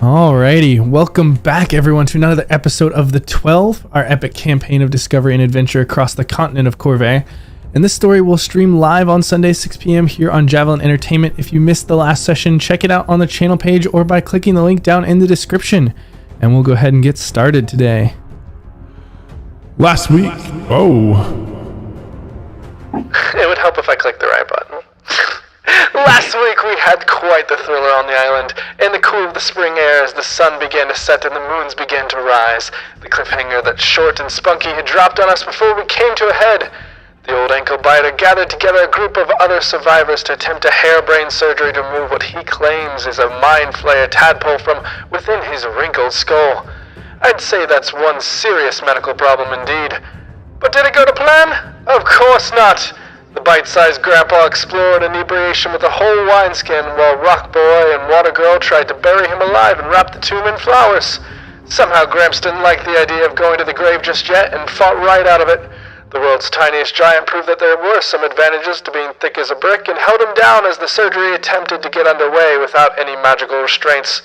Alrighty, welcome back everyone to another episode of The 12, our epic campaign of discovery and adventure across the continent of Corvée. And this story will stream live on Sunday 6 p.m. here on Javelin Entertainment. If you missed the last session, check it out on the channel page or by clicking the link down in the description. And we'll go ahead and get started today. Last week, It would help if I clicked the right button. Last week we had quite the thriller on the island. In the cool of the spring air as the sun began to set and the moons began to rise. The cliffhanger that Short and Spunky had dropped on us before we came to a head. The old ankle biter gathered together a group of other survivors to attempt a hairbrained surgery to remove what he claims is a Mind Flayer tadpole from within his wrinkled skull. I'd say that's one serious medical problem indeed. But did it go to plan? Of course not. The bite-sized grandpa explored inebriation with a whole wineskin while Rock Boy and Water Girl tried to bury him alive and wrap the tomb in flowers. Somehow Gramps didn't like the idea of going to the grave just yet and fought right out of it. The world's tiniest giant proved that there were some advantages to being thick as a brick and held him down as the surgery attempted to get underway without any magical restraints.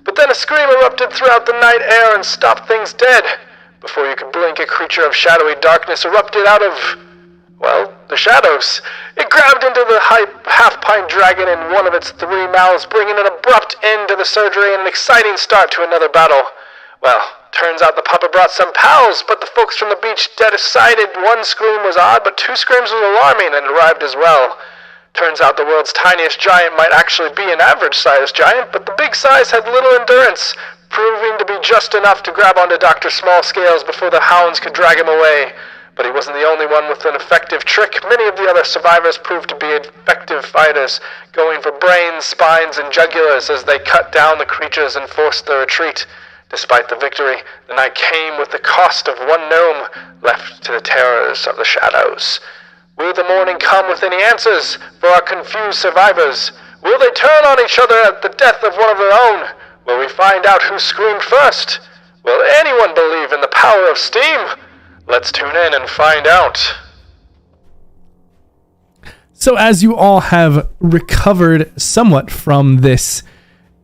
But then a scream erupted throughout the night air and stopped things dead. Before you could blink, a creature of shadowy darkness erupted out of, the shadows. It grabbed into the half-pint dragon in one of its three mouths, bringing an abrupt end to the surgery and an exciting start to another battle. Well, turns out the pupper brought some pals, but the folks from the beach decided one scream was odd, but two screams was alarming and arrived as well. Turns out the world's tiniest giant might actually be an average-sized giant, but the big size had little endurance, proving to be just enough to grab onto Dr. Smallscales before the hounds could drag him away. But he wasn't the only one with an effective trick. Many of the other survivors proved to be effective fighters, going for brains, spines, and jugulars as they cut down the creatures and forced their retreat. Despite the victory, the night came with the cost of one gnome left to the terrors of the shadows. Will the morning come with any answers for our confused survivors? Will they turn on each other at the death of one of their own? Will we find out who screamed first? Will anyone believe in the power of steam? Let's tune in and find out. So as you all have recovered somewhat from this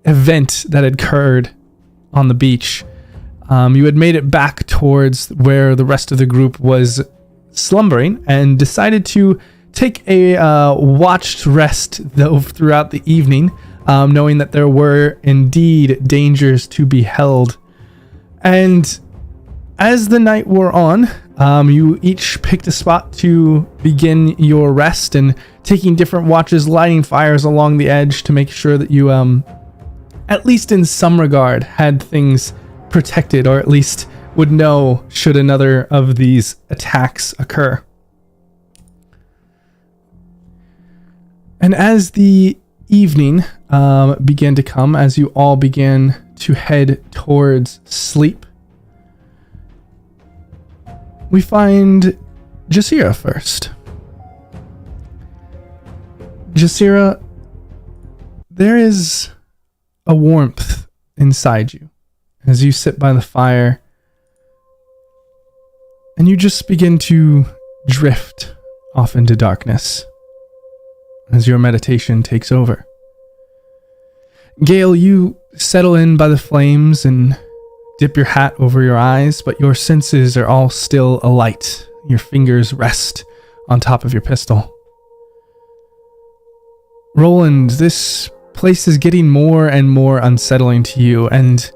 event that had occurred on the beach, you had made it back towards where the rest of the group was slumbering and decided to take a watched rest though throughout the evening, knowing that there were indeed dangers to be held. And as the night wore on, you each picked a spot to begin your rest and taking different watches, lighting fires along the edge to make sure that you, at least in some regard, had things protected, or at least would know should another of these attacks occur. And as the evening began to come, as you all began to head towards sleep, we find Jasira first. Jasira, there is a warmth inside you as you sit by the fire and you just begin to drift off into darkness as your meditation takes over. Gale, you settle in by the flames and dip your hat over your eyes, but your senses are all still alight. Your fingers rest on top of your pistol. Roland, this place is getting more and more unsettling to you, and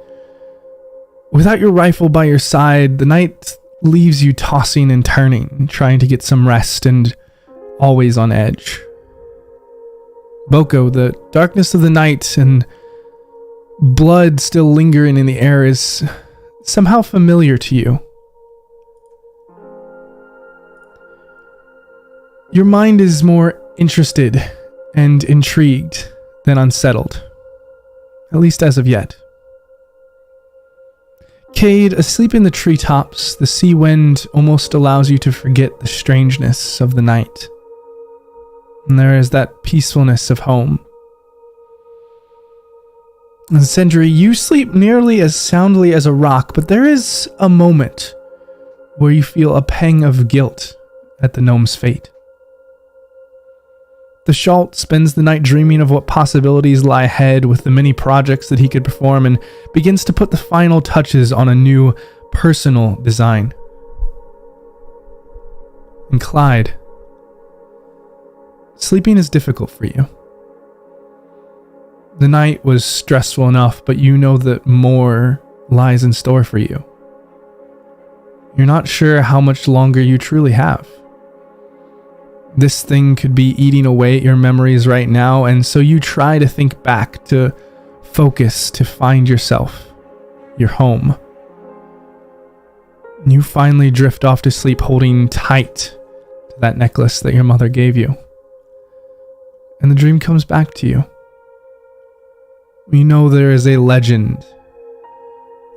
without your rifle by your side, the night leaves you tossing and turning, trying to get some rest and always on edge. Boko, the darkness of the night and blood still lingering in the air is somehow familiar to you. Your mind is more interested and intrigued than unsettled, at least as of yet. Cade, asleep in the treetops, the sea wind almost allows you to forget the strangeness of the night. And there is that peacefulness of home. And Sendri, you sleep nearly as soundly as a rock, but there is a moment where you feel a pang of guilt at the gnome's fate. The Schalt spends the night dreaming of what possibilities lie ahead with the many projects that he could perform and begins to put the final touches on a new personal design. And Clyde, sleeping is difficult for you. The night was stressful enough, but you know that more lies in store for you. You're not sure how much longer you truly have. This thing could be eating away at your memories right now, and so you try to think back, to focus, to find yourself, your home. You finally drift off to sleep holding tight to that necklace that your mother gave you. And the dream comes back to you. You know there is a legend,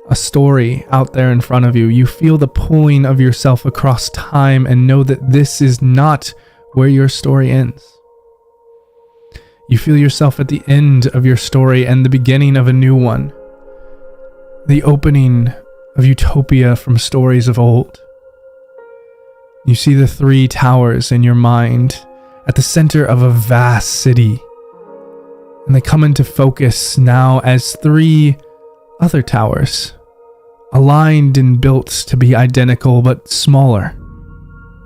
a story out there in front of you. You feel the pulling of yourself across time and know that this is not where your story ends. You feel yourself at the end of your story and the beginning of a new one. The opening of utopia from stories of old. You see the 3 towers in your mind at the center of a vast city. And they come into focus now as 3 other towers, aligned and built to be identical but smaller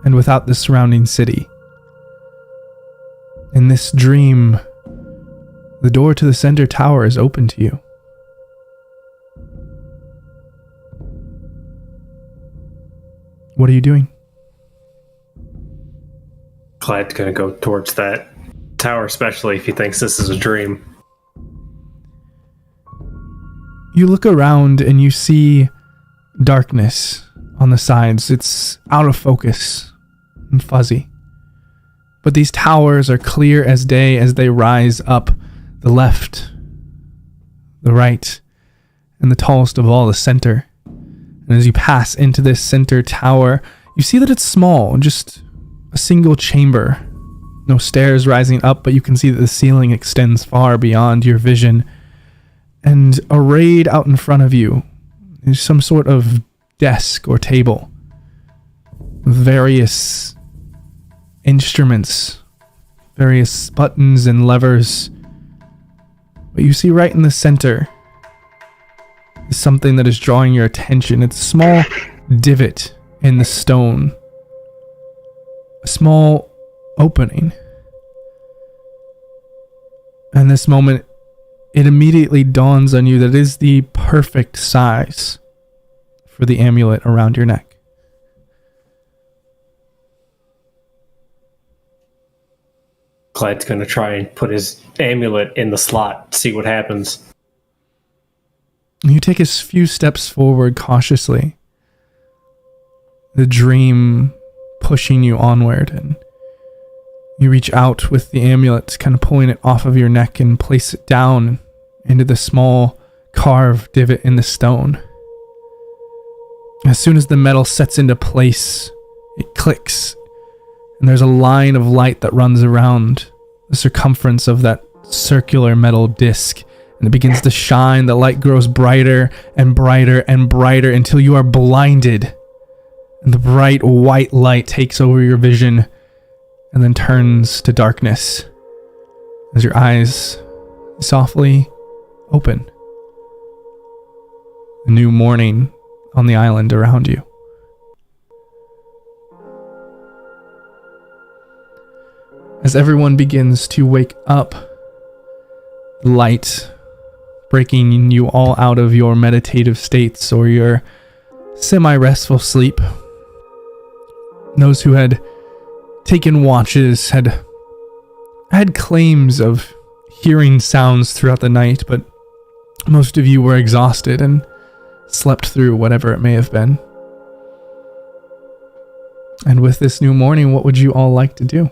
and without the surrounding city. In this dream, the door to the center tower is open to you. What are you doing? Clyde's gonna go towards that tower, especially if he thinks this is a dream. You look around and you see darkness on the sides. It's out of focus and fuzzy. But these towers are clear as day as they rise up the left, the right, and the tallest of all, the center. And as you pass into this center tower, you see that it's small, just a single chamber. No stairs rising up, but you can see that the ceiling extends far beyond your vision. And arrayed out in front of you is some sort of desk or table with various instruments, various buttons and levers. But you see right in the center is something that is drawing your attention. It's a small divot in the stone, a small opening. And this moment, it immediately dawns on you that it is the perfect size for the amulet around your neck. Clyde's gonna try and put his amulet in the slot, see what happens. You take a few steps forward cautiously, the dream pushing you onward, and you reach out with the amulet, kind of pulling it off of your neck and place it down into the small carved divot in the stone. As soon as the metal sets into place, it clicks, and there's a line of light that runs around the circumference of that circular metal disc, and it begins to shine. The light grows brighter and brighter and brighter until you are blinded, and the bright white light takes over your vision and then turns to darkness as your eyes softly open. A new morning on the island around you. As everyone begins to wake up, the light breaking you all out of your meditative states or your semi-restful sleep. Those who had taken watches had claims of hearing sounds throughout the night, but most of you were exhausted and slept through whatever it may have been. And with this new morning, what would you all like to do?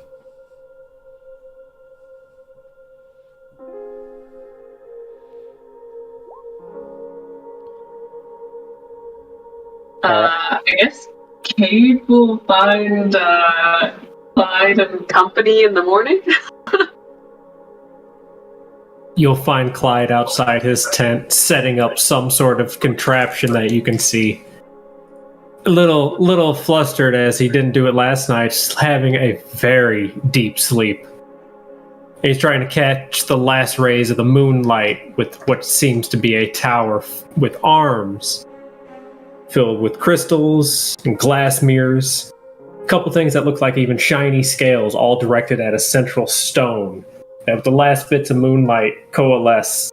I guess Cade will find Clyde and company in the morning. You'll find Clyde outside his tent, setting up some sort of contraption that you can see. A little flustered as he didn't do it last night, just having a very deep sleep. He's trying to catch the last rays of the moonlight with what seems to be a tower with arms filled with crystals and glass mirrors. A couple things that look like even shiny scales, all directed at a central stone. And the last bits of moonlight coalesce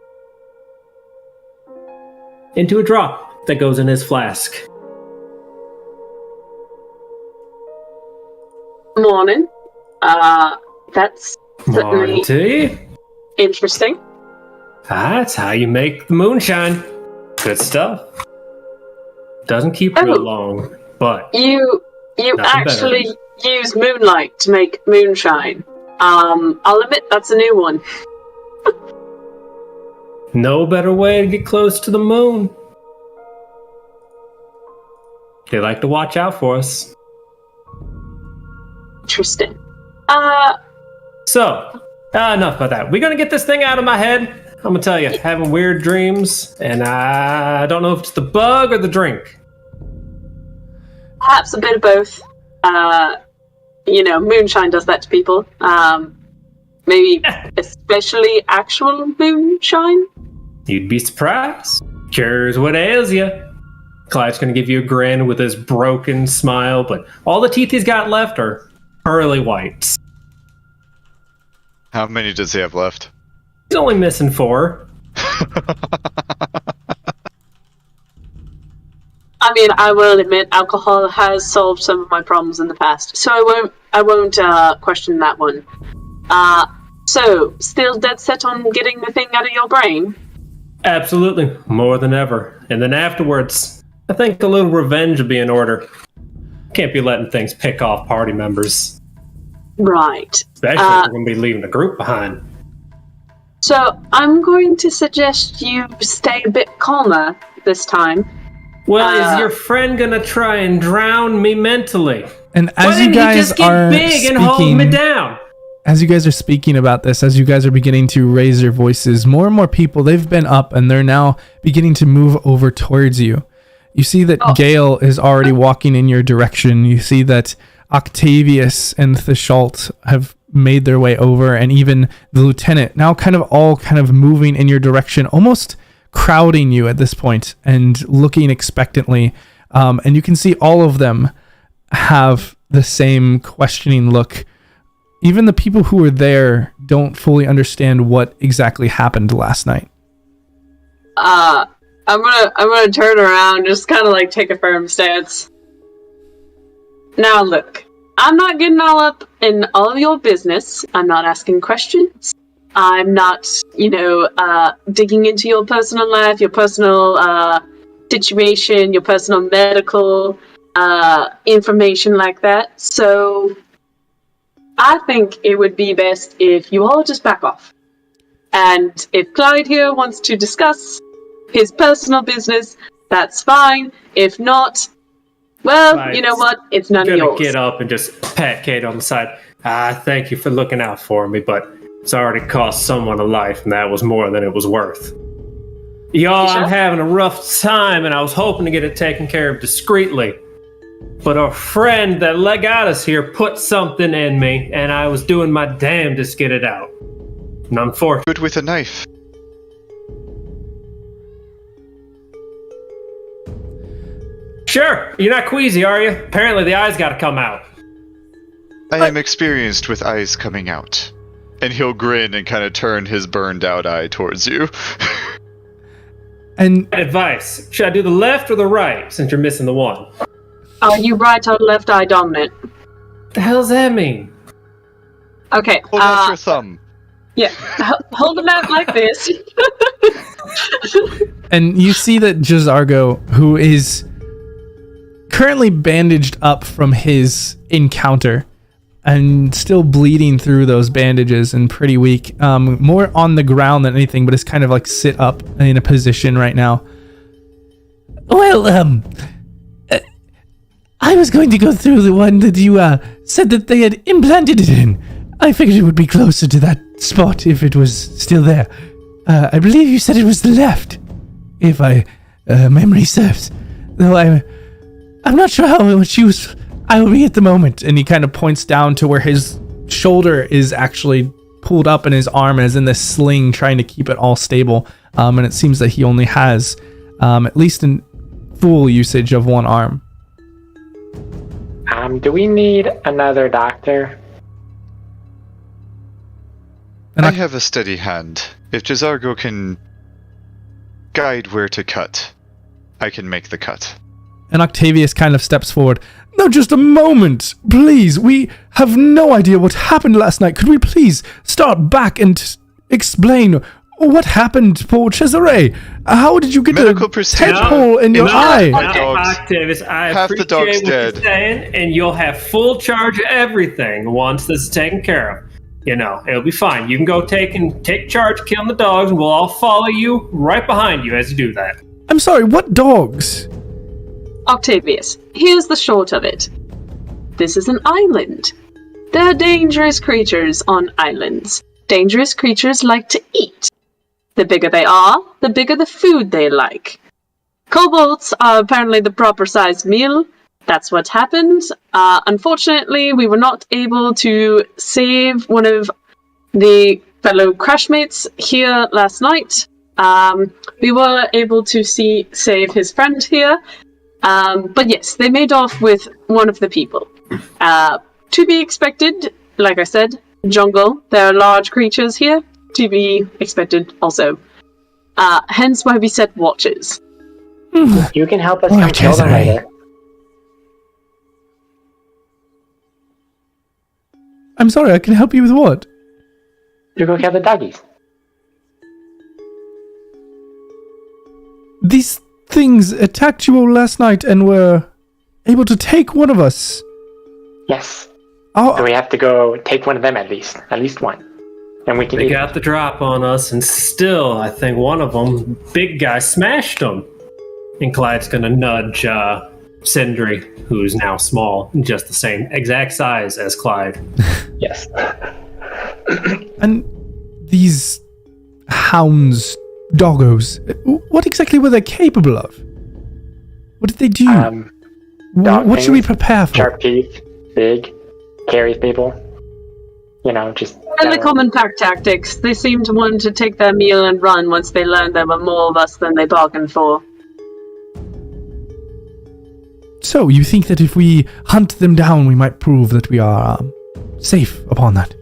into a drop that goes in his flask. Morning. That's Morning certainly to you. interesting. That's how you make the moonshine. Good stuff. Doesn't keep real long, but You Nothing actually use moonlight to make moonshine. I'll admit that's a new one. no better way to get close to the moon. They like to watch out for us. Interesting. So, enough about that. We're gonna get this thing out of my head. I'm gonna tell you, having weird dreams, and I don't know if it's the bug or the drink. Perhaps a bit of both. Moonshine does that to people. Maybe especially actual moonshine. You'd be surprised. Cures what ails you. Clyde's gonna give you a grin with his broken smile, but all the teeth he's got left are pearly whites. How many does he have left? He's only missing 4. I mean, I will admit, alcohol has solved some of my problems in the past, so I won't question that one. So, still dead set on getting the thing out of your brain? Absolutely, more than ever. And then afterwards, I think a little revenge would be in order. Can't be letting things pick off party members. Right. Especially if we're going to be leaving the group behind. So, I'm going to suggest you stay a bit calmer this time. Well, is your friend going to try and drown me mentally? And Why as you didn't he guys just get are big and hold me speaking, down? as you guys are speaking about this, as you guys are beginning to raise your voices, more and more people, they've been up and they're now beginning to move over towards you. You see that Gale is already walking in your direction. You see that Octavius and Thishalt have made their way over, and even the lieutenant now kind of moving in your direction, almost crowding you at this point and looking expectantly. And you can see all of them have the same questioning look. Even the people who were there don't fully understand what exactly happened last night. I'm gonna turn around, just kind of like take a firm stance. Now look, I'm not getting all up in all of your business. I'm not asking questions. I'm not, digging into your personal life, your personal situation, your personal medical information like that. So I think it would be best if you all just back off. And if Clyde here wants to discuss his personal business, that's fine. If not, well, Right. you know what? It's none of I'm yours. gonna get up and just pat Kate on the side. Thank you for looking out for me, but it's already cost someone a life, and that was more than it was worth. Y'all, sure? I'm having a rough time, and I was hoping to get it taken care of discreetly. But a friend that got us here put something in me, and I was doing my damnedest to get it out. And unfortunately, Do it with a knife. sure, you're not queasy, are you? Apparently the eye's gotta come out. I am experienced with eyes coming out. And he'll grin and kind of turn his burned out eye towards you. And Advice, should I do the left or the right, since you're missing the one? Are you right or left eye dominant? The hell's that mean? Okay, Hold out your thumb. yeah, hold them out like this. And you see that Jazargo, who is currently bandaged up from his encounter and still bleeding through those bandages and pretty weak, more on the ground than anything, but is kind of like sit up in a position right now. Well, I was going to go through the one that you said that they had implanted it in. I figured it would be closer to that spot if it was still there. I believe you said it was the left, if memory serves. Though I'm not sure how much use I will be at the moment. And he kind of points down to where his shoulder is actually pulled up in his arm and is in this sling trying to keep it all stable. And it seems that he only has, at least in full usage of one arm. Do we need another doctor? And I have a steady hand. If Jazargo can guide where to cut, I can make the cut. And Octavius kind of steps forward. No, just a moment, please. We have no idea what happened last night. Could we please start back and explain what happened, poor Cesare? How did you get Medical a procedure. tadpole in your eye? Octavius, I Half the appreciate dog's what dead. you're saying, and you'll have full charge of everything once this is taken care of. You know, it'll be fine. You can go take charge of killing the dogs, and we'll all follow you right behind you as you do that. I'm sorry, what dogs? Octavius, here's the short of it. This is an island. There are dangerous creatures on islands. Dangerous creatures like to eat. The bigger they are, the bigger the food they like. Kobolds are apparently the proper sized meal. That's what happened. Unfortunately, we were not able to save one of the fellow crashmates here last night. We were able to save his friend here. But yes, they made off with one of the people. To be expected, like I said, jungle. There are large creatures here. To be expected also. Hence why we set watches. You can help us come kill them later. I'm sorry, I can help you with what? You go kill the doggies. These things attacked you all last night and were able to take one of us. Yes. Oh, So we have to go take one of them at least one. And we can They eat got the drop on us, and still, I think one of them, big guy, smashed them. And Clyde's gonna nudge Sindri, who's now small, just the same exact size as Clyde. Yes. and these hounds, doggos, what exactly were they capable of? What did they do? Dog What should we things, prepare for? Sharp teeth, big, carries people. You know, just... And the common pack tactics. They seem to want to take their meal and run once they learned there were more of us than they bargained for. So, you think that if we hunt them down, we might prove that we are safe upon that?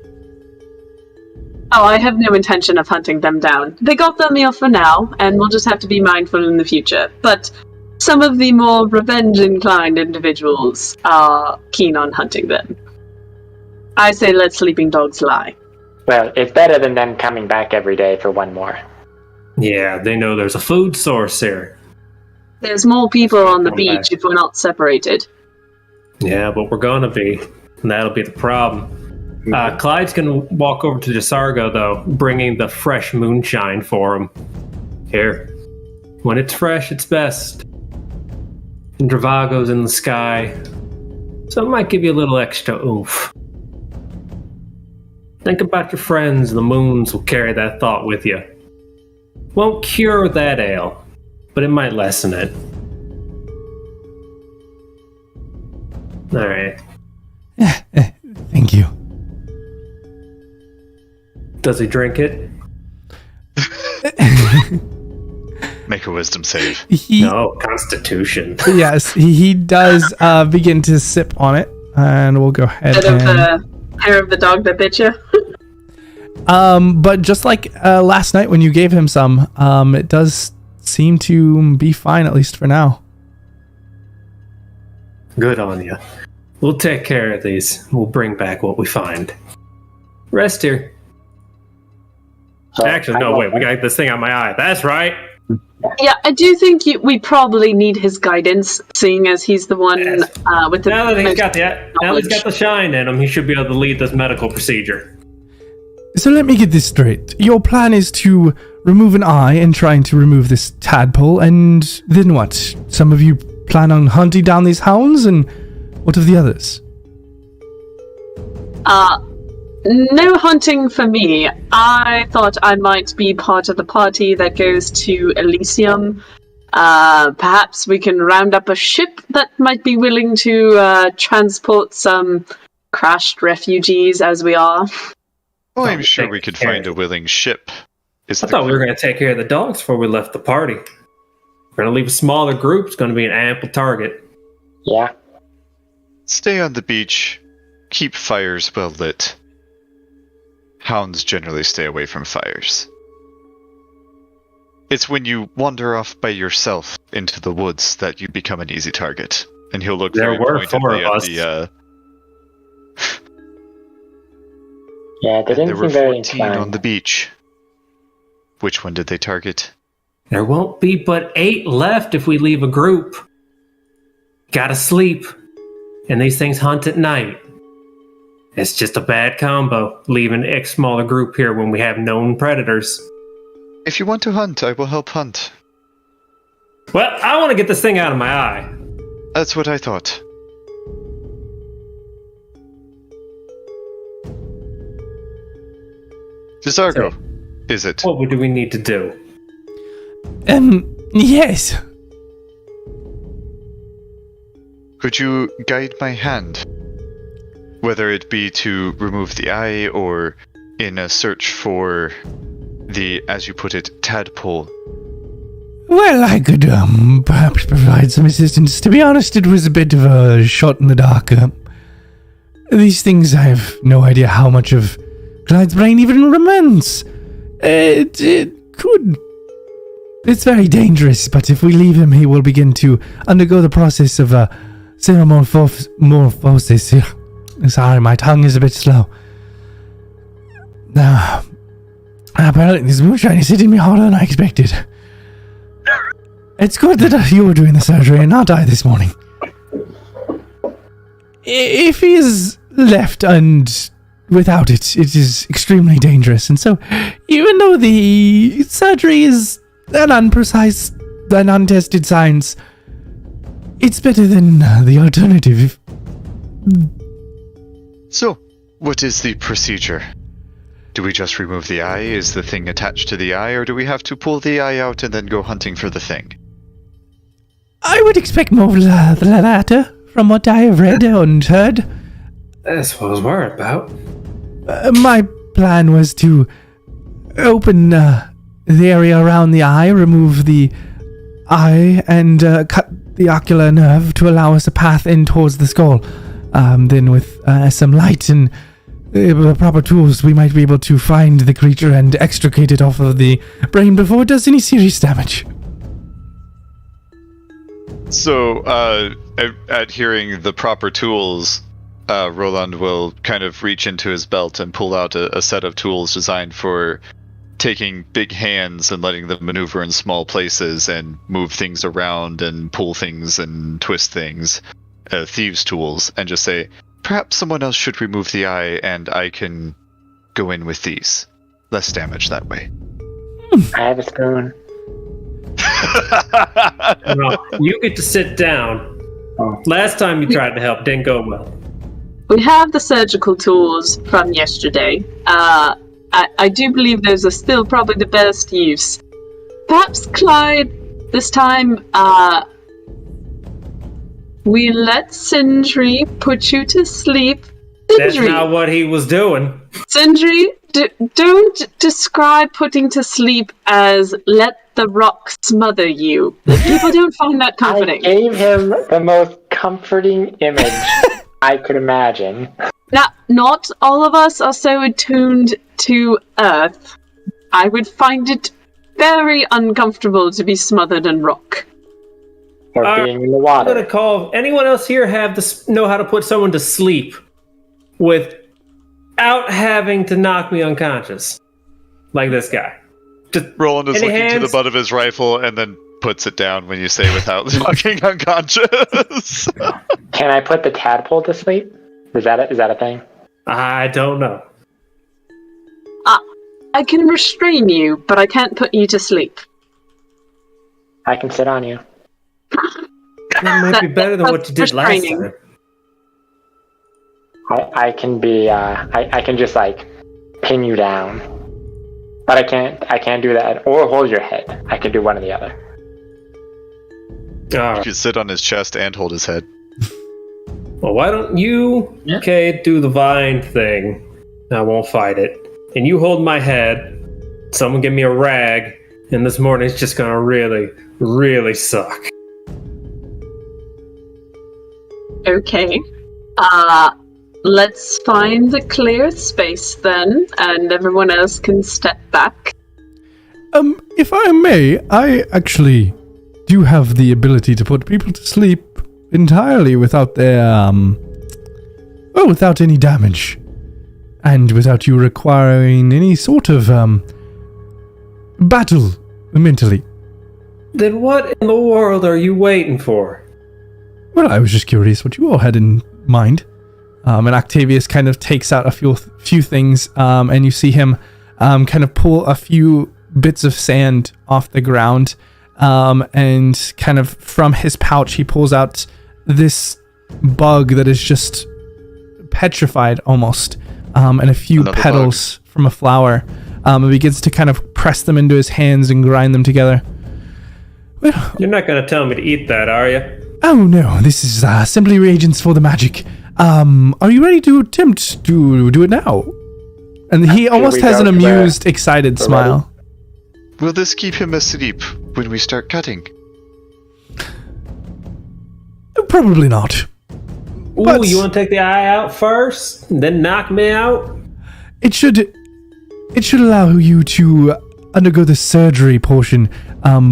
Oh, I have no intention of hunting them down. They got their meal for now, and we'll just have to be mindful in the future. But some of the more revenge-inclined individuals are keen on hunting them. I say let sleeping dogs lie. Well, it's better than them coming back every day for one more. Yeah, they know there's a food source here. There's more people on the beach if we're not separated. Yeah, but we're gonna be. And that'll be the problem. Clyde's gonna walk over to Jasargo, though, bringing the fresh moonshine for him. Here. When it's fresh, it's best. And Dravago's in the sky. So it might give you a little extra oomph. Think about your friends, the moons will carry that thought with you. Won't cure that ail, but it might lessen it. Alright. Thank you. Does he drink it? Make a wisdom save. No, Constitution. Yes, he does begin to sip on it, and we'll go ahead Instead of and... the hair of the dog that bit you. But just like last night when you gave him some, it does seem to be fine, at least for now. Good on you. We'll take care of these. We'll bring back what we find. Rest here. So Actually, no, wait. We got this thing on my eye. That's right. Yeah, I do think we probably need his guidance, seeing as he's the one Yes. with the Now that he's most got the shine in him, he should be able to lead this medical procedure. So let me get this straight. Your plan is to remove an eye and trying to remove this tadpole, and then what? Some of you plan on hunting down these hounds, and what of the others? No hunting for me. I thought I might be part of the party that goes to Elysium. Perhaps we can round up a ship that might be willing to transport some crashed refugees as we are. Oh, I'm sure we could find a willing ship. I thought we were going to take care of the dogs before we left the party. We're going to leave a smaller group. It's going to be an ample target. Yeah. Stay on the beach. Keep fires well lit. Hounds generally stay away from fires. It's when you wander off by yourself into the woods that you become an easy target. And he'll look There very were pointedly 4 of at us. the... Yeah, they didn't there were seem very 14 inclined. on the beach. Which one did they target? There won't be but 8 left if we leave a group. Gotta sleep. And these things hunt at night. It's just a bad combo, leaving a smaller group here when we have known predators. If you want to hunt, I will help hunt. Well, I want to get this thing out of my eye. That's what I thought. Desargo, is it? What do we need to do? Yes. Could you guide my hand? Whether it be to remove the eye or in a search for the, as you put it, tadpole. Well, I could perhaps provide some assistance. To be honest, it was a bit of a shot in the dark. These things, I have no idea how much of Clyde's brain even remains. It could... It's very dangerous, but if we leave him, he will begin to undergo the process of morphosis. Sorry, my tongue is a bit slow. Now, apparently this moonshine is hitting me harder than I expected. It's good that you were doing the surgery and not I this morning. If he is left and without it, it is extremely dangerous. And so, even though the surgery is an unprecise and untested science, it's better than the alternative. So, what is the procedure? Do we just remove the eye? Is the thing attached to the eye, or do we have to pull the eye out and then go hunting for the thing? I would expect more of the latter, from what I have read and heard. That's what I was worried about. My plan was to open the area around the eye, remove the eye, and cut the ocular nerve to allow us a path in towards the skull. Then with some light and the proper tools, we might be able to find the creature and extricate it off of the brain before it does any serious damage. So, at hearing the proper tools, Roland will kind of reach into his belt and pull out a set of tools designed for taking big hands and letting them maneuver in small places and move things around and pull things and twist things. Thieves' tools, and just say, perhaps someone else should remove the eye and I can go in with these. Less damage that way. I have a spoon. No, you get to sit down. Oh. Last time you tried to help, didn't go well. We have the surgical tools from yesterday. I do believe those are still probably the best use. Perhaps, Clyde, this time, we let Sindri put you to sleep. That's not what he was doing. Sindri, don't describe putting to sleep as let the rock smother you. People don't find that comforting. I gave him the most comforting image I could imagine. Now, not all of us are so attuned to Earth. I would find it very uncomfortable to be smothered in rock. Or being in the I'm water. gonna call. Anyone else here know how to put someone to sleep without having to knock me unconscious, like this guy? Just Roland is any looking to hands? the butt of his rifle and then puts it down when you say without knocking unconscious. Can I put the tadpole to sleep? Is that a thing? I don't know. I can restrain you, but I can't put you to sleep. I can sit on you. That might be better than what you did last restraining. time. I can be I can just like pin you down. But I can't do that or hold your head. I can do one or the other. You Alright. could sit on his chest and hold his head. Well, why don't you, do the vine thing? I won't fight it. and you hold my head, someone give me a rag, and this morning's just gonna really, really suck. Okay. Let's find a clear space then, and everyone else can step back. If I may, I actually do have the ability to put people to sleep entirely without their, without any damage. And without you requiring any sort of, battle mentally. Then what in the world are you waiting for? Well, I was just curious what you all had in mind. And Octavius kind of takes out a few things, and you see him kind of pull a few bits of sand off the ground, and kind of from his pouch he pulls out this bug that is just petrified almost, and a few Another petals from a flower, and begins to kind of press them into his hands and grind them together. Well, You're not gonna tell me to eat that, are you? oh no, this is simply reagents for the magic. Are you ready to attempt to do it now? And he almost has an amused, excited smile. Will this keep him asleep when we start cutting? Probably not. Ooh, But- you want to take the eye out first, and then knock me out? It should allow you to undergo the surgery portion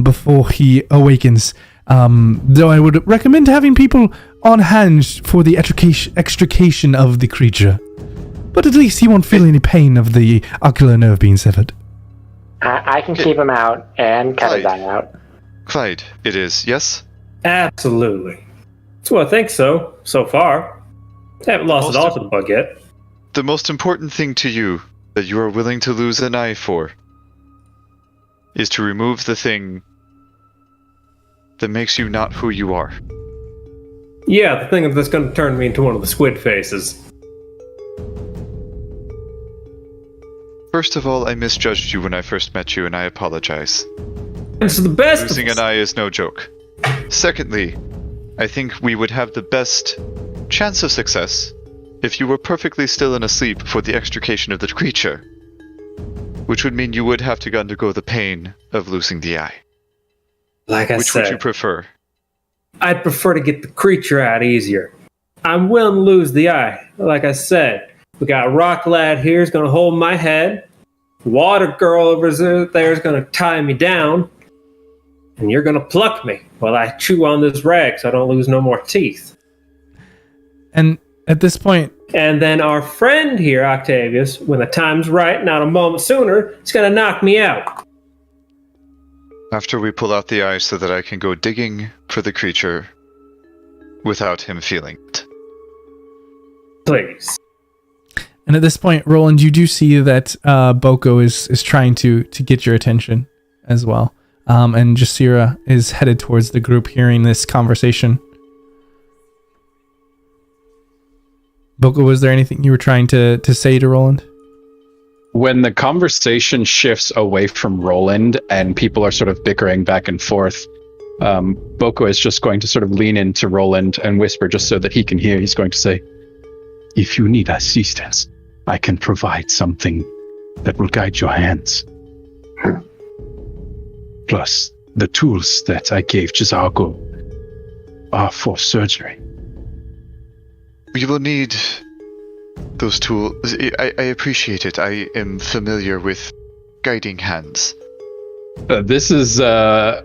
before he awakens. Though I would recommend having people on hand for the extrication of the creature. But at least he won't feel any pain of the ocular nerve being severed. I can keep him out and cut his eye out. Clyde, it is, yes? Absolutely. Well, I think so far. I haven't lost it all to the bug yet. The most important thing to you that you are willing to lose an eye for is to remove the thing that makes you not who you are. Yeah, the thing that's going to turn me into one of the squid faces. First of all, I misjudged you when I first met you, and I apologize. It's the best. Losing an eye is no joke. Secondly, I think we would have the best chance of success if you were perfectly still and asleep for the extrication of the creature, which would mean you would have to undergo the pain of losing the eye. Like I Which said, would you prefer? I'd prefer to get the creature out easier. I'm willing to lose the eye. Like I said, we got a rock lad here who's going to hold my head. Water girl over there is going to tie me down. And you're going to pluck me while I chew on this rag so I don't lose no more teeth. And at this point, And then our friend here, Octavius, when the time's right, not a moment sooner, is going to knock me out. After we pull out the eye so that I can go digging for the creature without him feeling it. Please. and at this point, Roland, you do see that Boko is trying to get your attention as well. And Jasira is headed towards the group hearing this conversation. Boko, was there anything you were trying to say to Roland? When the conversation shifts away from Roland and people are sort of bickering back and forth, Boko is just going to sort of lean into Roland and whisper just so that he can hear. He's going to say, "If you need assistance, I can provide something that will guide your hands. Plus, the tools that I gave Chizago are for surgery." We will need those tools. I appreciate it. I am familiar with guiding hands. This is, I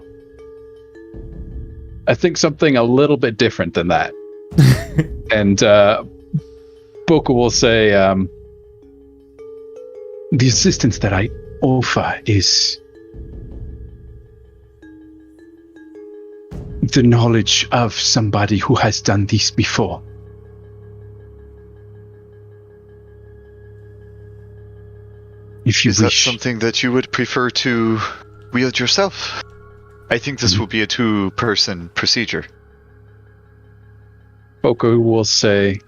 think, something a little bit different than that. And Boko will say, "The assistance that I offer is the knowledge of somebody who has done this before. If you Is that wish." something that you would prefer to wield yourself? I think this will be a two-person procedure. Boko will say,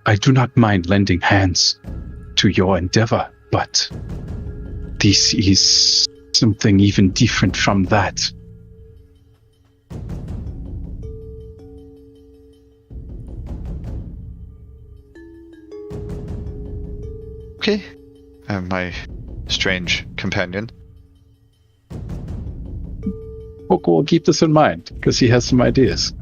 "I do not mind lending hands to your endeavor, but this is something even different from that." Okay. My strange companion. Boko will keep this in mind, because he has some ideas.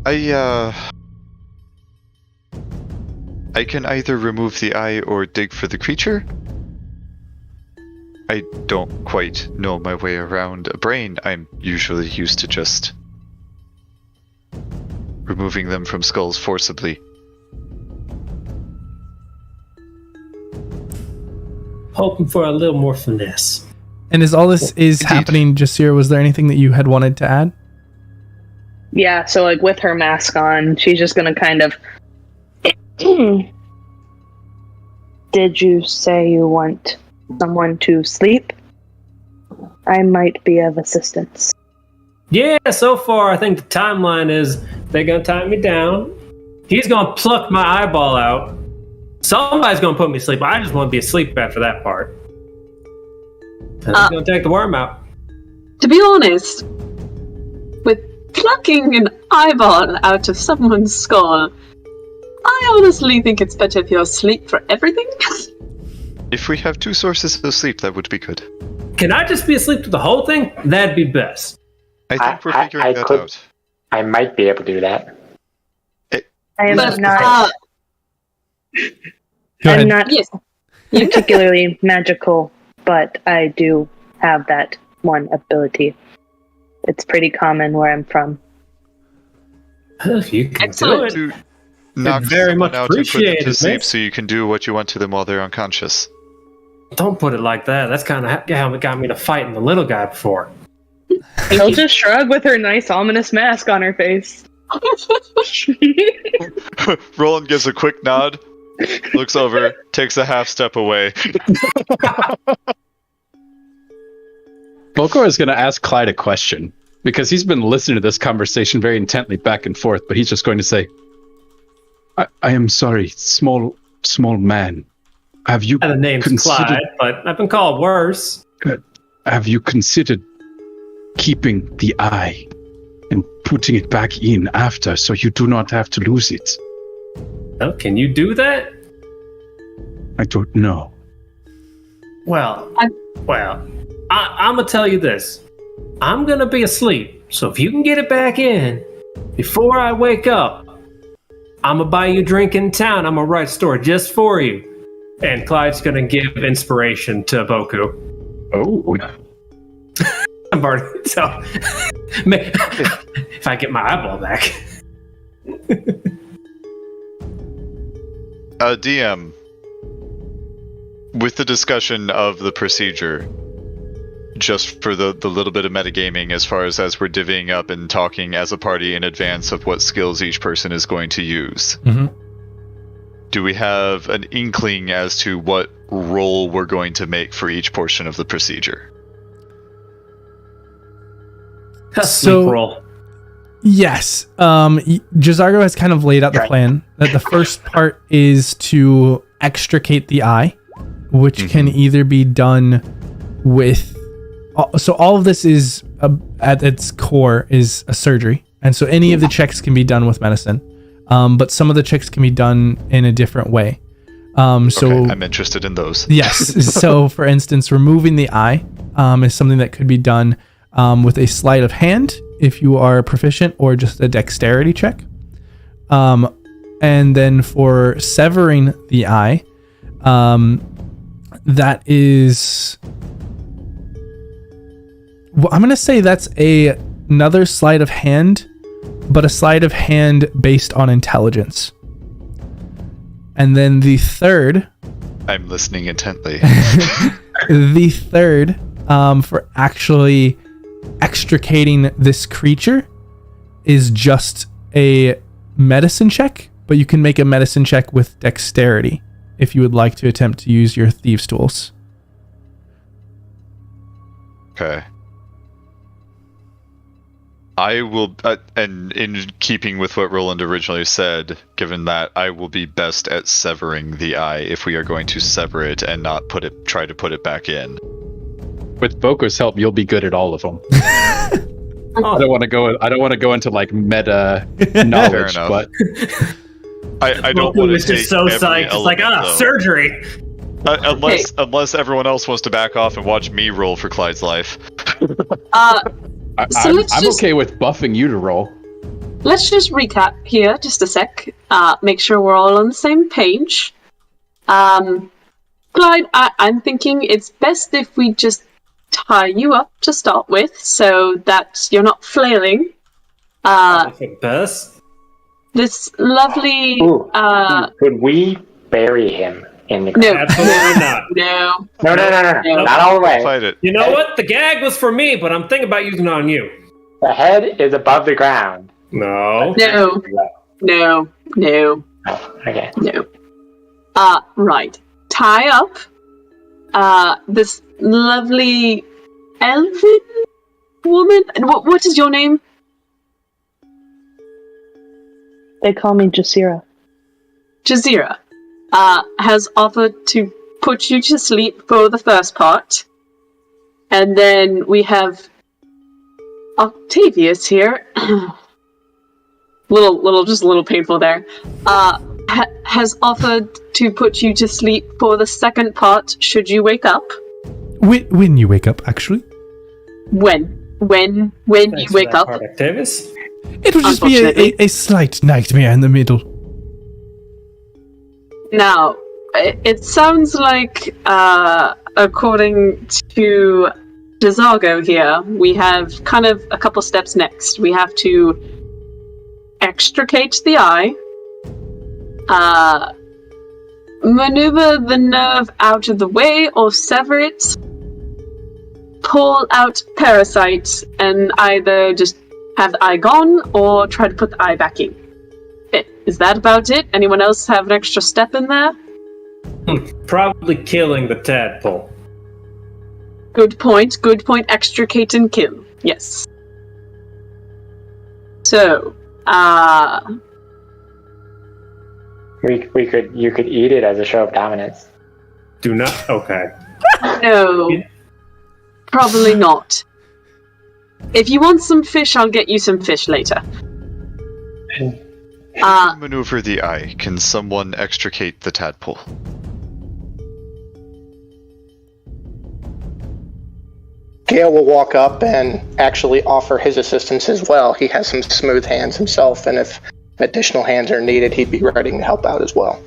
I can either remove the eye or dig for the creature. I don't quite know my way around a brain. I'm usually used to just removing them from skulls forcibly. Hoping for a little more finesse. And as all this is happening, Jasir, was there anything that you had wanted to add? Yeah, so like with her mask on, she's just gonna kind of... Did you say you want someone to sleep? I might be of assistance. Yeah, so far I think the timeline is they're gonna tie me down. He's gonna pluck my eyeball out. Somebody's gonna put me to sleep. I just want to be asleep after that part. And he's gonna take the worm out. To be honest, with plucking an eyeball out of someone's skull, I honestly think it's better if you're asleep for everything. If we have 2 sources of sleep, that would be good. Can I just be asleep to the whole thing? That'd be best. I think we're figuring that out. I might be able to do that. I am But, not... Go ahead. I'm not yes. particularly magical, but I do have that one ability. It's pretty common where I'm from. If you can Excellent. do it. To knock very someone much out and put them appreciated, to sleep mate. so you can do what you want to them while they're unconscious. Don't put it like that. That's kind of how it got me to fighting the little guy before. She'll just shrug with her nice ominous mask on her face. Roland gives a quick nod, looks over, takes a half step away. Boko is going to ask Clyde a question, because he's been listening to this conversation very intently back and forth, but he's just going to say, I am sorry, small man. Have you The name's Clyde, but I've been called worse. Have you considered keeping the eye and putting it back in after so you do not have to lose it? Oh, can you do that? I don't know. Well, I'm gonna tell you this. I'm gonna be asleep, so if you can get it back in before I wake up, I'm gonna buy you a drink in town. I'm gonna write a story just for you. And Clyde's gonna give inspiration to Boku. Oh. I'm already so. If I get my eyeball back. DM, with the discussion of the procedure, just for the little bit of metagaming as we're divvying up and talking as a party in advance of what skills each person is going to use, do we have an inkling as to what roll we're going to make for each portion of the procedure? Sleep roll. Yes. Jazargo has kind of laid out the plan that the first part is to extricate the eye, which can either be done with... So all of this is, at its core, is a surgery. And so any of the checks can be done with medicine. But some of the checks can be done in a different way. Okay, I'm interested in those. Yes. So, for instance, removing the eye is something that could be done with a sleight of hand if you are proficient, or just a dexterity check. And then for severing the eye, that is... Well, I'm going to say that's another sleight of hand, but a sleight of hand based on intelligence. And then the third... I'm listening intently. The third, for actually extricating this creature, is just a medicine check, but you can make a medicine check with dexterity if you would like to attempt to use your thieves' tools. Okay. I will, and in keeping with what Roland originally said, given that I will be best at severing the eye if we are going to sever it and not try to put it back in. With Boko's help, you'll be good at all of them. I don't want to go into like meta knowledge, but I don't Boku want to was take just so every psyched. It's like, element, though. surgery. Unless everyone else wants to back off and watch me roll for Clyde's life. So let's I'm just okay with buffing you to roll. let's just recap here just a sec. Make sure we're all on the same page. Clyde, I'm thinking it's best if we just tie you up to start with, so that you're not flailing. Best. This lovely. Could we bury him in the No, ground? Absolutely not. no. No. Not all the way. Fight it. You know what? The gag was for me, but I'm thinking about using it on you. The head is above the ground. No. No. Oh, okay. No. Right. Tie up this lovely elven woman. What is your name? They call me Jasira. Jazira has offered to put you to sleep for the first part. And then we have Octavius here. just a little painful there. Has offered to put you to sleep for the second part should you wake up. When you wake up, actually. When you Thanks for wake that up. part, Octavius. It will just be a slight nightmare in the middle. Now, it sounds like, according to Desago here, we have kind of a couple steps next. We have to extricate the eye, maneuver the nerve out of the way or sever it, pull out parasites, and either just have the eye gone or try to put the eye back in. Is that about it? Anyone else have an extra step in there? Probably killing the tadpole. Good point. Extricate and kill. Yes. So, you could eat it as a show of dominance. Do not. Okay. no. Probably not. If you want some fish, I'll get you some fish later. Maneuver the eye. Can someone extricate the tadpole? Gale will walk up and actually offer his assistance as well. He has some smooth hands himself, and if additional hands are needed, he'd be ready to help out as well.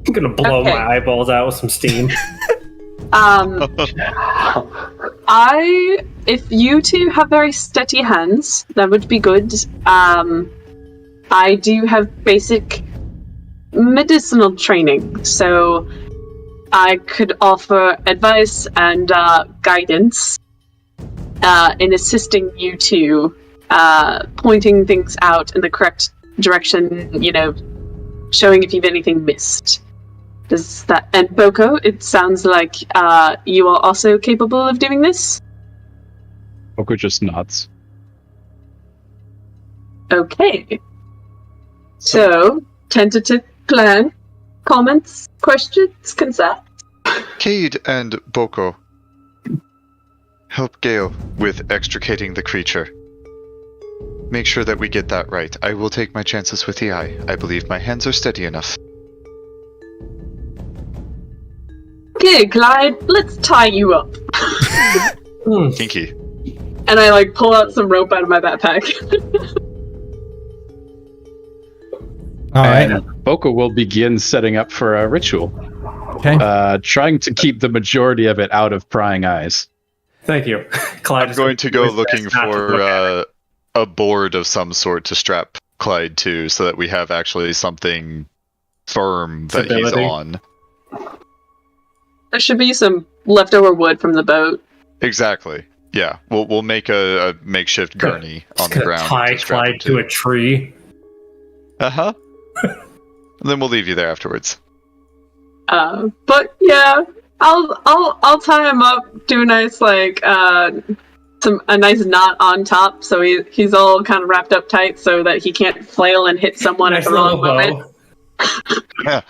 I'm gonna blow my eyeballs out with some steam. If you two have very steady hands, that would be good. I do have basic medicinal training, so I could offer advice and guidance in assisting you two, pointing things out in the correct direction, showing if you've anything missed. Does that, and Boko, it sounds like you are also capable of doing this? Boko just nods. Okay. So, tentative plan. Comments? Questions? Concerns? Cade and Boko, help Gale with extricating the creature. Make sure that we get that right. I will take my chances with the eye. I believe my hands are steady enough. Okay, Clyde, let's tie you up. Kinky. And I pull out some rope out of my backpack. All right. And Boko will begin setting up for a ritual. Okay. Trying to keep the majority of it out of prying eyes. Thank you. Clyde I'm going to go looking for a board of some sort to strap Clyde to so that we have actually something firm that he's on. There should be some leftover wood from the boat. Exactly. Yeah. We'll make a makeshift gurney on the ground. Tie Clyde to a tree. Uh-huh. And then we'll leave you there afterwards. But yeah, I'll tie him up, do a nice a nice knot on top, so he's all kind of wrapped up tight, so that he can't flail and hit someone at the wrong moment. I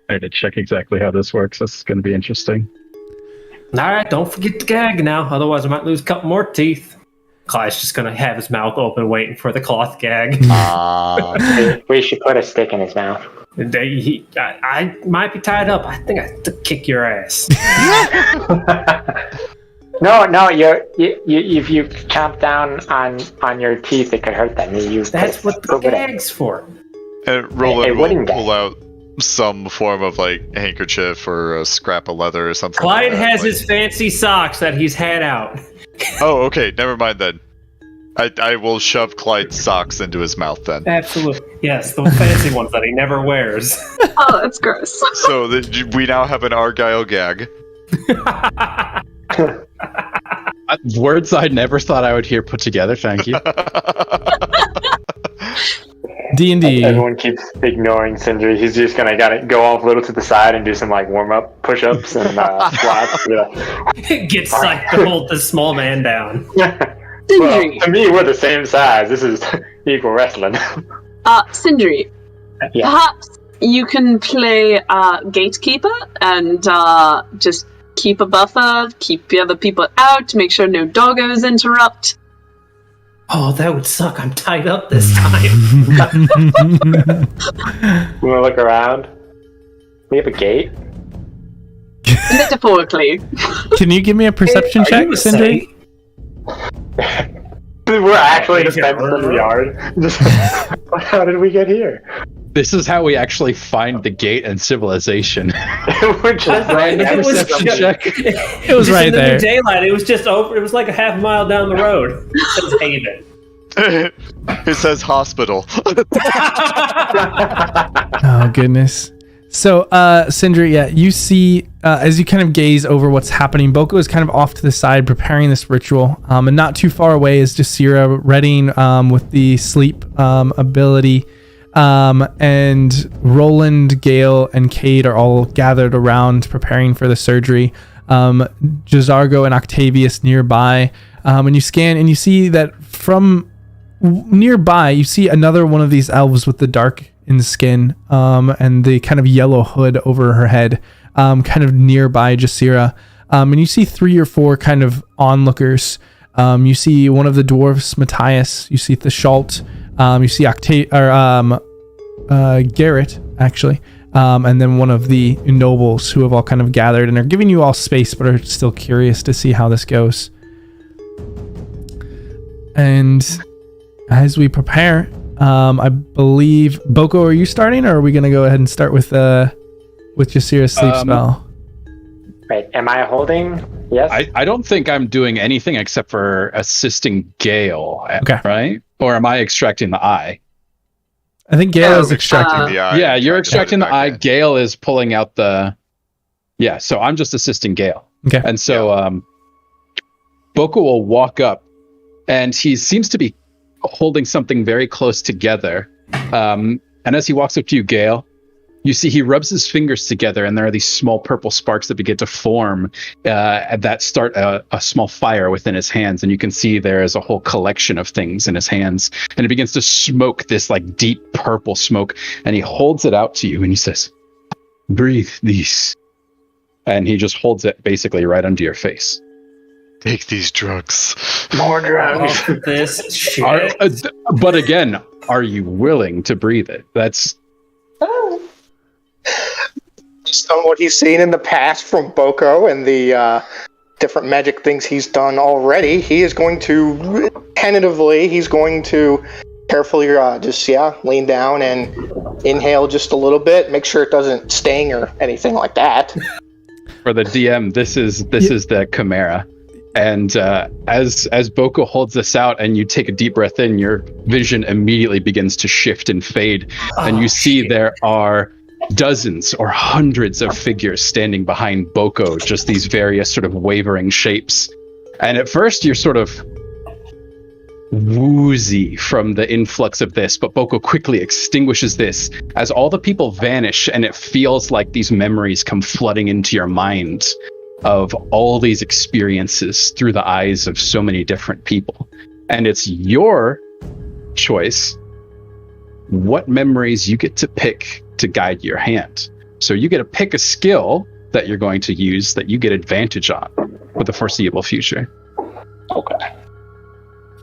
had to check exactly how this works. This is going to be interesting. All right, don't forget the gag now, otherwise I might lose a couple more teeth. Clyde's just gonna have his mouth open, waiting for the cloth gag. We should put a stick in his mouth. I might be tied up. I think I have to kick your ass. No, if you chomp down on your teeth, it could hurt them. That's what the gag's for. And Roland will pull out some form of like handkerchief or a scrap of leather or something. Clyde like that. has his fancy socks that he's had out. Oh, okay. Never mind then. I will shove Clyde's socks into his mouth then. Absolutely. Yes, those fancy ones that he never wears. Oh, that's gross. So we now have an Argyle gag. Words I never thought I would hear put together. Thank you. D&D. Everyone keeps ignoring Sindri. He's just gonna go off a little to the side and do some like warm up push-ups and squats. Get psyched to hold this small man down. Well, to me, we're the same size. This is equal wrestling. Sindri, perhaps you can play gatekeeper and just keep a buffer, keep the other people out to make sure no doggos interrupt. Oh, that would suck. I'm tied up this time. We want to look around. We have a gate. Metaphorically. Can you give me a perception check, Sindri? We're actually just fenced in the yard. How did we get here? This is how we actually find the gate and civilization. We're just right It was next to check. It was just right in there. The daylight. It was just over. It was like a half mile down the road. It says Haven. It says hospital. Oh, goodness. So, Sindri, you see, as you kind of gaze over what's happening, Boko is kind of off to the side preparing this ritual. And not too far away is Jasira readying with the sleep ability. And Roland, Gale, and Cade are all gathered around preparing for the surgery. Jazargo and Octavius nearby. And you scan and you see that from nearby, you see another one of these elves with the dark in skin and the kind of yellow hood over her head, kind of nearby Jasira. And you see 3 or 4 kind of onlookers. You see one of the dwarves, Matthias. You see Thashalt. You see Garrett, actually. And then one of the nobles who have all kind of gathered and are giving you all space, but are still curious to see how this goes. And as we prepare, I believe, Boko, are you starting, or are we going to go ahead and start with Jasira's sleep spell? Right, am I holding? Yes? I don't think I'm doing anything except for assisting Gale, Okay. right? Or am I extracting the eye? I think Gale is extracting the eye. Yeah, you're Trying to extracting the put it eye. back in. Gale is pulling out the... Yeah, so I'm just assisting Gale. Okay. And so Boko will walk up, and he seems to be holding something very close together. And as he walks up to you, Gale, you see he rubs his fingers together, and there are these small purple sparks that begin to form that start a small fire within his hands. And you can see there is a whole collection of things in his hands. And it begins to smoke this like deep purple smoke. And he holds it out to you, and he says, "Breathe these." And he just holds it basically right under your face. Take these drugs. More drugs. Oh, this shit. But again, are you willing to breathe it? That's... Based on what he's seen in the past from Boko and the different magic things he's done already, he is going to tentatively, carefully lean down and inhale just a little bit, make sure it doesn't sting or anything like that. For the DM, this is the Chimera. And as Boko holds this out and you take a deep breath in, your vision immediately begins to shift and fade. And you see there are dozens or hundreds of figures standing behind Boko, just these various sort of wavering shapes. And at first you're sort of woozy from the influx of this, but Boko quickly extinguishes this as all the people vanish, and it feels like these memories come flooding into your mind of all these experiences through the eyes of so many different people. And it's your choice what memories you get to pick to guide your hand. So you get to pick a skill that you're going to use that you get advantage on for the foreseeable future. Okay.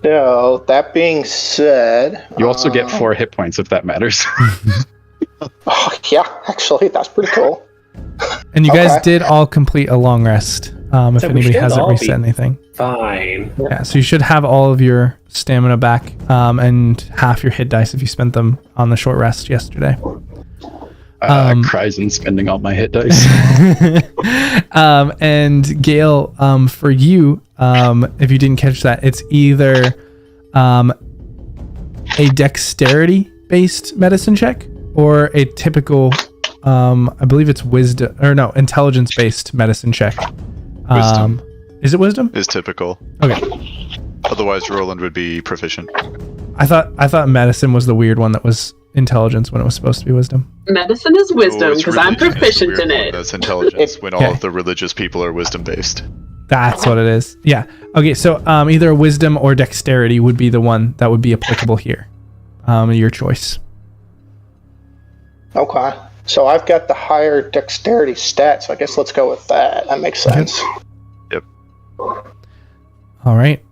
So, that being said... You also get 4 hit points if that matters. Oh, yeah, actually, that's pretty cool. And you guys did all complete a long rest. If So we anybody should hasn't all reset be anything. Fine. Yeah, so you should have all of your stamina back, and half your hit dice if you spent them on the short rest yesterday. Cries and spending all my hit dice. And Gale, for you, if you didn't catch that, it's either a dexterity-based medicine check or a typical, I believe it's wisdom, or no, intelligence-based medicine check. Wisdom. Is it wisdom? Is typical. Okay. Otherwise, Roland would be proficient. I thought medicine was the weird one that was intelligence when it was supposed to be wisdom. Medicine is wisdom it's because I'm religion is the proficient weird in one it. That's intelligence when all Okay. of the religious people are wisdom based. That's what it is. Yeah. Okay, so either wisdom or dexterity would be the one that would be applicable here. Your choice. Okay. So I've got the higher dexterity stat, so I guess let's go with that. That makes sense. Yep. All right.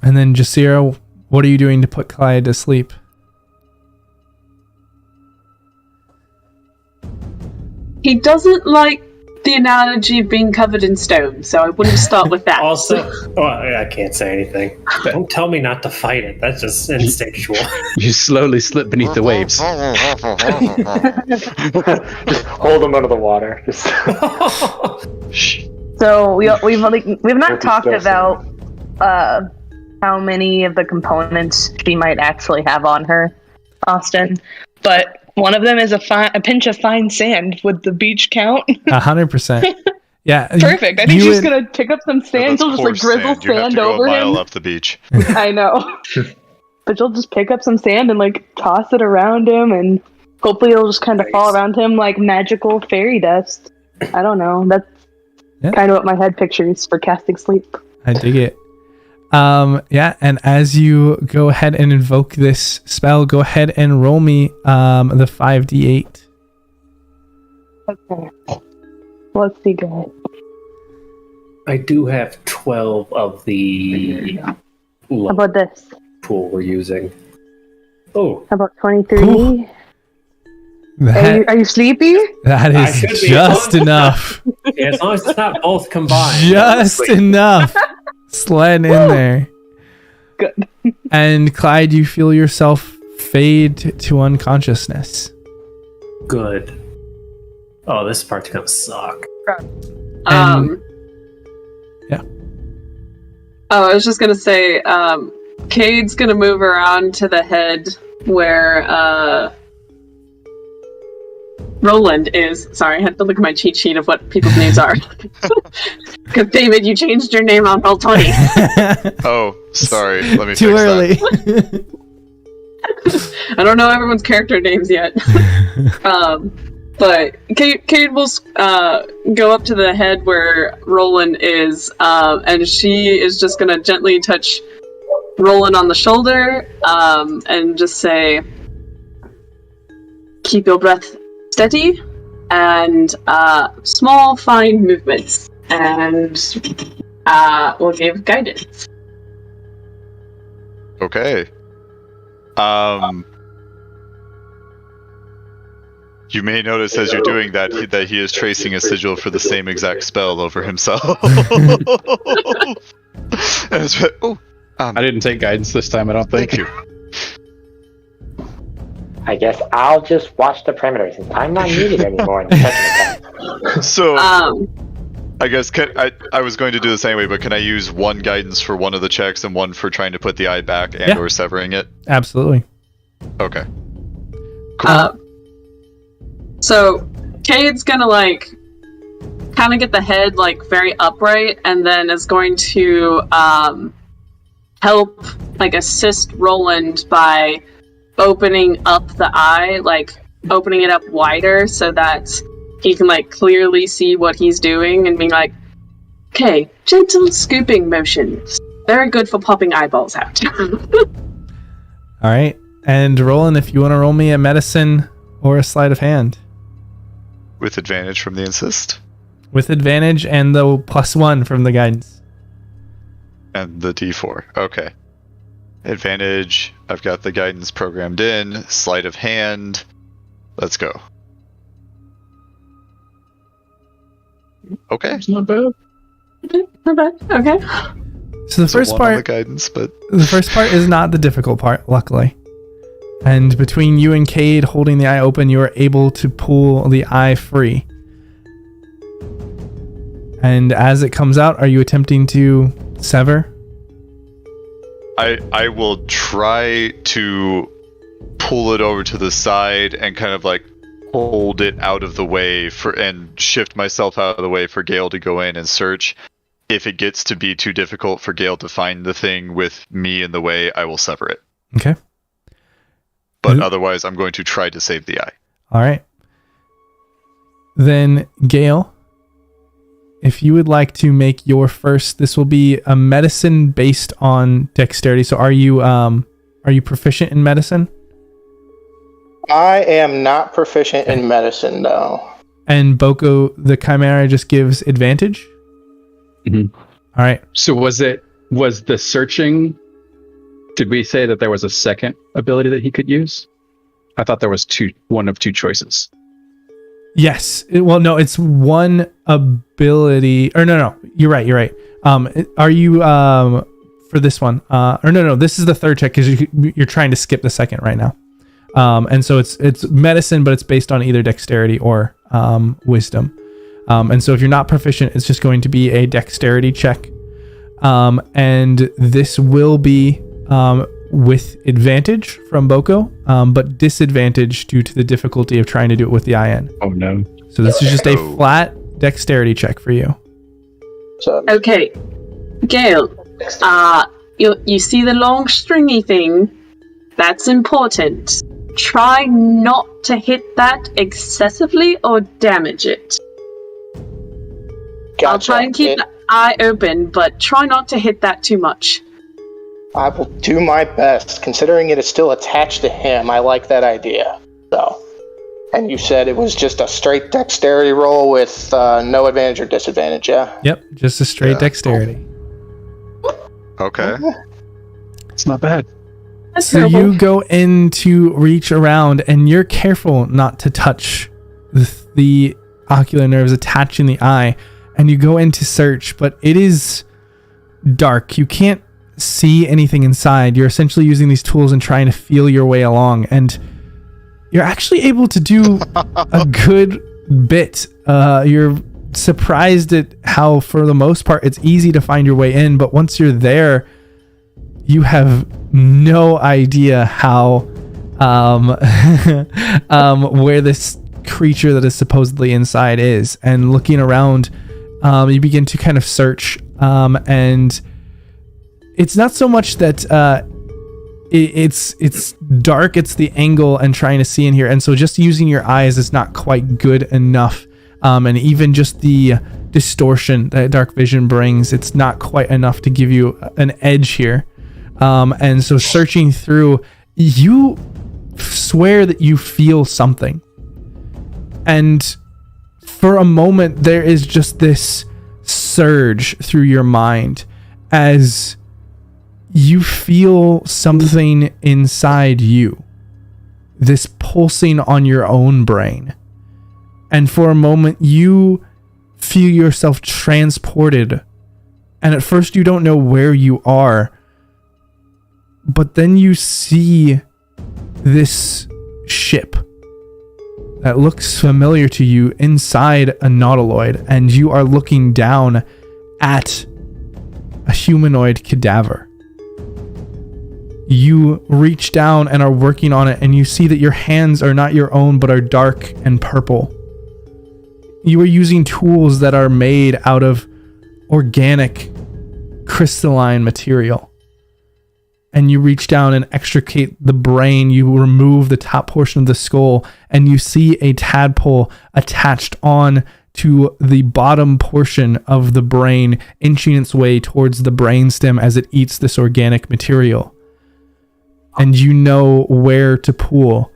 And then Jasira, what are you doing to put Clyde to sleep? He doesn't like the analogy of being covered in stone, so I wouldn't start with that. Also, I can't say anything. Don't tell me not to fight it. That's just instinctual. You slowly slip beneath the waves. Just hold them under the water. Just So we've not Hope talked he's still about how many of the components she might actually have on her, Austin. But one of them is a pinch of fine sand. Would the beach count? 100%. Yeah. Perfect. I think she's gonna pick up some sand. She'll just like drizzle You have sand to go over a mile him. up the beach. I know. But she'll just pick up some sand and like toss it around him, and hopefully it'll just kind of fall around him like magical fairy dust. I don't know. That's kind of what my head pictures for casting sleep. I dig it. Yeah, and as you go ahead and invoke this spell, go ahead and roll me the 5d8. Okay. Let's see, guys. I do have 12 of the How about this? pool we're using. Oh, How about 23? Ooh. Are you sleepy? That I is should be. just enough. yeah, as long as it's not both combined. Just enough. Sled in there. Good. And Clyde, you feel yourself fade to unconsciousness. Good. Oh, this part's gonna suck. Yeah. Oh, I was just gonna say, Cade's gonna move around to the head where Roland is. Sorry, I had to look at my cheat sheet of what people's names are. Because David, you changed your name on Roll20. Oh, sorry. Let me Too fix early. that. I don't know everyone's character names yet. But Cade will go up to the head where Roland is, and she is just gonna gently touch Roland on the shoulder, and just say, "Keep your breath steady, and small, fine movements, and we'll give guidance." Okay. You may notice as you're doing that he is tracing a sigil for the same exact spell over himself. And it's like, I didn't take guidance this time, I don't think. thank you. I guess I'll just watch the perimeter since I'm not needed anymore in the second attack. So, Um, I guess I was going to do this anyway, but can I use one guidance for one of the checks and one for trying to put the eye back and or severing it? Absolutely. Okay. Cool. So Cade's gonna kind of get the head very upright, and then is going to help assist Roland by opening up the eye, opening it up wider so that he can clearly see what he's doing, and being like, "Okay, gentle scooping motions, very good for popping eyeballs out." All right. And Roland, if you want to roll me a medicine or a sleight of hand. With advantage from the insist. With advantage and the +1 from the guidance. And the D4. Okay. Advantage. I've got the guidance programmed in. Sleight of hand. Let's go. Okay. It's not bad. Not bad. Okay. So the first part, the guidance, but the first part is not the difficult part, luckily. And between you and Cade holding the eye open, you are able to pull the eye free. And as it comes out, are you attempting to sever? I will try to pull it over to the side and kind of like hold it out of the way and shift myself out of the way for Gale to go in and search. If it gets to be too difficult for Gale to find the thing with me in the way, I will sever it. Okay. But otherwise, I'm going to try to save the eye. All right. Then, Gale, if you would like to make your first, this will be a medicine based on dexterity. So are you proficient in medicine? I am not proficient in medicine, though. And Boko, the Chimera, just gives advantage? Mm-hmm. All right. So was the searching, did we say that there was a second ability that he could use? I thought there was one of two choices. Yes. No, it's one ability. Or no, you're right. Are you for this one? Or no, this is the third check because you're trying to skip the second right now. And so it's medicine, but it's based on either dexterity or wisdom. And so if you're not proficient, it's just going to be a dexterity check. And this will be with advantage from Boko, but disadvantage due to the difficulty of trying to do it with the IN. Oh no. So this is just a flat dexterity check for you. Okay. Gale, you see the long stringy thing? That's important. Try not to hit that excessively or damage it. Gotcha. I'll try and keep the eye open, but try not to hit that too much. I will do my best. Considering it is still attached to him, I like that idea. So, and you said it was just a straight dexterity roll with no advantage or disadvantage, yeah? Yep, just a straight dexterity. Okay. It's not bad. That's So terrible. you go in to reach around, and you're careful not to touch the ocular nerves attaching the eye, and you go in to search, but it is dark. You can't see anything inside. You're essentially using these tools and trying to feel your way along, and you're actually able to do a good bit. You're surprised at how, for the most part, it's easy to find your way in, but once you're there, you have no idea how where this creature that is supposedly inside is. And looking around, you begin to kind of search, and it's not so much that it's dark, it's the angle and trying to see in here, and so just using your eyes is not quite good enough, and even just the distortion that dark vision brings, it's not quite enough to give you an edge here. And so searching through, you swear that you feel something, and for a moment there is just this surge through your mind as you feel something inside you, this pulsing on your own brain. And for a moment you feel yourself transported, and at first you don't know where you are, but then you see this ship that looks familiar to you inside a nautiloid, and you are looking down at a humanoid cadaver. You reach down and are working on it, and you see that your hands are not your own but are dark and purple. You are using tools that are made out of organic crystalline material. And you reach down and extricate the brain. You remove the top portion of the skull, and you see a tadpole attached on to the bottom portion of the brain, inching its way towards the brainstem as it eats this organic material. And you know where to pull.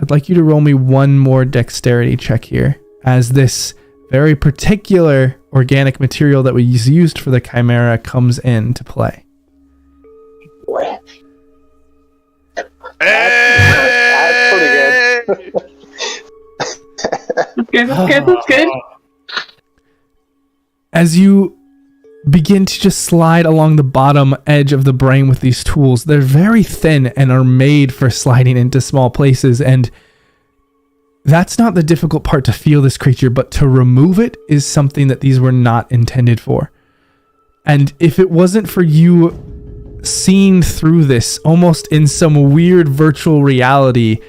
I'd like you to roll me one more dexterity check here, as this very particular organic material that was used for the chimera comes into play. Boy. That's pretty good. That's good. As you begin to just slide along the bottom edge of the brain with these tools, they're very thin and are made for sliding into small places, and that's not the difficult part to feel this creature, but to remove it is something that these were not intended for. And if it wasn't for you seeing through this almost in some weird virtual reality,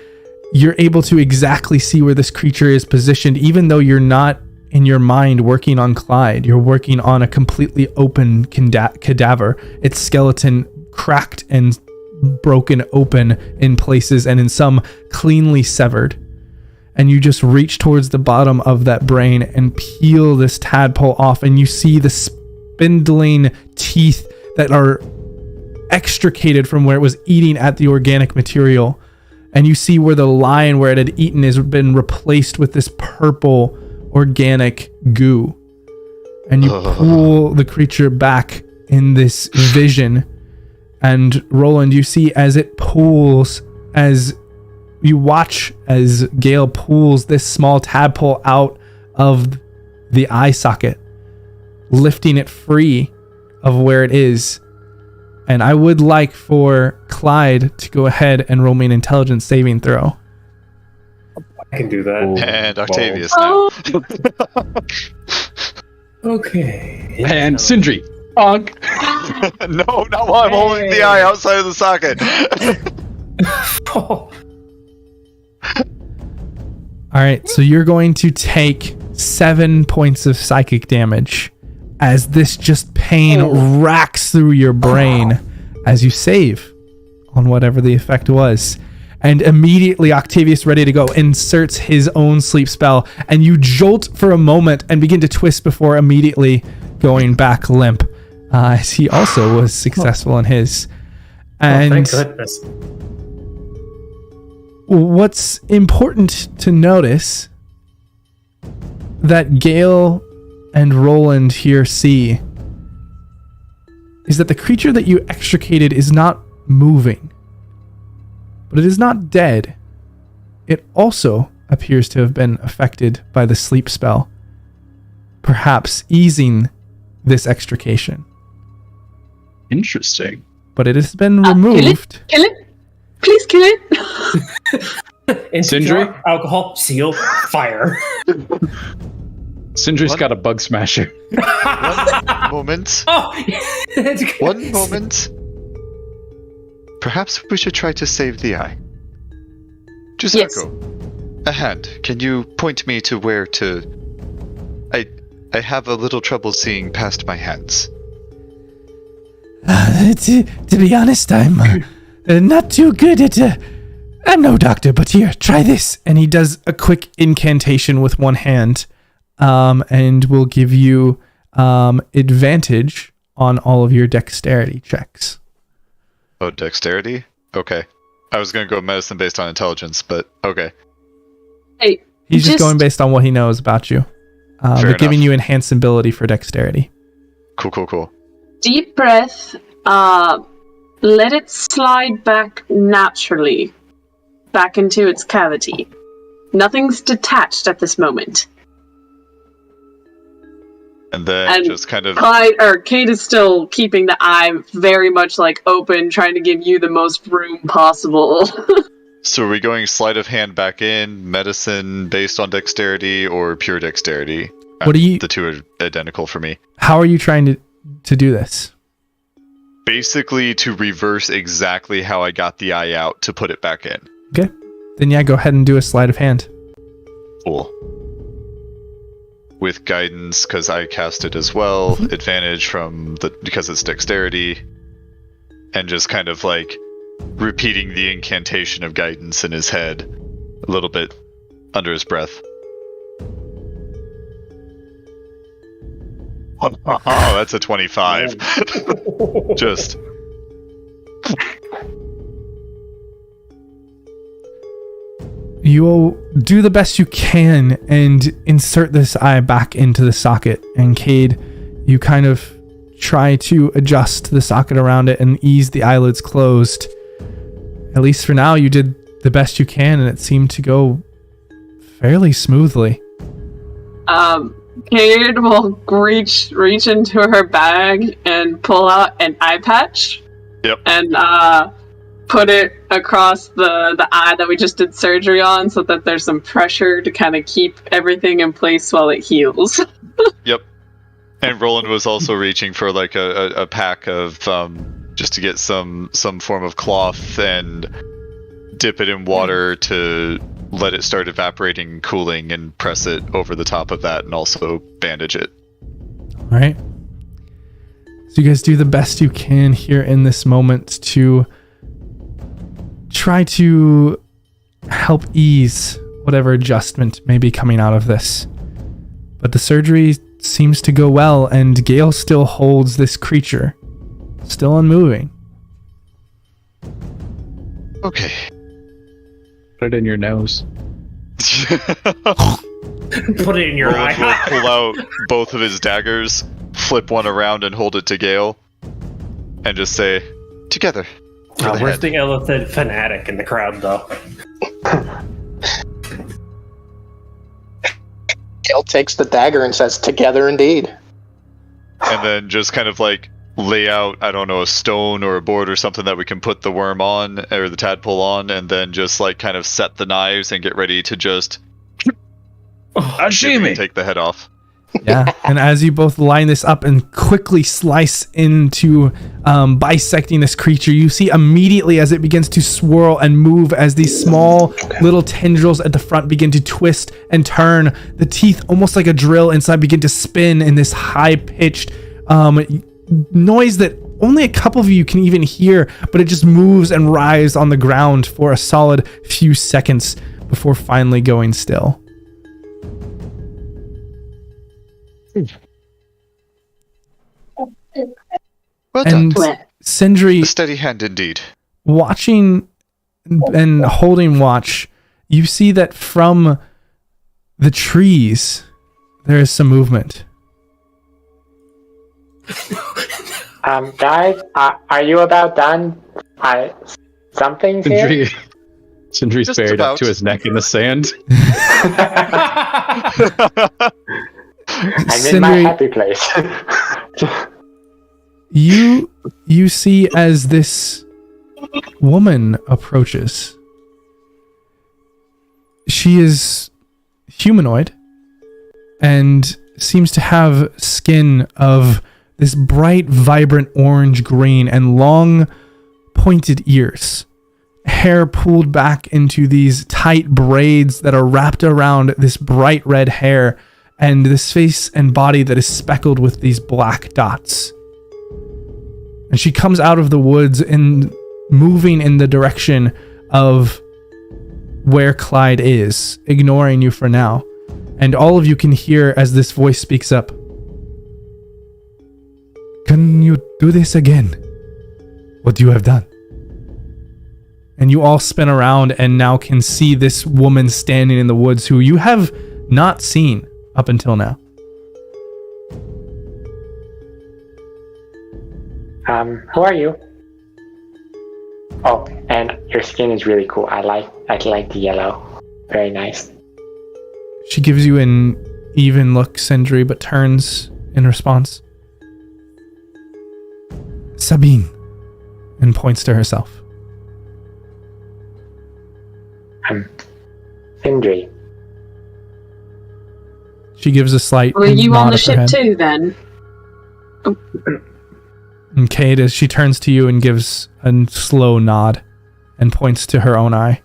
you're able to exactly see where this creature is positioned, even though you're not in your mind working on Clyde. You're working on a completely open cadaver, its skeleton cracked and broken open in places and in some cleanly severed. And you just reach towards the bottom of that brain and peel this tadpole off, and you see the spindling teeth that are extricated from where it was eating at the organic material. And you see where the lion where it had eaten has been replaced with this purple organic goo. And you pull the creature back in this vision. And Roland, you see as it pulls, as you watch as Gale pulls this small tadpole out of the eye socket, lifting it free of where it is. And I would like for Clyde to go ahead and roll me an intelligence saving throw. I can do that. And Octavius now. Okay. And Sindri. Bonk. No, not while I'm holding the eye outside of the socket. All right, so you're going to take 7 points of psychic damage as this just pain racks through your brain as you save on whatever the effect was. And immediately Octavius, ready to go, inserts his own sleep spell, and you jolt for a moment and begin to twist before immediately going back limp, as he also was successful in his. And thank goodness. What's important to notice that Gale and Roland here see is that the creature that you extricated is not moving, but it is not dead. It also appears to have been affected by the sleep spell, perhaps easing this extrication. Interesting. But it has been removed. Kill it. Please kill it. Sindri? Alcohol, seal, fire. Sindri's got a bug smasher. One moment. One moment. Perhaps we should try to save the eye. Jusako, a hand. Can you point me to where to... I have a little trouble seeing past my hands. To be honest, I'm not too good at... I'm no doctor, but here, try this. And he does a quick incantation with one hand, and will give you advantage on all of your dexterity checks. Oh, dexterity? Okay. I was going to go medicine based on intelligence, but okay. Hey, He's just going based on what he knows about you. But giving you enhanced ability for dexterity. Cool. Deep breath. Let it slide back naturally. Back into its cavity. Nothing's detached at this moment. And then just kind of... Kate is still keeping the eye very much like open, trying to give you the most room possible. So are we going sleight of hand back in, medicine based on dexterity, or pure dexterity? What do you... The two are identical for me. How are you trying to do this? Basically to reverse exactly how I got the eye out to put it back in. Okay. Then yeah, go ahead and do a sleight of hand. Cool. With guidance, because I cast it as well, advantage because it's dexterity, and just kind of like repeating the incantation of guidance in his head a little bit under his breath. Oh, that's a 25. Just. you'll do the best you can and insert this eye back into the socket. And Cade, you kind of try to adjust the socket around it and ease the eyelids closed. At least for now, you did the best you can, and it seemed to go fairly smoothly. Cade will reach into her bag and pull out an eye patch. Yep. And put it across the eye that we just did surgery on, so that there's some pressure to kind of keep everything in place while it heals. Yep. And Roland was also reaching for like a pack of just to get some form of cloth and dip it in water to let it start evaporating and cooling, and press it over the top of that, and also bandage it. All right. So you guys do the best you can here in this moment to try to help ease whatever adjustment may be coming out of this. But the surgery seems to go well, and Gale still holds this creature, still unmoving. Okay. Put it in your nose. Put it in your Roland will eye. pull out both of his daggers, flip one around and hold it to Gale, and just say, "Together." Where's the elephant fanatic in the crowd, though? Gale takes the dagger and says, "Together indeed." And then just kind of like lay out, I don't know, a stone or a board or something that we can put the worm on, or the tadpole on, and then just like kind of set the knives and get ready to just take the head off. Yeah, and as you both line this up and quickly slice into bisecting this creature, you see immediately as it begins to swirl and move, as these small little tendrils at the front begin to twist and turn, the teeth almost like a drill inside begin to spin in this high-pitched noise that only a couple of you can even hear, but it just moves and writhes on the ground for a solid few seconds before finally going still. Well And done. Sindri, A steady hand indeed. watching and holding watch, you see that from the trees there is some movement. Guys, are you about done? Something's here? Sindri's Just buried about. up to his neck in the sand. I'm in my Sindri, happy place. you see as this woman approaches. She is humanoid and seems to have skin of this bright, vibrant orange green and long, pointed ears. Hair pulled back into these tight braids that are wrapped around this bright red hair, and this face and body that is speckled with these black dots. And she comes out of the woods and moving in the direction of where Clyde is, ignoring you for now. And all of you can hear as this voice speaks up. Can you do this again? What you have done? And you all spin around and now can see this woman standing in the woods who you have not seen up until now. Who are you? Oh, and your skin is really cool. I like the yellow. Very nice. She gives you an even look, Sindri, but turns in response. Sabine, and points to herself. Sindri. She gives a slight Were you nod on the of her ship head. too, then? And Kate, as she turns to you and gives a slow nod and points to her own eye.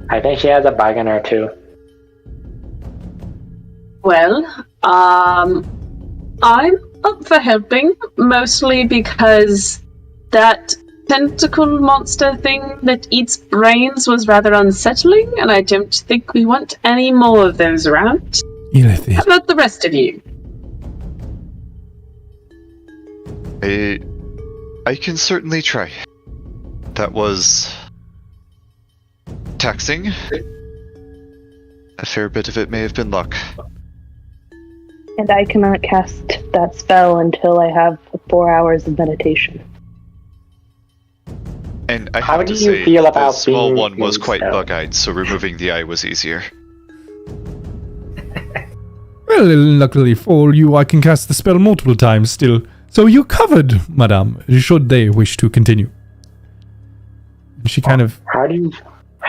I think she has a bug in her too. Well, I'm up for helping, mostly because that tentacle monster thing that eats brains was rather unsettling, and I don't think we want any more of those around. How about the rest of you? I can certainly try. That was taxing. A fair bit of it may have been luck. And I cannot cast that spell until I have 4 hours of meditation. And I How have do to you say, feel the about small being one was in quite stone? bug-eyed, so removing the eye was easier. Well, luckily for you, I can cast the spell multiple times still. So you're covered, madame, should they wish to continue. And she kind of... How do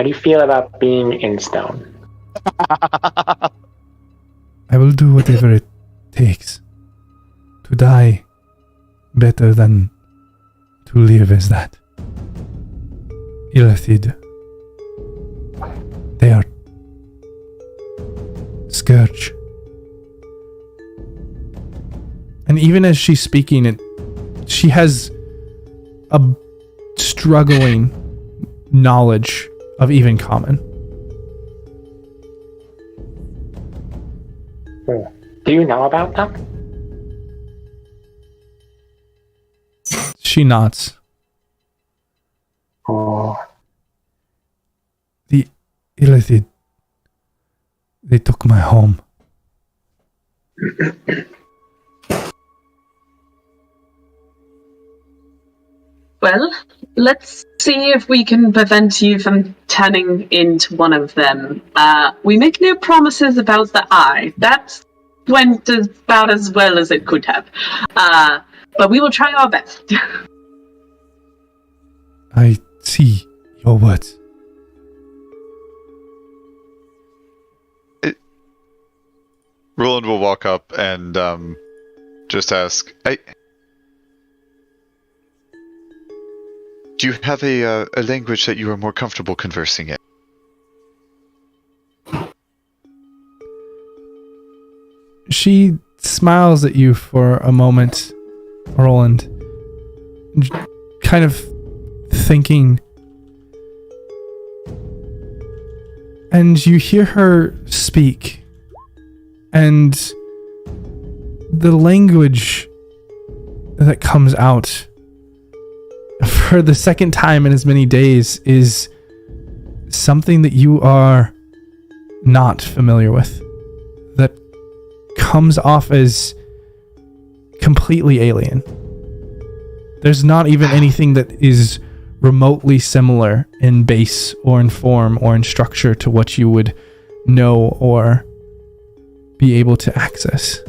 you feel about being in stone? I will do whatever it takes to die better than to live as that. Erupted. They are scourge. And even as she's speaking, she has a struggling knowledge of even common. Do you know about them? She nods. Oh, The Erupted. They took my home. Well, let's see if we can prevent you from turning into one of them. We make no promises about the eye. That went about as well as it could have. But we will try our best. I see your words. Roland will walk up and just ask, do you have a language that you are more comfortable conversing in? She smiles at you for a moment, Roland, kind of thinking. And you hear her speak, and the language that comes out for the second time in as many days is something that you are not familiar with, that comes off as completely alien. There's not even anything that is remotely similar in base or in form or in structure to what you would know or be able to access.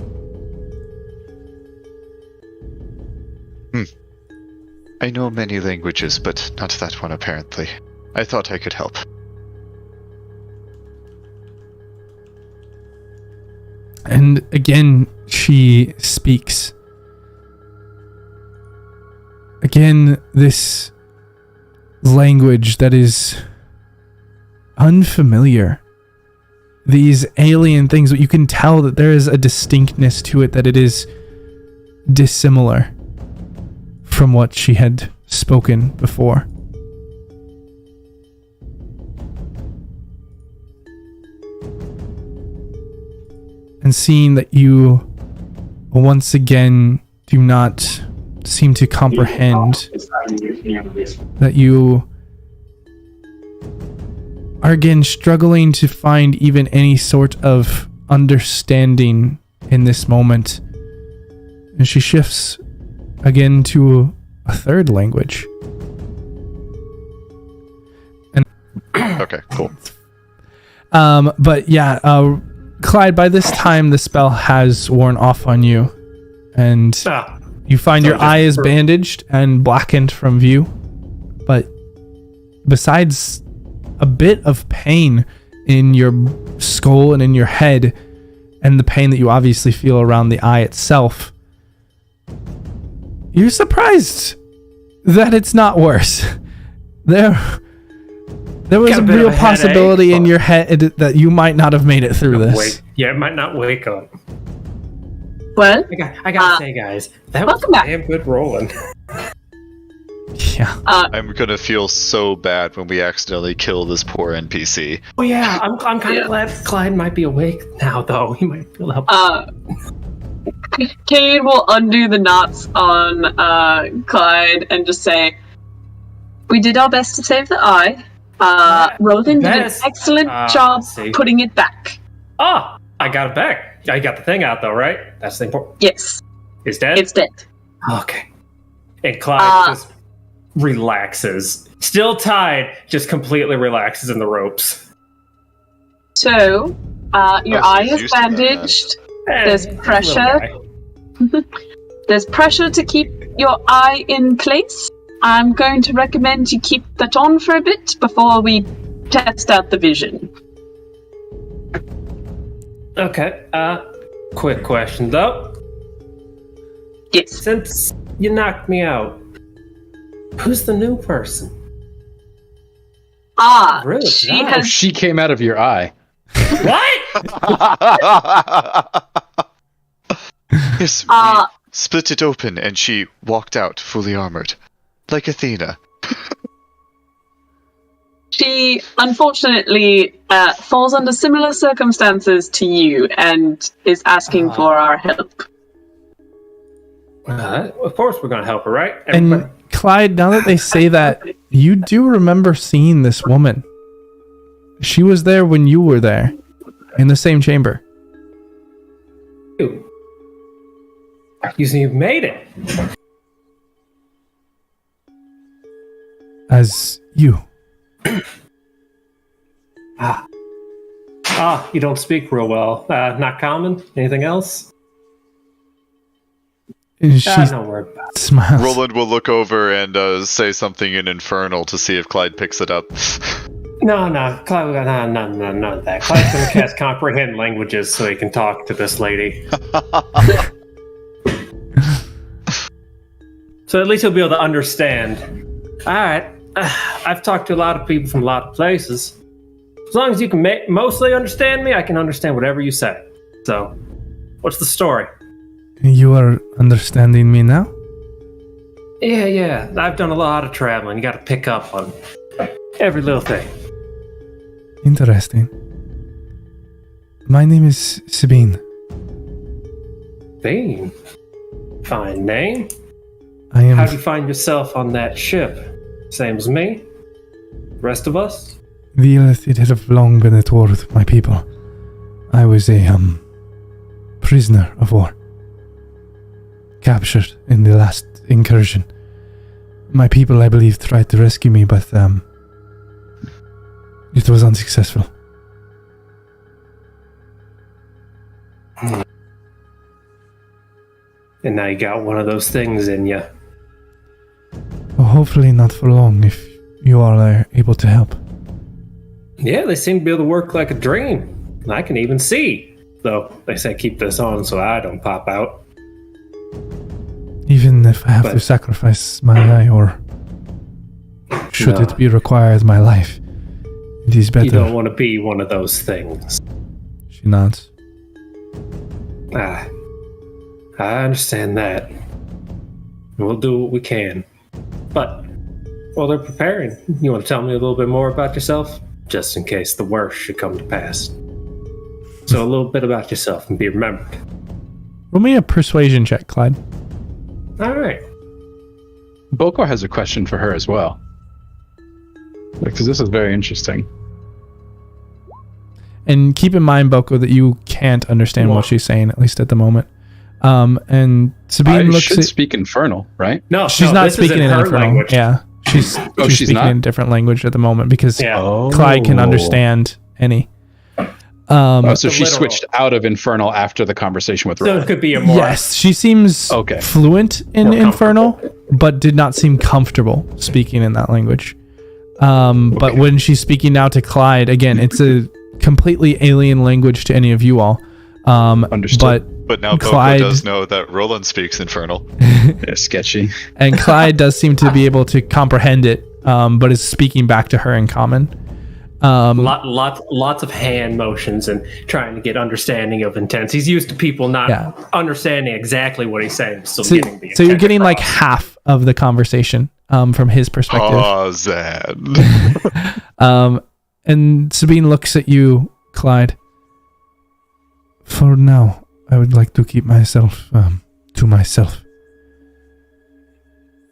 I know many languages, but not that one apparently. I thought I could help. And again, she speaks. Again, this language that is unfamiliar. These alien things, but you can tell that there is a distinctness to it, that it is dissimilar from what she had spoken before. And seeing that you once again do not seem to comprehend, that you are again struggling to find even any sort of understanding in this moment. And she shifts again to a third language. And Okay, cool. but yeah, Clyde, by this time the spell has worn off on you, and you find your eye is bandaged and blackened from view. But besides a bit of pain in your skull and in your head, and the pain that you obviously feel around the eye itself, you're surprised that it's not worse. There was a real possibility in your head that you might not have made it through this. Yeah, it might not wake up. Well, I gotta say, guys, that was damn good rolling. Yeah. I'm gonna feel so bad when we accidentally kill this poor NPC. Oh yeah, I'm kind of glad Clyde might be awake now, though. He might feel help. Cade will undo the knots on Clyde and just say, We did our best to save the eye. Roland did an excellent job putting it back. Oh, I got it back. I got the thing out though, right? That's the important. Yes. It's dead? It's dead. Okay. And Clyde just relaxes. Still tied, just completely relaxes in the ropes. So, your eye is bandaged. There's pressure. There's pressure to keep your eye in place. I'm going to recommend you keep that on for a bit before we test out the vision. Okay. Quick question though. Yes. Since you knocked me out, who's the new person? Really? She came out of your eye. What? Yes, we split it open and she walked out fully armored. Like Athena. She, unfortunately, falls under similar circumstances to you and is asking for our help. Of course we're going to help her, right? And Clyde, now that they say that, you do remember seeing this woman. She was there when you were there, in the same chamber. You've made it. As you. You don't speak real well. Not common? Anything else? She no word about it. smiles. Roland will look over and say something in Infernal to see if Clyde picks it up. No, Clyde, no, that. Clyde's going to cast Comprehend Languages so he can talk to this lady. So at least he'll be able to understand. Alright, I've talked to a lot of people from a lot of places. As long as you can mostly understand me, I can understand whatever you say. So, what's the story? You are understanding me now? Yeah. I've done a lot of traveling. You got to pick up on every little thing. Interesting. My name is Sabine. Sabine? Fine name. I am. How do you find yourself on that ship? Same as me? Rest of us? The Erupted have long been at war with my people. I was a prisoner of war. Captured in the last incursion. My people, I believe, tried to rescue me, but it was unsuccessful. And now you got one of those things in you. Well, hopefully not for long, if you are able to help. Yeah, they seem to be able to work like a dream. I can even see. Though, they say keep this on so I don't pop out. Even if I have to sacrifice my eye, or should it be required my life, it is better. You don't want to be one of those things. She nods. I understand that. We'll do what we can. But, while they're preparing, you want to tell me a little bit more about yourself? Just in case the worst should come to pass. So a little bit about yourself and be remembered. Roll me a persuasion check, Clyde. Alright. Boko has a question for her as well. Because this is very interesting. And keep in mind, Boko, that you can't understand what she's saying, at least at the moment. And Sabine looks should speak Infernal, right? No, she's not speaking in Infernal. Language. Yeah, she's speaking not? in a different language at the moment because Clyde can understand any. So she switched out of Infernal after the conversation with Roland. So it could be a more... Yes, she seems fluent in Infernal, but did not seem comfortable speaking in that language. But when she's speaking now to Clyde, again, it's a completely alien language to any of you all. Understood. But now Clyde Boko does know that Roland speaks Infernal. Yeah, sketchy. And Clyde does seem to be able to comprehend it, but is speaking back to her in common. Lots of hand motions and trying to get understanding of intent. He's used to people not understanding exactly what he's saying. So you're getting like half of the conversation from his perspective. Oh, Zad. And Sabine looks at you, Clyde. For now, I would like to keep myself to myself.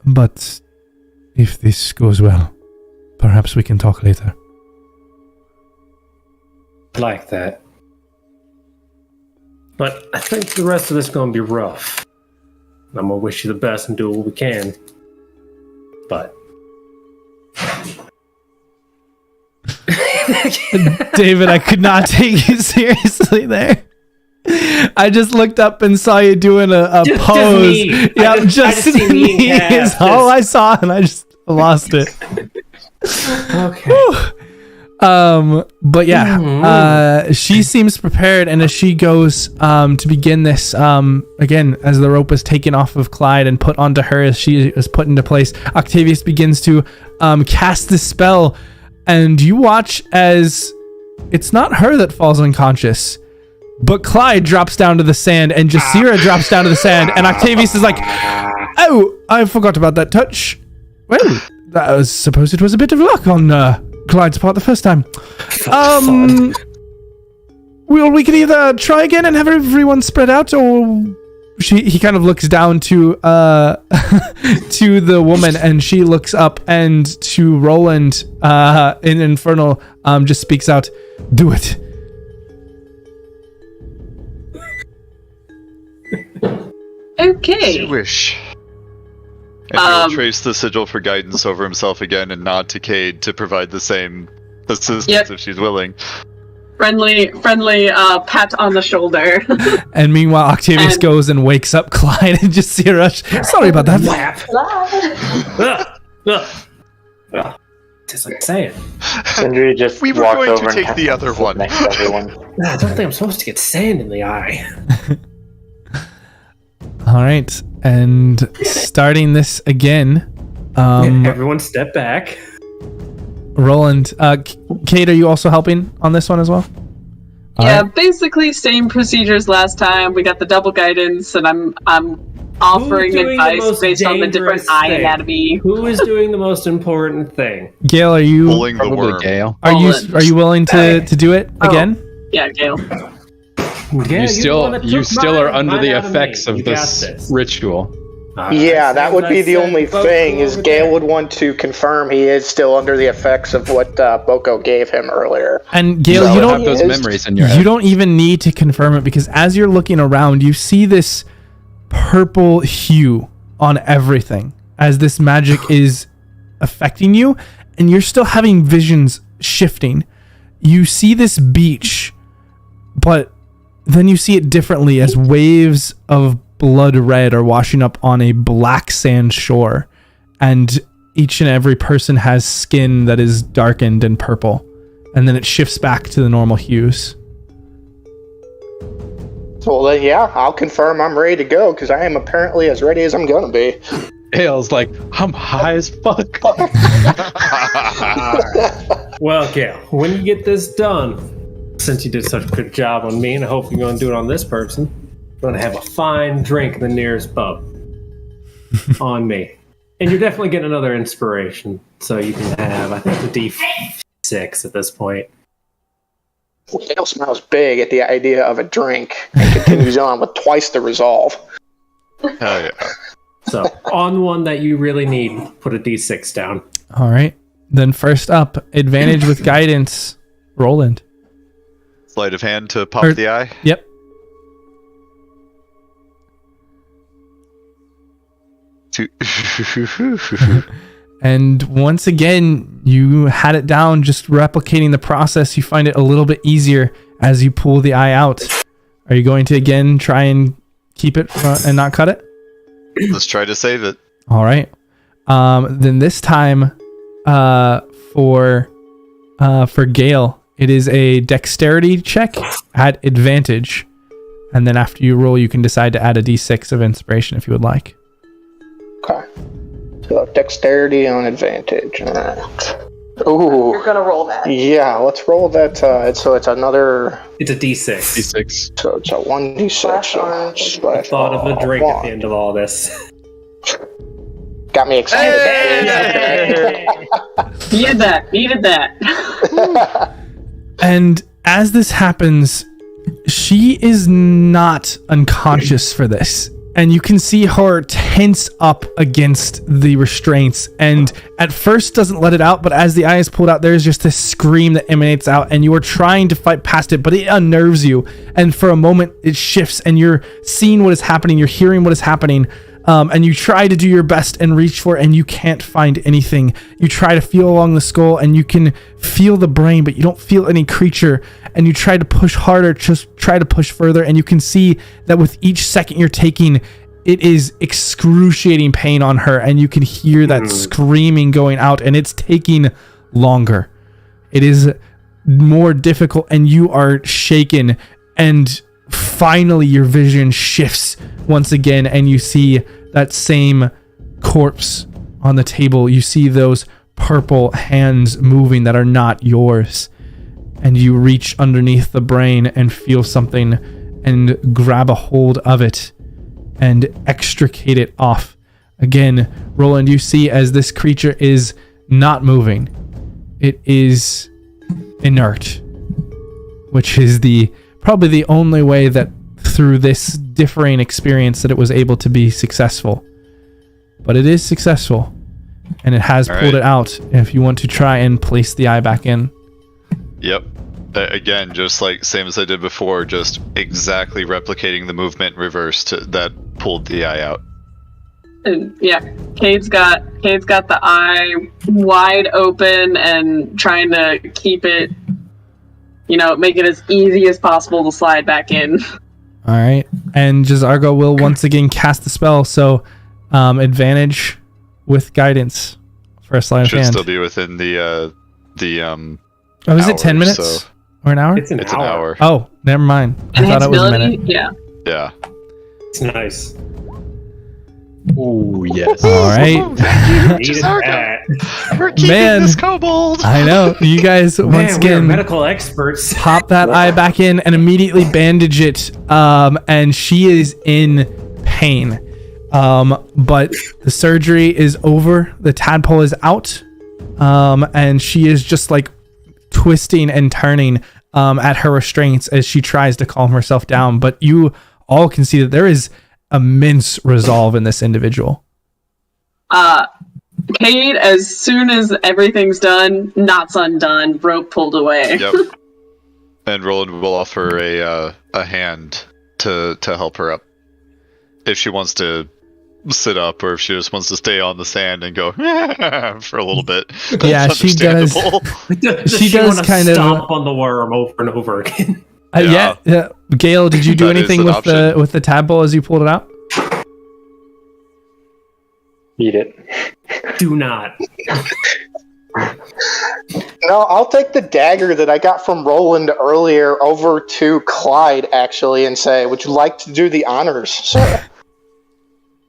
But if this goes well, perhaps we can talk later. Like that. But I think the rest of this is going to be rough. I'm going to wish you the best and do what we can. But... David, I could not take you seriously there. I just looked up and saw you doing a pose. Yeah, just me is all I saw, and I just lost it. Okay. But yeah, she seems prepared, and as she goes to begin this, again, as the rope is taken off of Clyde and put onto her as she is put into place, Octavius begins to cast this spell, and you watch as it's not her that falls unconscious, but Clyde drops down to the sand, and Jasira drops down to the sand, and Octavius is like, "Oh, I forgot about that touch. Well, I suppose it was a bit of luck on Clyde's part the first time. Well, we can either try again and have everyone spread out, or he kind of looks down to to the woman, and she looks up, and to Roland in Infernal just speaks out, "Do it." Okay. You wish. And he'll trace the sigil for guidance over himself again and nod to Cade to provide the same assistance if she's willing. Friendly pat on the shoulder. And meanwhile, Octavius goes and wakes up Clyde and just see her. Sorry about that. Just like saying. Sindri just we were walks going over to take and the other one. next to everyone. I don't think I'm supposed to get sand in the eye. All right, and starting this again. Everyone step back. Roland, Kate, are you also helping on this one as well? Yeah, basically same procedures last time. We got the double guidance, and I'm offering advice based on the different eye anatomy. Who is doing the most important thing? Gail, are you pulling the worm? Gail. Are you willing to do it again? Yeah, Gail. Yeah, you still are under the effects of this ritual. Yeah, that would be the only thing, is Gale would want to confirm he is still under the effects of what Boko gave him earlier. And Gale, So you don't have those memories in your head. You don't even need to confirm it, because as you're looking around, you see this purple hue on everything as this magic is affecting you, and you're still having visions shifting. You see this beach, but then you see it differently as waves of blood red are washing up on a black sand shore, and each and every person has skin that is darkened and purple, and then it shifts back to the normal hues. So then, yeah, I'll confirm I'm ready to go, because I am apparently as ready as I'm gonna be. Gail's like, I'm high as fuck. Well, Gail, when you get this done, since you did such a good job on me, and I hope you're going to do it on this person, I'm going to have a fine drink in the nearest pub on me. And you're definitely getting another inspiration, so you can have, I think, the D6 at this point. Gale smiles big at the idea of a drink and continues on with twice the resolve. Hell yeah. So, on one that you really need, put a D6 down. All right. Then first up, advantage with guidance, Roland. Sleight of hand to pop the eye. Yep. And once again, you had it down, just replicating the process. You find it a little bit easier as you pull the eye out. Are you going to again try and keep it and not cut it? Let's try to save it. All right. Then this time, for Gale, it is a dexterity check at advantage, and then after you roll, you can decide to add a d6 of inspiration if you would like. Okay. So dexterity on advantage. All right. Ooh. You're gonna roll that. Yeah, let's roll that. So it's another. It's a D6. D6. So it's a 1d6. I thought of a drink at the end of all this. Got me excited. Hey! Needed that. And as this happens, she is not unconscious for this. and you can see her tense up against the restraints, and at first doesn't let it out, but as the eye is pulled out, there's just this scream that emanates out, and you are trying to fight past it, but it unnerves you, and for a moment it shifts, and you're seeing what is happening, you're hearing what is happening, and you try to do your best and reach for it, and you can't find anything. You try to feel along the skull, and you can feel the brain, but you don't feel any creature, and you try to push harder, just try to push further, and you can see that with each second you're taking, it is excruciating pain on her, and you can hear that screaming going out, and it's taking longer. It is more difficult, and you are shaken, and finally your vision shifts once again, and you see that same corpse on the table. You see those purple hands moving that are not yours, and you reach underneath the brain and feel something and grab a hold of it and extricate it off. Again, Roland, you see as this creature is not moving, it is inert, which is probably the only way that through this differing experience that it was able to be successful. But it is successful, and it has pulled it out. If you want to try and place the eye back in. Yep. Again, just like same as I did before, just exactly replicating the movement reversed that pulled the eye out. And yeah, Cade's got the eye wide open and trying to keep it, make it as easy as possible to slide back in. All right, and Jazargo will once again cast the spell, so advantage with guidance for a sleight of hand. Should still be within the Oh, is it 10 minutes or an hour? It's an hour. Oh, never mind. I thought it was a minute. Yeah. Yeah. It's nice. Oh yes. All right. We're keeping this kobold. I know. You guys once again medical experts. Pop that eye back in and immediately bandage it. And she is in pain. But the surgery is over. The tadpole is out. And she is just like twisting and turning at her restraints as she tries to calm herself down. But you all can see that there is immense resolve in this individual. Cade, as soon as everything's done, knots undone, rope pulled away. Yep. And Roland will offer a hand to help her up if she wants to sit up, or if she just wants to stay on the sand and go for a little bit. Yeah, she does. She does kind of stomp on the worm over and over again. Yeah. Gale, did you do anything with the tadpole as you pulled it out? Eat it. Do not. No, I'll take the dagger that I got from Roland earlier over to Clyde, actually, and say, would you like to do the honors, sir?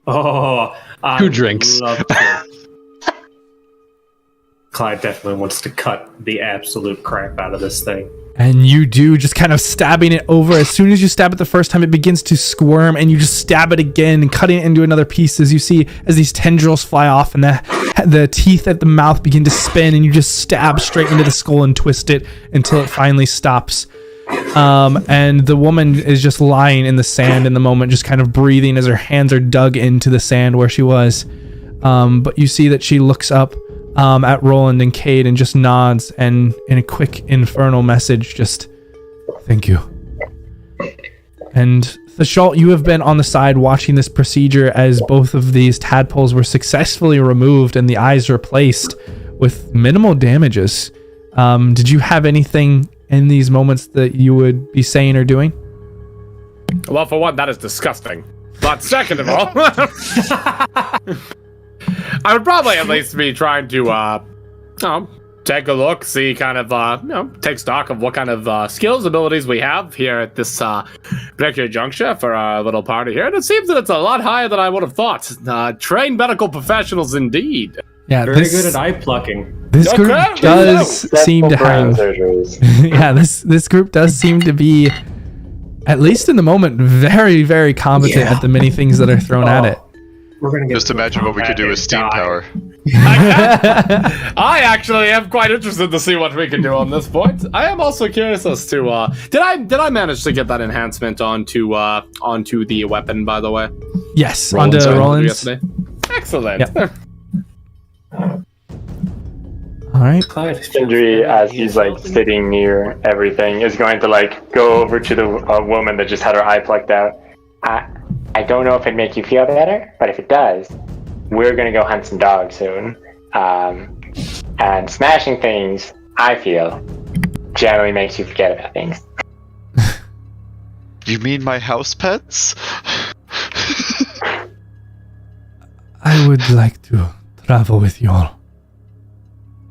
Oh, Who drinks? Clyde definitely wants to cut the absolute crap out of this thing. And you do, just kind of stabbing it over. As soon as you stab it the first time, it begins to squirm, and you just stab it again, and cutting it into another piece as you see as these tendrils fly off, and the teeth at the mouth begin to spin, and you just stab straight into the skull and twist it until it finally stops. And the woman is just lying in the sand in the moment, just kind of breathing as her hands are dug into the sand where she was. But you see that she looks up at Roland and Cade and just nods, and in a quick infernal message, just thank you. And Thashalt, you have been on the side watching this procedure as both of these tadpoles were successfully removed and the eyes replaced with minimal damages. Did you have anything in these moments that you would be saying or doing? Well, for one, that is disgusting. But second of all, I would probably at least be trying to, take a look, see kind of, take stock of what kind of skills, abilities we have here at this particular juncture for our little party here. And it seems that it's a lot higher than I would have thought. Trained medical professionals indeed. Yeah, very good at eye plucking. This group does seem to have. Yeah, this group does seem to be, at least in the moment, very, very competent at the many things that are thrown at it. We're gonna get Just imagine what we could do with steam power. I actually am quite interested to see what we can do on this point. I am also curious as to did I manage to get that enhancement onto the weapon, by the way? Yes, onto Roland's. Excellent. Yep. All right. Sindri, as he's like sitting near everything, is going to like go over to the woman that just had her eye plucked out. I don't know if it'd make you feel better, but if it does, we're gonna go hunt some dogs soon. And smashing things, I feel, generally makes you forget about things. You mean my house pets? I would like to travel with you all.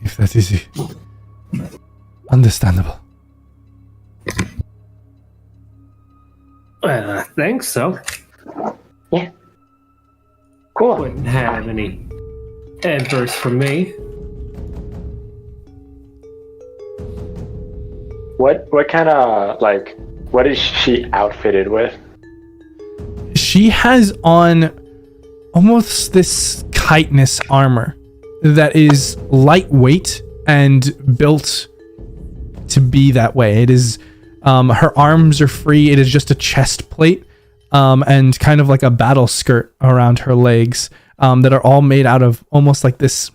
If that is understandable. Well, I think so. Yeah. Cool. Wouldn't have any adverse for me. What kind of like what is she outfitted with? She has on almost this chitinous armor that is lightweight and built to be that way. It is her arms are free. It is just a chest plate and kind of like a battle skirt around her legs that are all made out of almost like this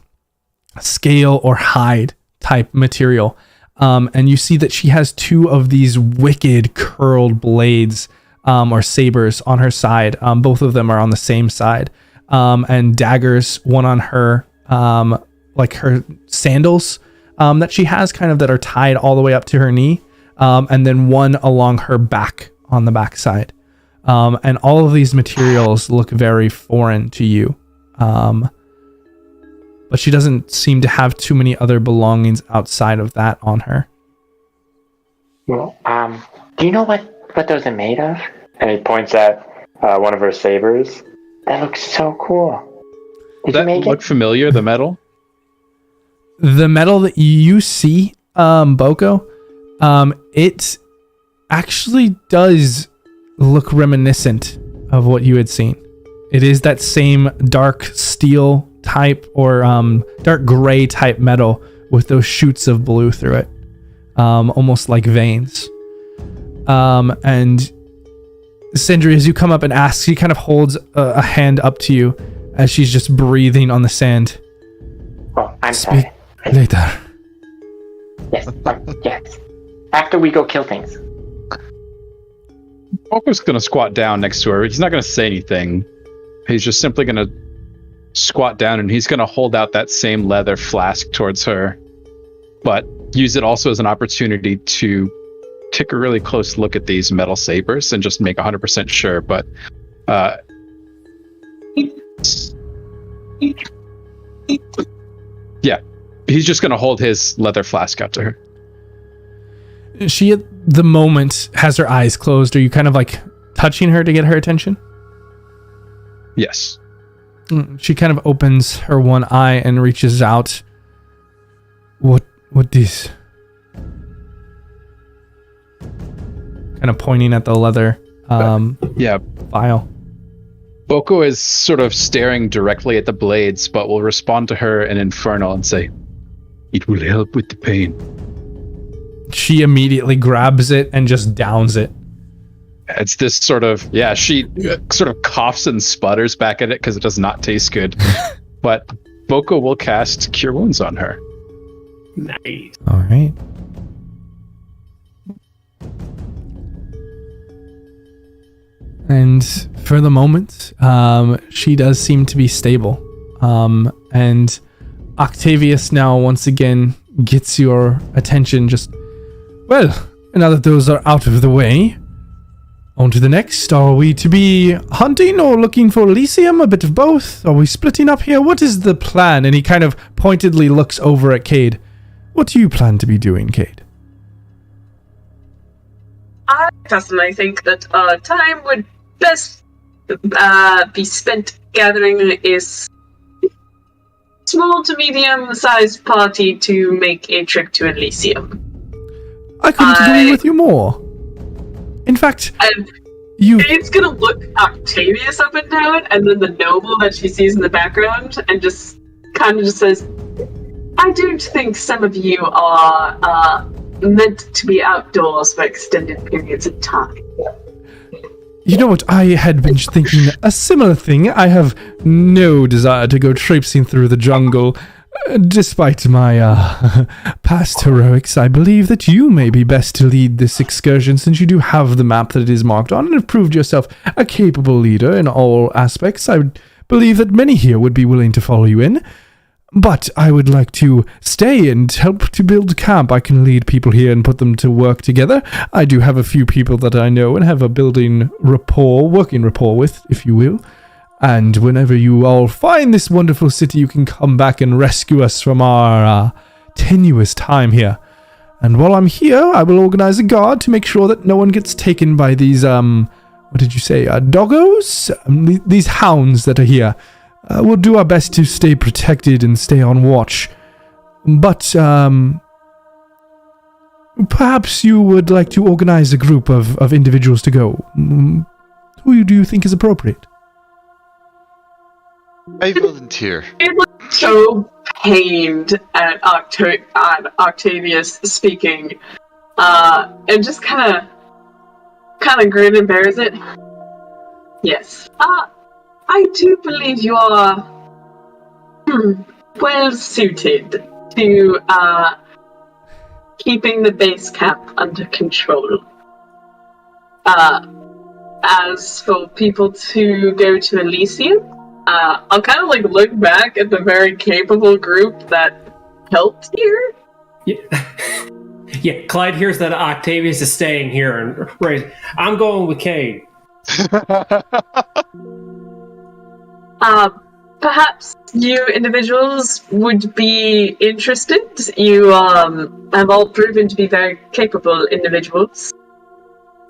scale or hide type material. And you see that she has two of these wicked curled blades or sabers on her side. Both of them are on the same side. And daggers, one on her like her sandals that she has kind of that are tied all the way up to her knee, and then one along her back on the back side. And all of these materials look very foreign to you. But she doesn't seem to have too many other belongings outside of that on her. Well, do you know what those are made of? And he points at one of her sabers. That looks so cool. Did that you make look it? familiar, the metal? The metal that you see, Boko, it actually does look reminiscent of what you had seen. It is that same dark steel type or dark gray type metal with those shoots of blue through it, almost like veins. And Sindri, as you come up and ask, she kind of holds a hand up to you as she's just breathing on the sand. Oh, I'm Speak sorry. later. Yes, yes. After we go kill things. Walker's gonna squat down next to her. He's not gonna say anything. He's just simply gonna squat down and he's gonna hold out that same leather flask towards her, but use it also as an opportunity to take a really close look at these metal sabers and just make 100% sure. But yeah, he's just gonna hold his leather flask out to her. She at the moment has her eyes closed. Are you kind of like touching her to get her attention? Yes. She kind of opens her one eye and reaches out. What this? Kind of pointing at the leather file. Boko is sort of staring directly at the blades, but will respond to her in Infernal and say, "It will help with the pain." She immediately grabs it and just downs it. It's this sort of, she sort of coughs and sputters back at it because it does not taste good. But Boko will cast Cure Wounds on her. Nice. All right. And for the moment, she does seem to be stable. And Octavius now once again gets your attention. Just, well, now that those are out of the way, on to the next. Are we to be hunting or looking for Elysium? A bit of both? Are we splitting up here? What is the plan? And he kind of pointedly looks over at Cade. What do you plan to be doing, Cade? I personally think that our time would best be spent gathering a small to medium-sized party to make a trip to Elysium. I couldn't agree with you more. In fact, It's gonna look Octavius up and down, and then the noble that she sees in the background, and just kind of just says, I don't think some of you are meant to be outdoors for extended periods of time. You know what, I had been thinking a similar thing. I have no desire to go traipsing through the jungle. Despite my past heroics, I believe that you may be best to lead this excursion, since you do have the map that it is marked on and have proved yourself a capable leader in all aspects. I would believe that many here would be willing to follow you in. But I would like to stay and help to build camp. I can lead people here and put them to work together. I do have a few people that I know and have a working rapport with, if you will. And whenever you all find this wonderful city, you can come back and rescue us from our tenuous time here. And while I'm here, I will organize a guard to make sure that no one gets taken by these, what did you say, doggos? These hounds that are here. We'll do our best to stay protected and stay on watch. But, perhaps you would like to organize a group of individuals to go. Who do you think is appropriate? I volunteer. It looked so pained at Octavius speaking, and just kind of grin and bears it. Yes. I do believe you are well suited to keeping the base camp under control. As for people to go to Elysium, I'll kind of look back at the very capable group that helped here. Yeah, Clyde hears that Octavius is staying here, and right, I'm going with Cade. Perhaps you individuals would be interested. You have all proven to be very capable individuals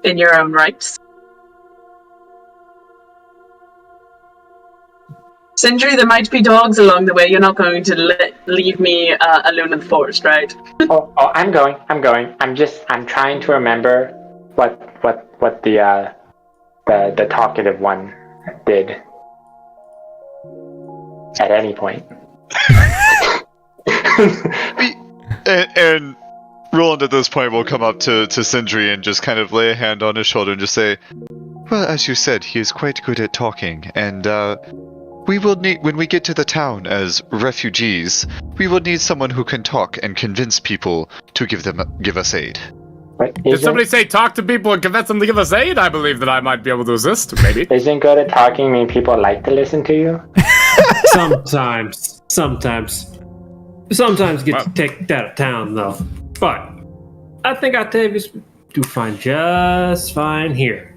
in your own rights. Sindri, there might be dogs along the way. You're not going to leave me alone in the forest, right? Oh, I'm going. I'm trying to remember what the talkative one did. At any point. and Roland at this point will come up to Sindri and just kind of lay a hand on his shoulder and just say, well, as you said, he is quite good at talking, and we will need, when we get to the town as refugees, we will need someone who can talk and convince people to give us aid. Did somebody say talk to people and convince them to give us aid? I believe that I might be able to assist, maybe. Isn't good at talking mean people like to listen to you? Sometimes get kicked out of town, though. But I think Octavius do fine just fine here.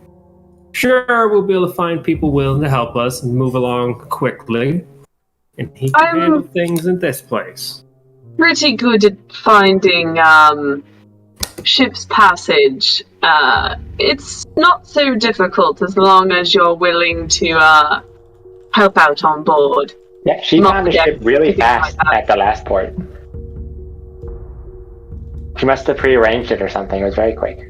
Sure, we'll be able to find people willing to help us and move along quickly. And he can handle things in this place. Pretty good at finding ship's passage. It's not so difficult as long as you're willing to help out on board. Yeah, she found the ship really fast at the last port. She must have prearranged it or something. It was very quick.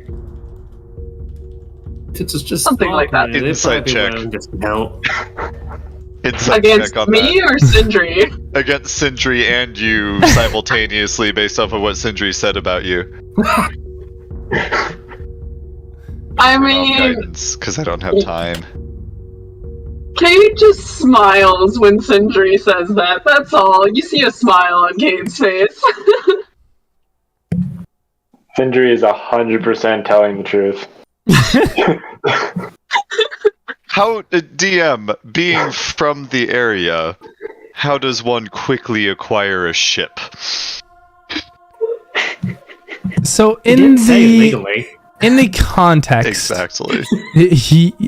It's just something like that. Insight check. Just help. Insight against check on me that. or Sindri? Against Sindri and you simultaneously, based off of what Sindri said about you. I mean, because I don't have time. Cade just smiles when Sindri says that. That's all. You see a smile on Cade's face. Sindri is 100% telling the truth. How, DM, being from the area, how does one quickly acquire a ship? So in the context, exactly.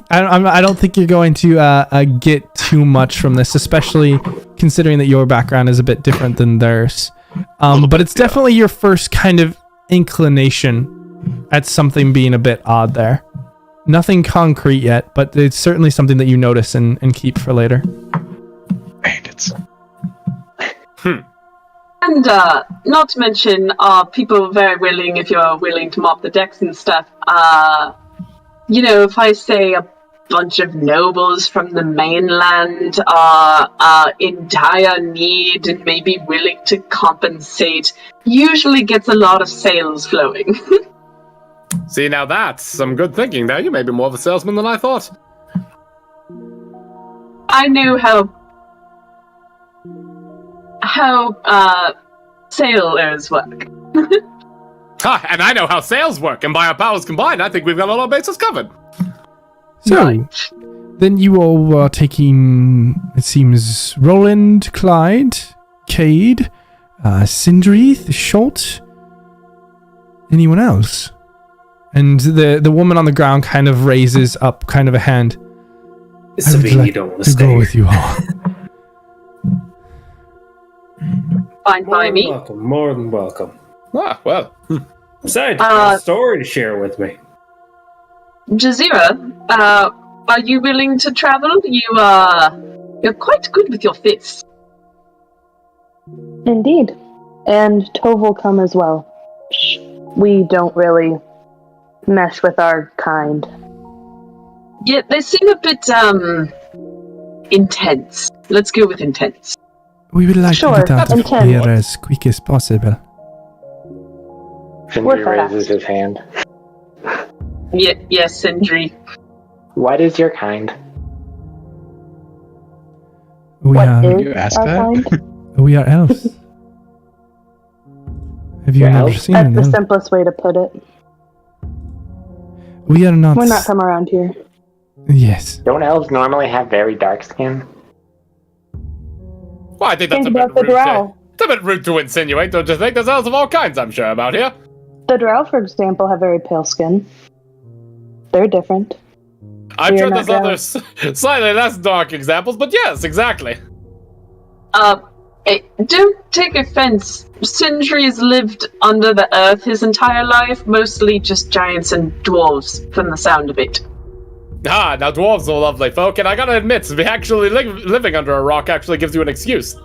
I don't think you're going to get too much from this, especially considering that your background is a bit different than theirs. But it's definitely your first kind of inclination at something being a bit odd there. Nothing concrete yet, but it's certainly something that you notice and keep for later. Bandits. And not to mention, people very willing, if you're willing to mop the decks and stuff, if I say a bunch of nobles from the mainland are in dire need and maybe willing to compensate, usually gets a lot of sales flowing. See, now that's some good thinking there. You may be more of a salesman than I thought. I know how sailors work. Ha! And I know how sales work, and by our powers combined, I think we've got all our bases covered. So, then you all were taking, it seems, Roland, Clyde, Cade, Sindri, the Schult, anyone else? And the woman on the ground kind of raises up kind of a hand. Sabine, you don't want to stay. Go with you all. Fine by me. Welcome, more than welcome. Ah, well. Besides, you have a story to share with me. Jazeera, are you willing to travel? You're quite good with your fists. Indeed. And Tove will come as well. We don't really mesh with our kind. Yeah, they seem a bit, intense. Let's go with intense. We would like to get out of intense. here as quick as possible. Sindri raises his hand. Yes, Sindri. What is your kind? We What are, is you ask our that? kind? we are elves. Have you You're never elves? seen That's an the elf? simplest way to put it. We are not. We're not from around here. Yes. Don't elves normally have very dark skin? Well, I think that's Think a bit about the rude. drow. It's a bit rude to insinuate, don't you think? There's elves of all kinds, I'm sure, about here. The drow, for example, have very pale skin. They're different. I'm We sure are there's not other slightly less dark examples, but yes, exactly. Don't take offense. Sindri's lived under the earth his entire life, mostly just giants and dwarves, from the sound of it. Ah, now dwarves are lovely folk, and I gotta admit, actually living under a rock actually gives you an excuse.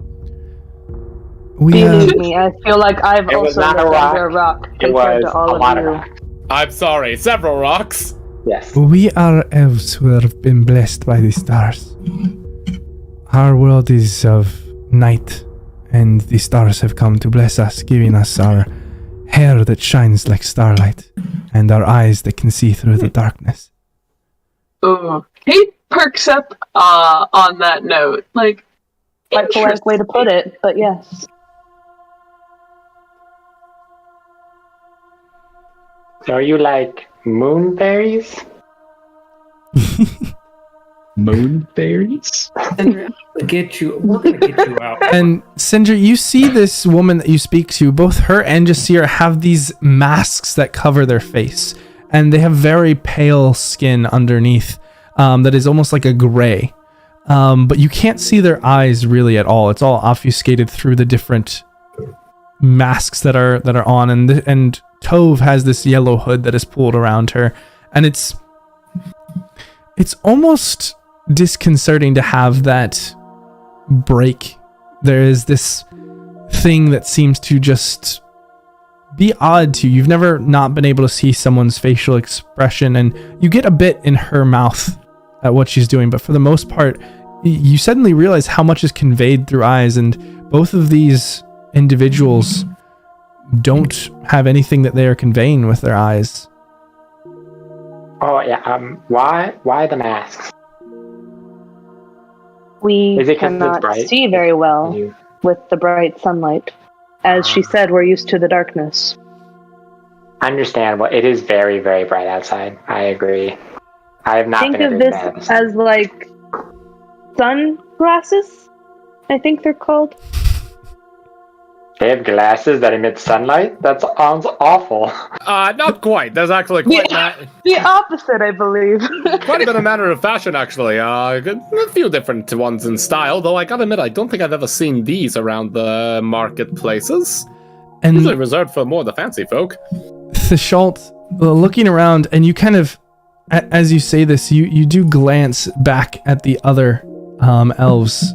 We are. Believe me, I feel like I've It was also not a lived rock. under a rock It compared was to all a lot of of you. rocks. I'm sorry, several rocks. Yes. We are elves who have been blessed by the stars. Our world is of night, and the stars have come to bless us, giving us our hair that shines like starlight, and our eyes that can see through the darkness. Oh, Kate perks up on that note. Like, Quite polite way to put it, but yes. So are you like moonberries? Moon fairies? We're gonna get you out. And Sindri, you see this woman that you speak to, both her and Jasir have these masks that cover their face, and they have very pale skin underneath that is almost like a gray. But you can't see their eyes really at all. It's all obfuscated through the different masks that are on, and Tove has this yellow hood that is pulled around her, and it's almost disconcerting to have that break. There is this thing that seems to just be odd to you. You've never not been able to see someone's facial expression, and you get a bit in her mouth at what she's doing, but for the most part, you suddenly realize how much is conveyed through eyes, and both of these individuals don't have anything that they are conveying with their eyes. Oh yeah. Why the masks? We Is it 'cause it's cannot bright? see very well You- with the bright sunlight. As she said, we're used to the darkness. Understandable. It is very, very bright outside. I agree. I have not Think been a of big this fan of as like sunglasses, I think they're called. They have glasses that emit sunlight? That sounds awful. Not quite. There's actually quite The opposite, I believe. quite a bit of matter of fashion, actually. A few different ones in style, though I gotta admit, I don't think I've ever seen these around the marketplaces. And Usually reserved for more of the fancy folk. the Schult, looking around, and you kind of, as you say this, you do glance back at the other elves,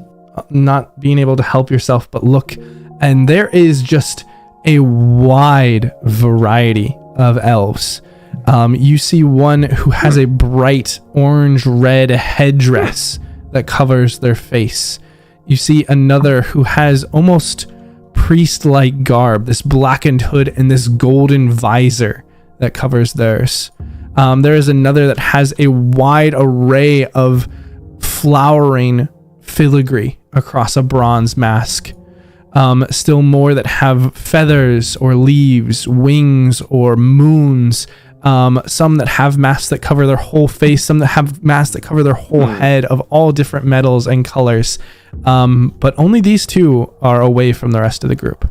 not being able to help yourself but look, and there is just a wide variety of elves. You see one who has a bright orange-red headdress that covers their face. You see another who has almost priest-like garb, this blackened hood and this golden visor that covers theirs. There is another that has a wide array of flowering filigree across a bronze mask. Still more that have feathers or leaves, wings or moons. Some that have masks that cover their whole face, some that have masks that cover their whole head of all different metals and colors. But only these two are away from the rest of the group.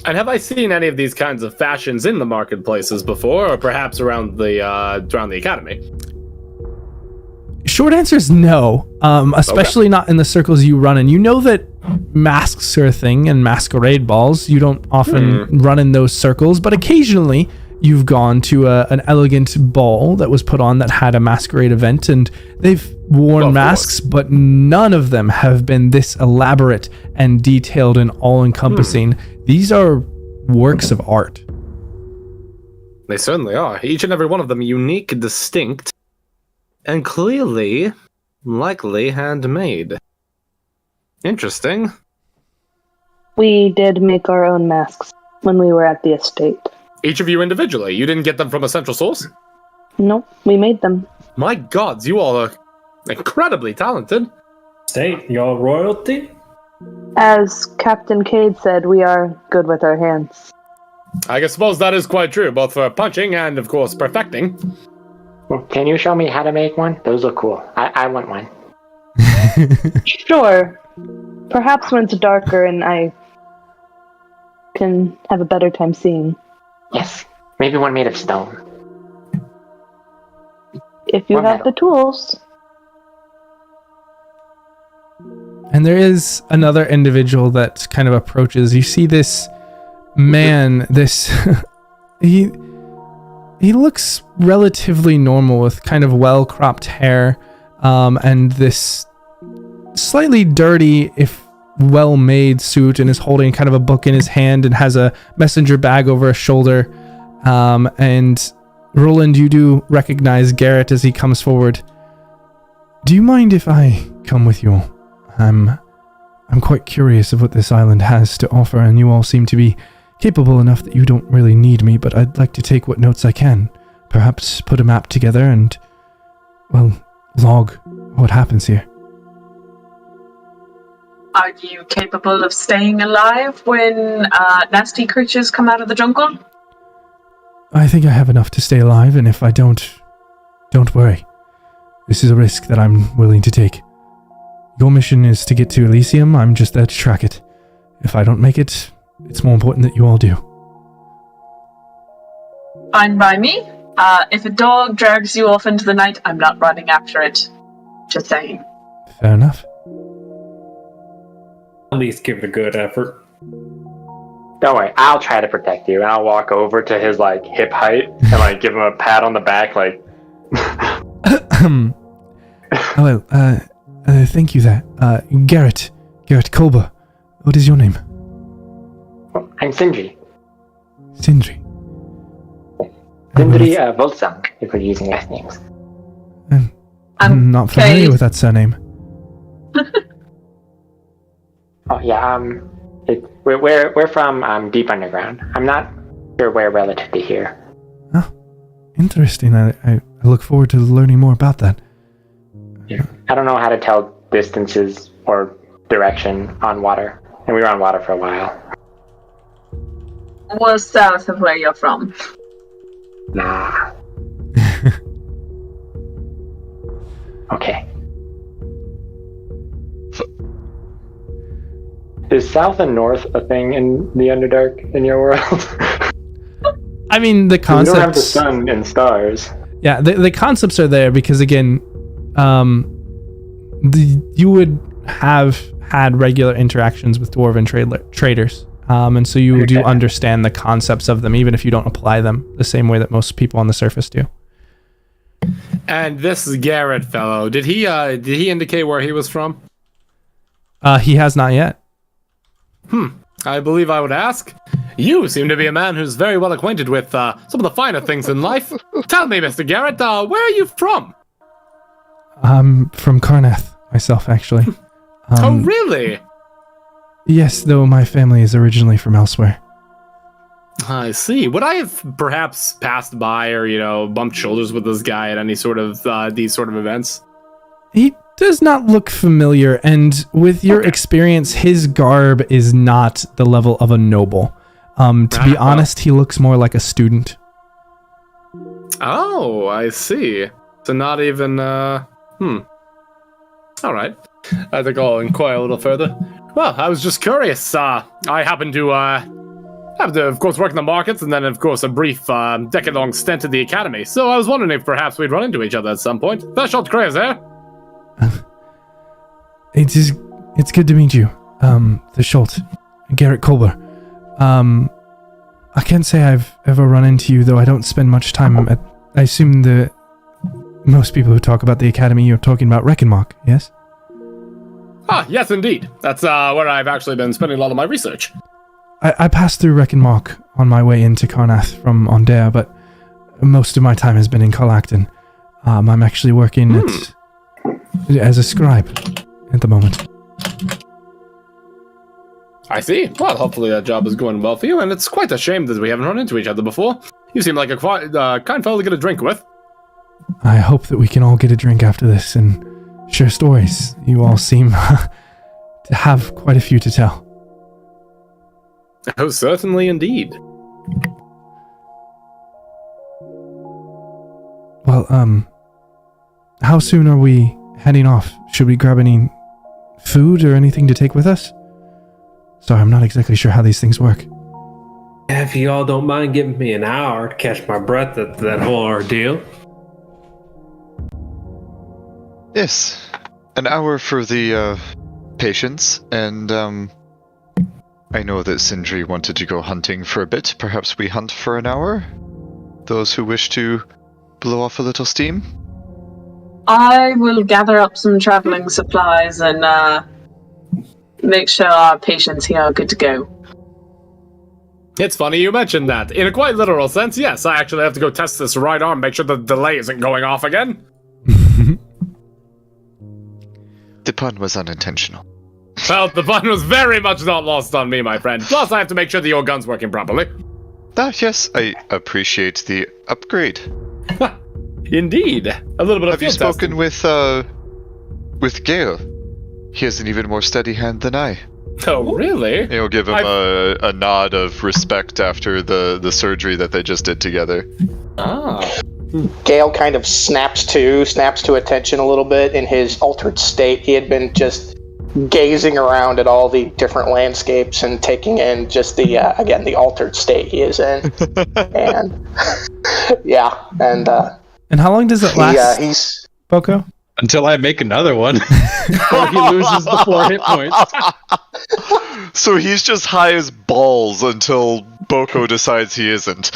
And have I seen any of these kinds of fashions in the marketplaces before, or perhaps around the academy? Short answer is no, especially not in the circles you run in. You know that masks are a thing and masquerade balls. You don't often run in those circles, but occasionally you've gone to an elegant ball that was put on that had a masquerade event, and they've worn masks, but none of them have been this elaborate and detailed and all-encompassing. These are works of art. They certainly are. Each and every one of them unique, distinct, and clearly, likely handmade. Interesting. We did make our own masks when we were at the estate. Each of you individually? You didn't get them from a central source? Nope, we made them. My gods, you all are incredibly talented. State, y'all royalty? As Captain Cade said, we are good with our hands. I suppose that is quite true, both for punching and, of course, perfecting. Well, can you show me how to make one? Those look cool. I want one. Sure. Perhaps when it's darker and I can have a better time seeing. Yes. Maybe one made of stone. If you have the tools. And there is another individual that kind of approaches. You see this man, he looks relatively normal with kind of well-cropped hair, and this slightly dirty, if well-made suit, and is holding kind of a book in his hand and has a messenger bag over his shoulder. And Roland, you do recognize Garrett as he comes forward. Do you mind if I come with you? I'm quite curious of what this island has to offer, and you all seem to be capable enough that you don't really need me, but I'd like to take what notes I can. Perhaps put a map together and, well, log what happens here. Are you capable of staying alive when nasty creatures come out of the jungle? I think I have enough to stay alive, and if I don't worry. This is a risk that I'm willing to take. Your mission is to get to Elysium. I'm just there to track it. If I don't make it, it's more important that you all do. Fine by me. If a dog drags you off into the night, I'm not running after it. Just saying. Fair enough. At least give it a good effort. Don't worry, I'll try to protect you, and I'll walk over to his hip height and give him a pat on the back, Thank you there. Garrett Kolber. What is your name? I'm Sindri. Sindri. Sindri Volsang, if we're using last names. I'm not familiar with that surname. Oh yeah, we're from deep underground. I'm not sure where relative to here. Oh, interesting. I look forward to learning more about that. Yeah. I don't know how to tell distances or direction on water, and we were on water for a while. Was south of where you're from? Nah. Okay. Is south and north a thing in the Underdark in your world? I mean, the concepts... We don't have the sun and stars. Yeah, the concepts are there because, again, you would have had regular interactions with dwarven traders. And so you do understand the concepts of them, even if you don't apply them the same way that most people on the surface do. And this Garrett fellow, did he indicate where he was from? He has not yet. I believe I would ask. You seem to be a man who's very well acquainted with some of the finer things in life. Tell me, Mr. Garrett, where are you from? I'm from Karnath, myself, actually. Oh, really? Yes, though my family is originally from elsewhere. I see. Would I have perhaps passed by or, bumped shoulders with this guy at any sort of these sort of events? He does not look familiar, and with your experience, his garb is not the level of a noble. To be honest, he looks more like a student. Oh, I see. So not even, All right. I think I'll inquire a little further. Well, I was just curious. I happen to, of course, work in the markets, and then, of course, a brief, decade-long stint at the academy. So I was wondering if perhaps we'd run into each other at some point. Threshold Craze there. It's good to meet you, the Schultz, Garrett Colber. I can't say I've ever run into you, though I don't spend much time at... I assume most people who talk about the Academy, you're talking about Reckonmark, yes? Ah, yes, indeed. That's where I've actually been spending a lot of my research. I passed through Reckonmark on my way into Karnath from Ondare, but most of my time has been in Karlakton. I'm actually working as a scribe at the moment. I see. Well, hopefully that job is going well for you, and it's quite a shame that we haven't run into each other before. You seem like a kind fellow to get a drink with. I hope that we can all get a drink after this and share stories. You all seem to have quite a few to tell. Oh, certainly indeed. Well, how soon are we heading off? Should we grab any food or anything to take with us? Sorry, I'm not exactly sure how these things work. If you all don't mind giving me an hour to catch my breath at that whole ordeal. Yes, an hour for the patients, and I know that Sindri wanted to go hunting for a bit. Perhaps we hunt for an hour? Those who wish to blow off a little steam? I will gather up some traveling supplies and make sure our patients here are good to go. It's funny you mentioned that. In a quite literal sense, yes, I actually have to go test this right arm, make sure the delay isn't going off again. The pun was unintentional. Well, the pun was very much not lost on me, my friend. Plus, I have to make sure that your gun's working properly. Ah, yes, I appreciate the upgrade. Indeed. A little bit of Have you spoken with Gale? He has an even more steady hand than I. Oh, really? You'll give him a nod of respect after the surgery that they just did together. Ah. Gale kind of snaps to attention a little bit in his altered state. He had been just gazing around at all the different landscapes and taking in just the altered state he is in. And yeah, and how long does it last? He's Boko? Until I make another one. Or he loses the 4 hit points. So he's just high as balls until Boko decides he isn't.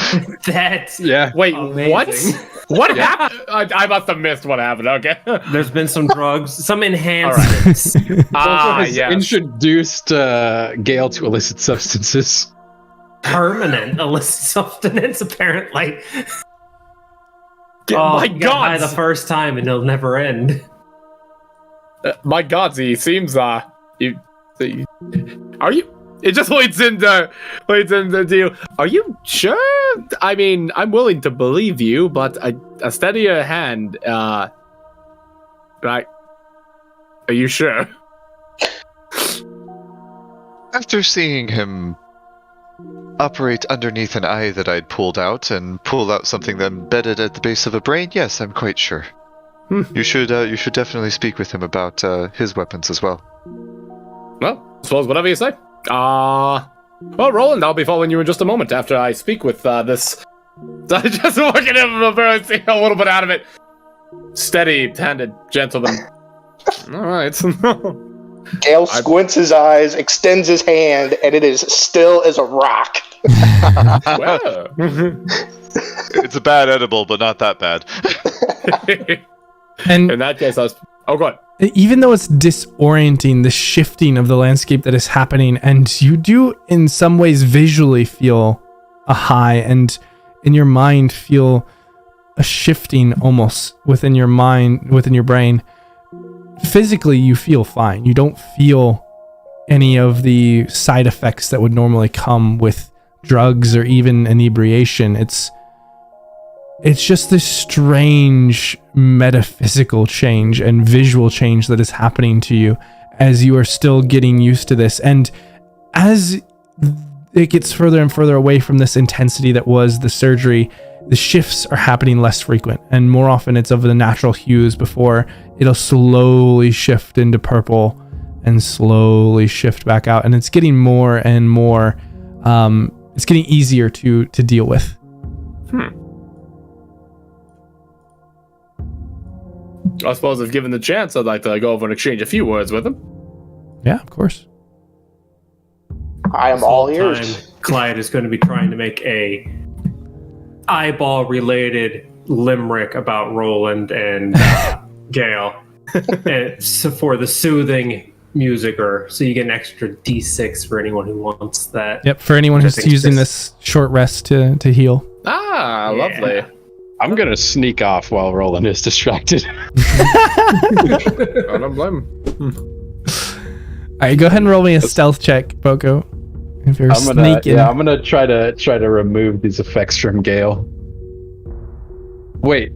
That's Wait, amazing. What happened? I must have missed what happened, okay. There's been some drugs, some enhancements. Boko has yes. introduced Gale to illicit substances. Permanent illicit substance, apparently. My you got high God! the first time and it'll never end. My God, he seems are you? It just leads into you. Are you sure? I mean, I'm willing to believe you, but a steadier hand. Right? Are you sure? After seeing him operate underneath an eye that I'd pulled out and pull out something that embedded at the base of a brain, yes, I'm quite sure. You should definitely speak with him about his weapons as well. Well, I suppose whatever you say. Well, Roland, I'll be following you in just a moment after I speak with this. I just look at him and see a little bit out of it. Steady-handed gentleman. All right. Gale squints his eyes, extends his hand, and it is still as a rock. Well. It's a bad edible, but not that bad. And in that case, oh, go ahead. Even though it's disorienting, the shifting of the landscape that is happening, and you do in some ways visually feel a high, and in your mind feel a shifting almost within your mind, within your brain. Physically, you feel fine. You don't feel any of the side effects that would normally come with drugs or even inebriation. It's just this strange metaphysical change and visual change that is happening to you as you are still getting used to this. And as it gets further and further away from this intensity that was the surgery, the shifts are happening less frequent, and more often it's of the natural hues before it'll slowly shift into purple and slowly shift back out. And it's getting more and more, it's getting easier to deal with. I suppose if given the chance, I'd like to go over and exchange a few words with him. Yeah, of course. I am all ears. Clyde is going to be trying to make a eyeball-related limerick about Roland and Gale. And so for the soothing music, so you get an extra D6 for anyone who wants that. Yep, for anyone who's using this short rest to heal. Ah, Yeah. lovely. I'm going to sneak off while Roland is distracted. I don't blame him. All right, go ahead and roll me a stealth check, Boko. If you're sneaking. I'm gonna try to remove these effects from Gale. Wait.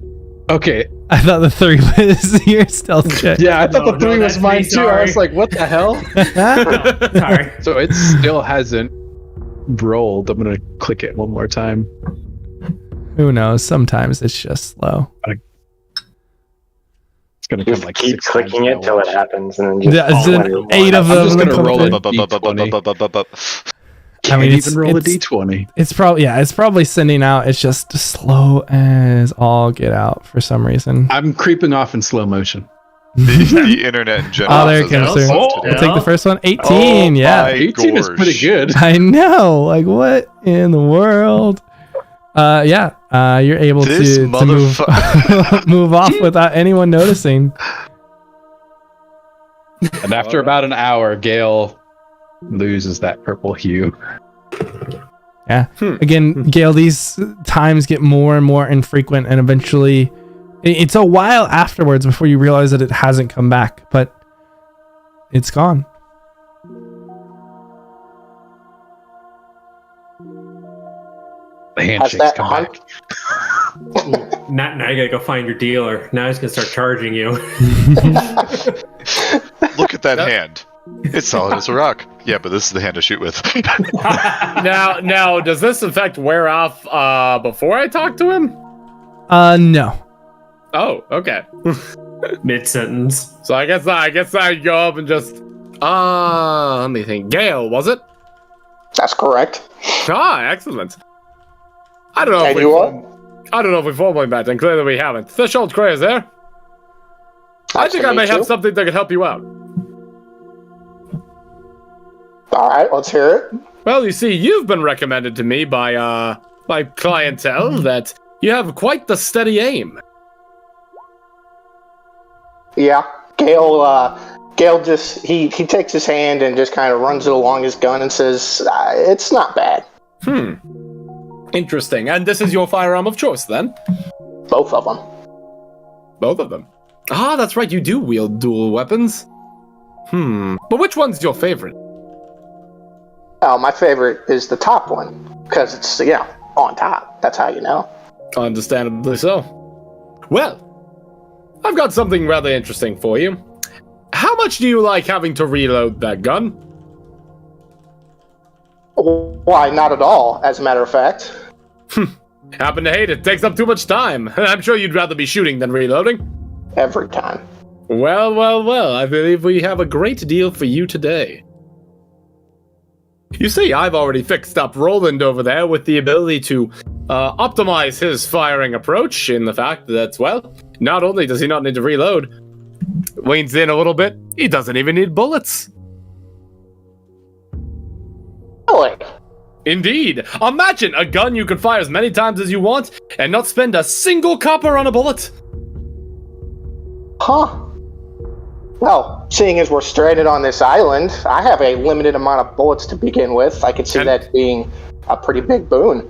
Okay. I thought the 3 was your stealth check. Yeah, I thought the 3 was that's mine me, too. I sorry. was like, what the hell? Sorry. So it still hasn't rolled. I'm gonna click it one more time. Who knows? Sometimes it's just slow. It's gonna come Just like keep 6 clicking times it till it now. happens, and then just Yeah, it's all an in one. 8 of I'm them. just that gonna come roll through. a d20. I Can't mean, even roll a it's- d20. It's probably sending out. It's just slow as all get out for some reason. I'm creeping off in slow motion. The internet in general. Oh, there it says comes it's through. sensitive. We'll take the first one. 18. Oh, Yeah. my 18 is pretty gosh. good. I know. Like, what in the world? You're able This to move move off without anyone noticing. And after about an hour, Gale loses that purple hue. Yeah. Again, Gale, these times get more and more infrequent, and eventually it's a while afterwards before you realize that it hasn't come back, but it's gone. The Has handshakes that come hunt? back. Now you gotta go find your dealer. Now he's gonna start charging you. Look at that hand. It's solid as a rock. Yeah, but this is the hand to shoot with. Now, does this effect wear off before I talk to him? No. Oh, okay. Mid-sentence. So I guess I go up and just let me think. Gale, was it? That's correct. Ah, excellent. I don't know And you are? if we formally met, and clearly we haven't. The old Cray is there. I think I may have something that could help you out. All right, let's hear it. Well, you see, you've been recommended to me by my clientele that you have quite the steady aim. Yeah, Gale just he takes his hand and just kind of runs it along his gun and says, "It's not bad." Interesting. And this is your firearm of choice, then? Both of them. Both of them. Ah, that's right. You do wield dual weapons. But which one's your favorite? Oh, my favorite is the top one because it's on top. That's how you know. Understandably so. Well, I've got something rather interesting for you. How much do you like having to reload that gun? Why, not at all, as a matter of fact. Happen to hate it. Takes up too much time. I'm sure you'd rather be shooting than reloading. Every time. Well. I believe we have a great deal for you today. You see, I've already fixed up Roland over there with the ability to optimize his firing approach in the fact that, well, not only does he not need to reload, leans in a little bit, he doesn't even need bullets. Really? Indeed. Imagine a gun you can fire as many times as you want and not spend a single copper on a bullet. Huh. Well, seeing as we're stranded on this island, I have a limited amount of bullets to begin with. I could see that being a pretty big boon.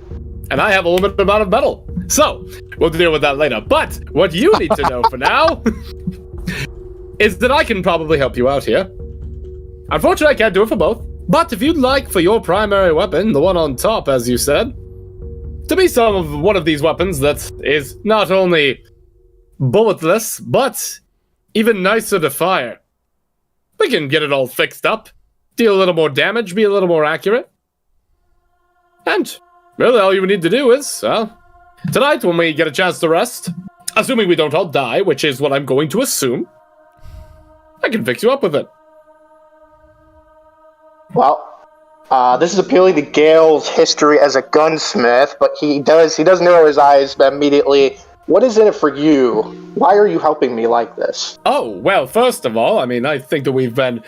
And I have a limited amount of metal. So, we'll deal with that later. But what you need to know for now is that I can probably help you out here. Unfortunately, I can't do it for both. But if you'd like for your primary weapon, the one on top, as you said, to be one of these weapons that is not only bulletless, but even nicer to fire. We can get it all fixed up, deal a little more damage, be a little more accurate. And really all you need to do is, tonight when we get a chance to rest, assuming we don't all die, which is what I'm going to assume, I can fix you up with it. Well, this is appealing to Gale's history as a gunsmith, but he does narrow his eyes immediately. What is in it for you? Why are you helping me like this? Oh, well, first of all, I mean, I think that we've been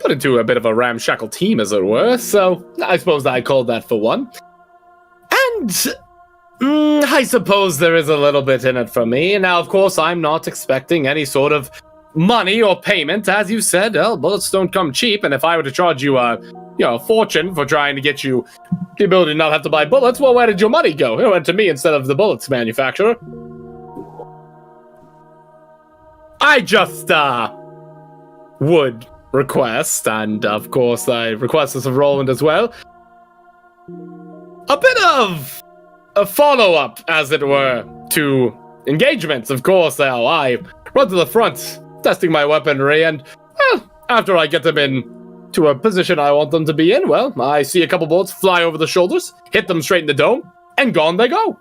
put into a bit of a ramshackle team, as it were, so I suppose I called that for one. And I suppose there is a little bit in it for me. Now, of course, I'm not expecting any sort of money or payment. As you said, bullets don't come cheap, and if I were to charge you a fortune for trying to get you the ability to not have to buy bullets, well, where did your money go? It went to me instead of the bullets manufacturer. I just, would request, and of course I request this of Roland as well, a bit of a follow-up, as it were, to engagements. Of course, now I run to the front, testing my weaponry, and, after I get them in to a position I want them to be in, well, I see a couple bullets fly over the shoulders, hit them straight in the dome, and gone they go.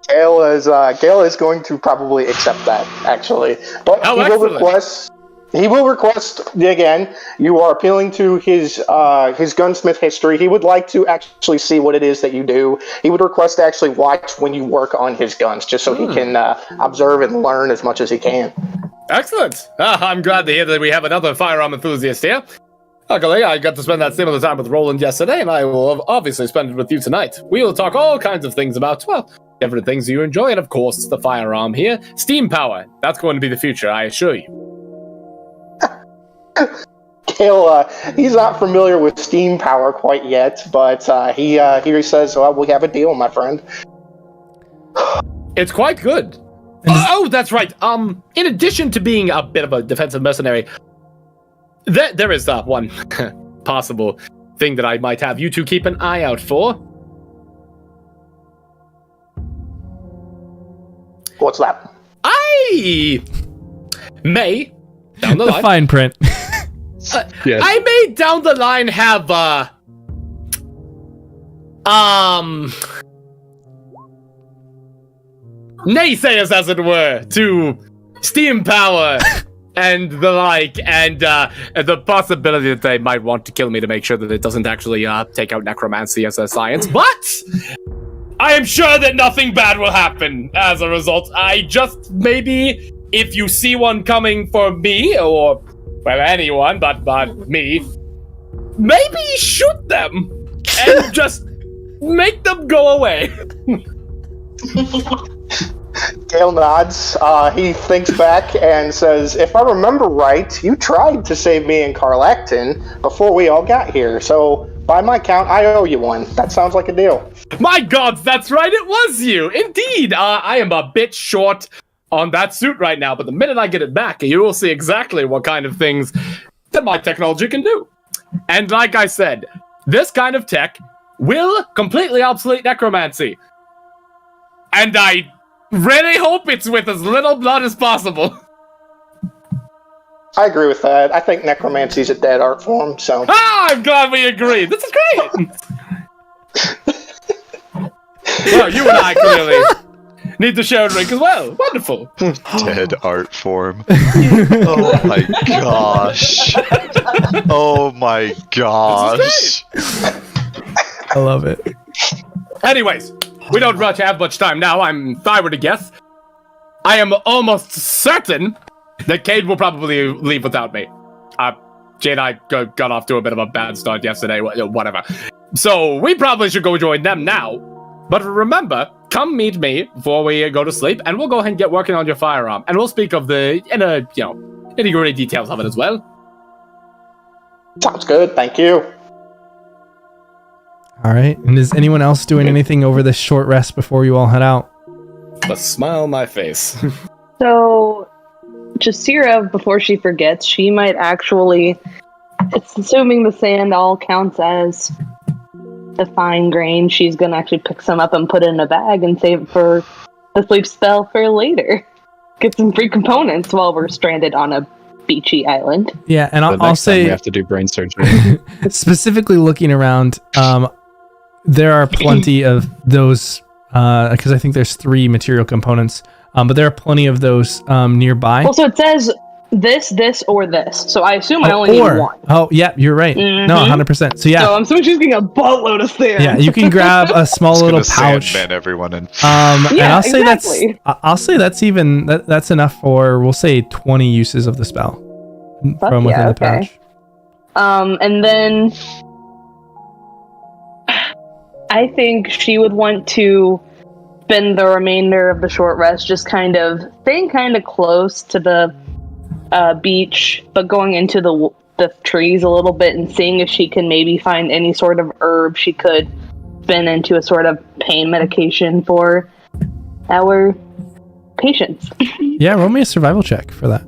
Gale is going to probably accept that, actually. But he will request again. You are appealing to his gunsmith history. He would like to actually see what it is that you do. He would request to actually watch when you work on his guns, just so he can observe and learn as much as he can. Excellent. I'm glad to hear that we have another firearm enthusiast here. Luckily, I got to spend that similar time with Roland yesterday, and I will obviously spend it with you tonight. We will talk all kinds of things about, different things you enjoy, and of course, the firearm here. Steam power. That's going to be the future, I assure you. Gale, he's not familiar with steam power quite yet, but he says, well, we have a deal, my friend. It's quite good. Oh, that's right. In addition to being a bit of a defensive mercenary, there is one possible thing that I might have you two keep an eye out for. What's that? I may, down the line... The fine print. Yes. I may, down the line, have, naysayers, as it were, to steam power and the like, and the possibility that they might want to kill me to make sure that it doesn't actually take out necromancy as a science, but I am sure that nothing bad will happen as a result. I just, maybe, if you see one coming for me, or, well, anyone, but me, maybe shoot them and just make them go away. Gale nods. He thinks back and says, if I remember right, you tried to save me and Carl Acton before we all got here, so by my count, I owe you one. That sounds like a deal. My God, that's right, it was you! Indeed, I am a bit short on that suit right now, but the minute I get it back, you will see exactly what kind of things that my technology can do. And like I said, this kind of tech will completely obsolete necromancy. And I really hope it's with as little blood as possible. I agree with that. I think necromancy's a dead art form, so... I'm glad we agree. This is great! Well, you and I clearly need to share a drink as well. Wonderful. Dead art form. Oh my gosh. Oh my gosh. I love it. Anyways, we don't have much time now. If I were to guess, I am almost certain that Cade will probably leave without me. Jay and I got off to a bit of a bad start yesterday, whatever. So we probably should go join them now. But remember, come meet me before we go to sleep, and we'll go ahead and get working on your firearm, and we'll speak of the nitty-gritty details of it as well. Sounds good, thank you. All right. And is anyone else doing anything over this short rest before you all head out? A smile on my face. So, Jasira, before she forgets, she might actually, it's assuming the sand all counts as the fine grain, she's going to actually pick some up and put it in a bag and save it for the sleep spell for later. Get some free components while we're stranded on a beachy island. Yeah, and I'll say we have to do brain surgery. Specifically looking around, there are plenty of those, because I think there's 3 material components, but there are plenty of those nearby. Well, so it says this, or this. So I assume I only need one. Oh, yeah, you're right. Mm-hmm. No, 100%. So yeah. So I'm assuming she's getting a boatload of sand. Yeah, you can grab a small little pouch. Sandman everyone in. And I'll say that's even that's enough for, we'll say, 20 uses of the spell from within the pouch. And then I think she would want to spend the remainder of the short rest just kind of staying kind of close to the beach, but going into the trees a little bit and seeing if she can maybe find any sort of herb she could spin into a sort of pain medication for our patients. Yeah, roll me a survival check for that.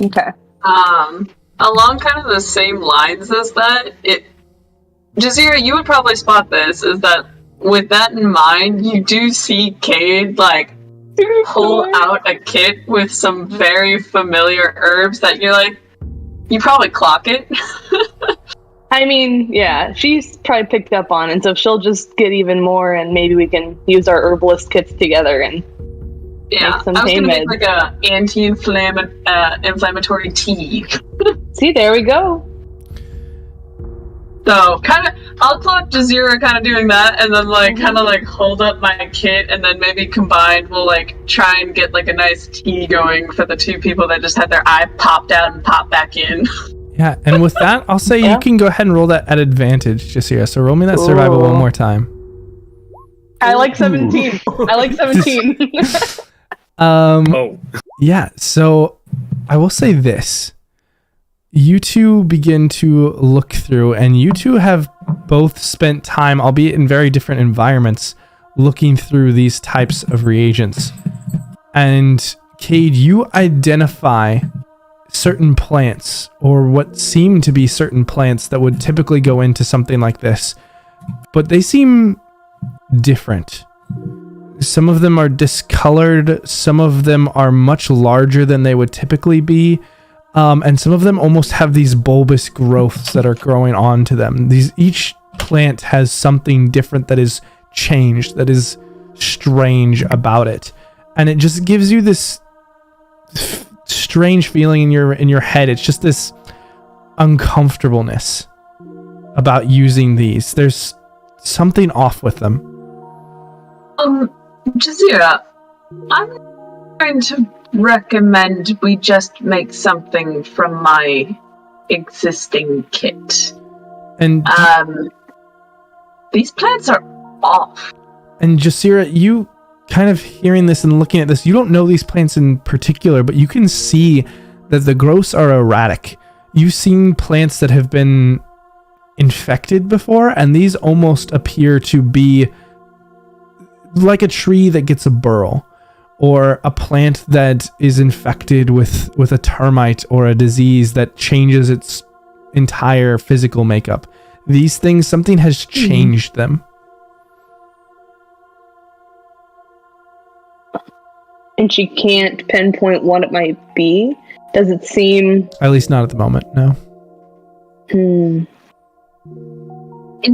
Okay. Along kind of the same lines as that, Jazeera, you would probably spot this, is that with that in mind, you do see Cade, pull out a kit with some very familiar herbs that you're like, you probably clock it. I mean, yeah, she's probably picked up on it, so she'll just get even more, and maybe we can use our herbalist kits together and make some I was pain gonna meds. make a anti-inflammatory tea. See, there we go. So, I'll clock Jazeera kind of doing that, and then, hold up my kit, and then maybe combined, we'll, try and get, a nice tea going for the 2 people that just had their eye popped out and popped back in. Yeah, and with that, I'll say you can go ahead and roll that at advantage, Jasira. So roll me that survival one more time. I like 17. I like 17. Yeah, so I will say this. You two begin to look through, and you two have both spent time, albeit in very different environments, looking through these types of reagents. And Cade, you identify certain plants, or what seem to be certain plants that would typically go into something like this, but they seem different. Some of them are discolored, some of them are much larger than they would typically be. And some of them almost have these bulbous growths that are growing onto them. Each plant has something different that is changed, that is strange about it, and it just gives you this strange feeling in your head. It's just this uncomfortableness about using these. There's something off with them. Jazeera, I'm going to recommend we just make something from my existing kit. And these plants are off. And Jasira, you kind of hearing this and looking at this, you don't know these plants in particular, but you can see that the growths are erratic. You've seen plants that have been infected before, and these almost appear to be like a tree that gets a burrow, or a plant that is infected with a termite or a disease that changes its entire physical makeup. These things, something has changed them. And she can't pinpoint what it might be? Does it seem... At least not at the moment, no. And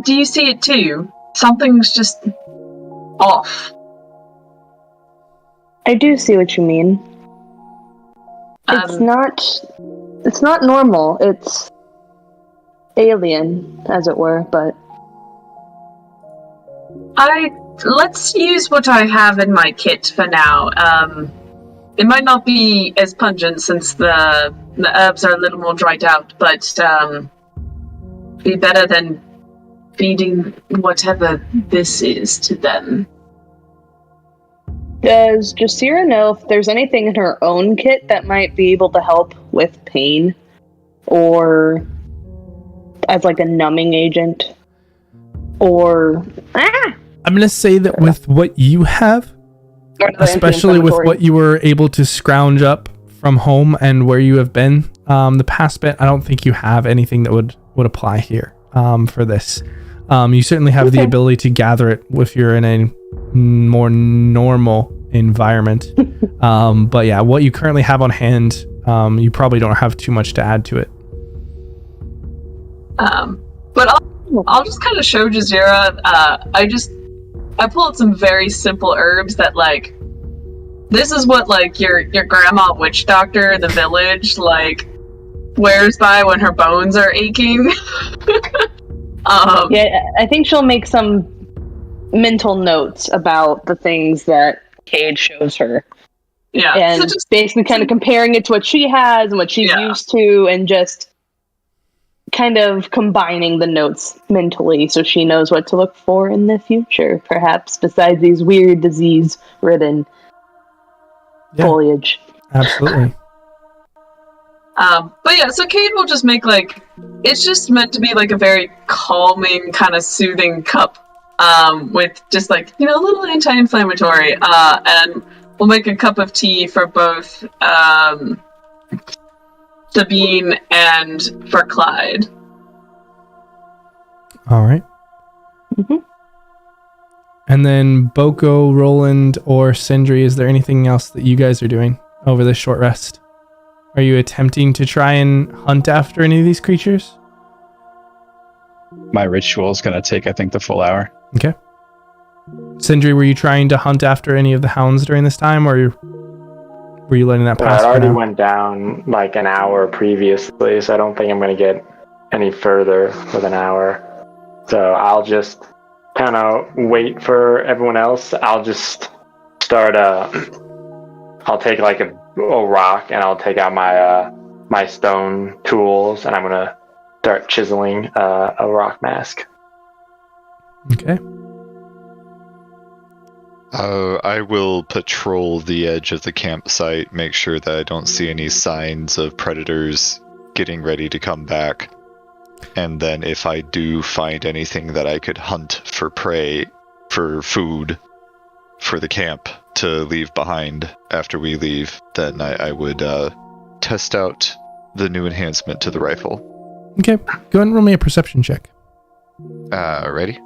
do you see it too? Something's just off. I do see what you mean. It's not normal. It's alien, as it were, but... Let's use what I have in my kit for now. It might not be as pungent since the herbs are a little more dried out, but be better than feeding whatever this is to them. Does Jasira know if there's anything in her own kit that might be able to help with pain? Or as like a numbing agent? Or... I'm going to say that with what you have, especially with what you were able to scrounge up from home and where you have been the past bit, I don't think you have anything that would apply here for this. You certainly have the ability to gather it if you're in a more normal environment. But yeah, what you currently have on hand, you probably don't have too much to add to it. But I'll just kind of show Jazeera. I pull out some very simple herbs that, like, this is what, like, your grandma witch doctor in the village, like, wears by when her bones are aching. Yeah, I think she'll make some mental notes about the things that Cade shows her. Yeah. And So just basically kind of comparing it to what she has and what she's used to, and just kind of combining the notes mentally so she knows what to look for in the future, perhaps, besides these weird disease-ridden foliage. Absolutely. But yeah, so Cade will just make, like, it's just meant to be like a very calming, kind of soothing cup, with just, like, you know, a little anti-inflammatory, and we'll make a cup of tea for both, Sabine and for Clyde. All right. Mm-hmm. And then Boko, Roland, or Sindri, is there anything else that you guys are doing over this short rest? Are you attempting to try and hunt after any of these creatures? My ritual is going to take, I think, the full hour. Okay. Sindri, were you trying to hunt after any of the hounds during this time, or were you letting that pass? It already went down like an hour previously, so I don't think I'm going to get any further with an hour. So I'll just kind of wait for everyone else. I'll just start, I'll take like a rock and I'll take out my stone tools and I'm going to start chiseling a rock mask. Okay. I will patrol the edge of the campsite, make sure that I don't see any signs of predators getting ready to come back. And then if I do find anything that I could hunt for prey, for food, for the camp to leave behind after we leave, then I would test out the new enhancement to the rifle. Okay, go ahead and roll me a perception check. Ready?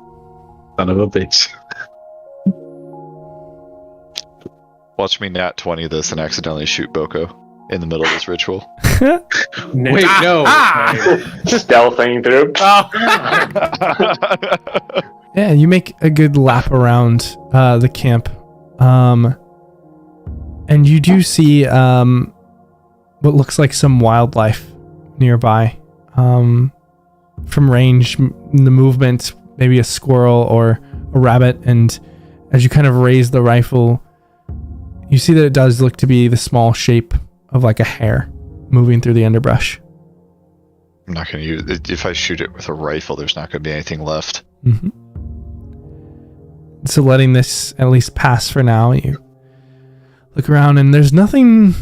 Son of a bitch. Watch me nat 20 this and accidentally shoot Boko in the middle of this ritual. Wait, no. Stealthing through. Yeah, you make a good lap around the camp. And you do see what looks like some wildlife nearby. From range, the movement, maybe a squirrel or a rabbit. And as you kind of raise the rifle, you see that it does look to be the small shape of like a hare moving through the underbrush. I'm not going to use it. If I shoot it with a rifle, there's not going to be anything left. Mm-hmm. So letting this at least pass for now, you look around and there's nothing,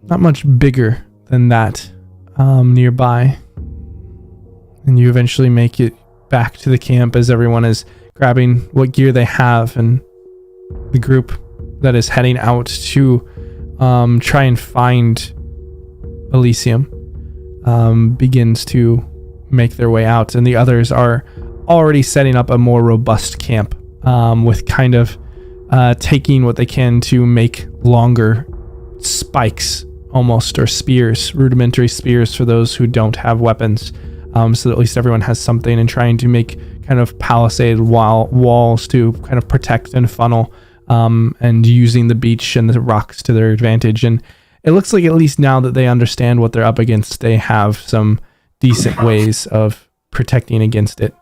not much bigger than that nearby. And you eventually make it back to the camp as everyone is grabbing what gear they have, and the group that is heading out to try and find Elysium begins to make their way out, and the others are already setting up a more robust camp with kind of taking what they can to make longer spikes almost, or spears, rudimentary spears for those who don't have weapons, so that at least everyone has something, and trying to make kind of palisade walls to kind of protect and funnel, and using the beach and the rocks to their advantage. And it looks like at least now that they understand what they're up against, they have some decent ways of protecting against it.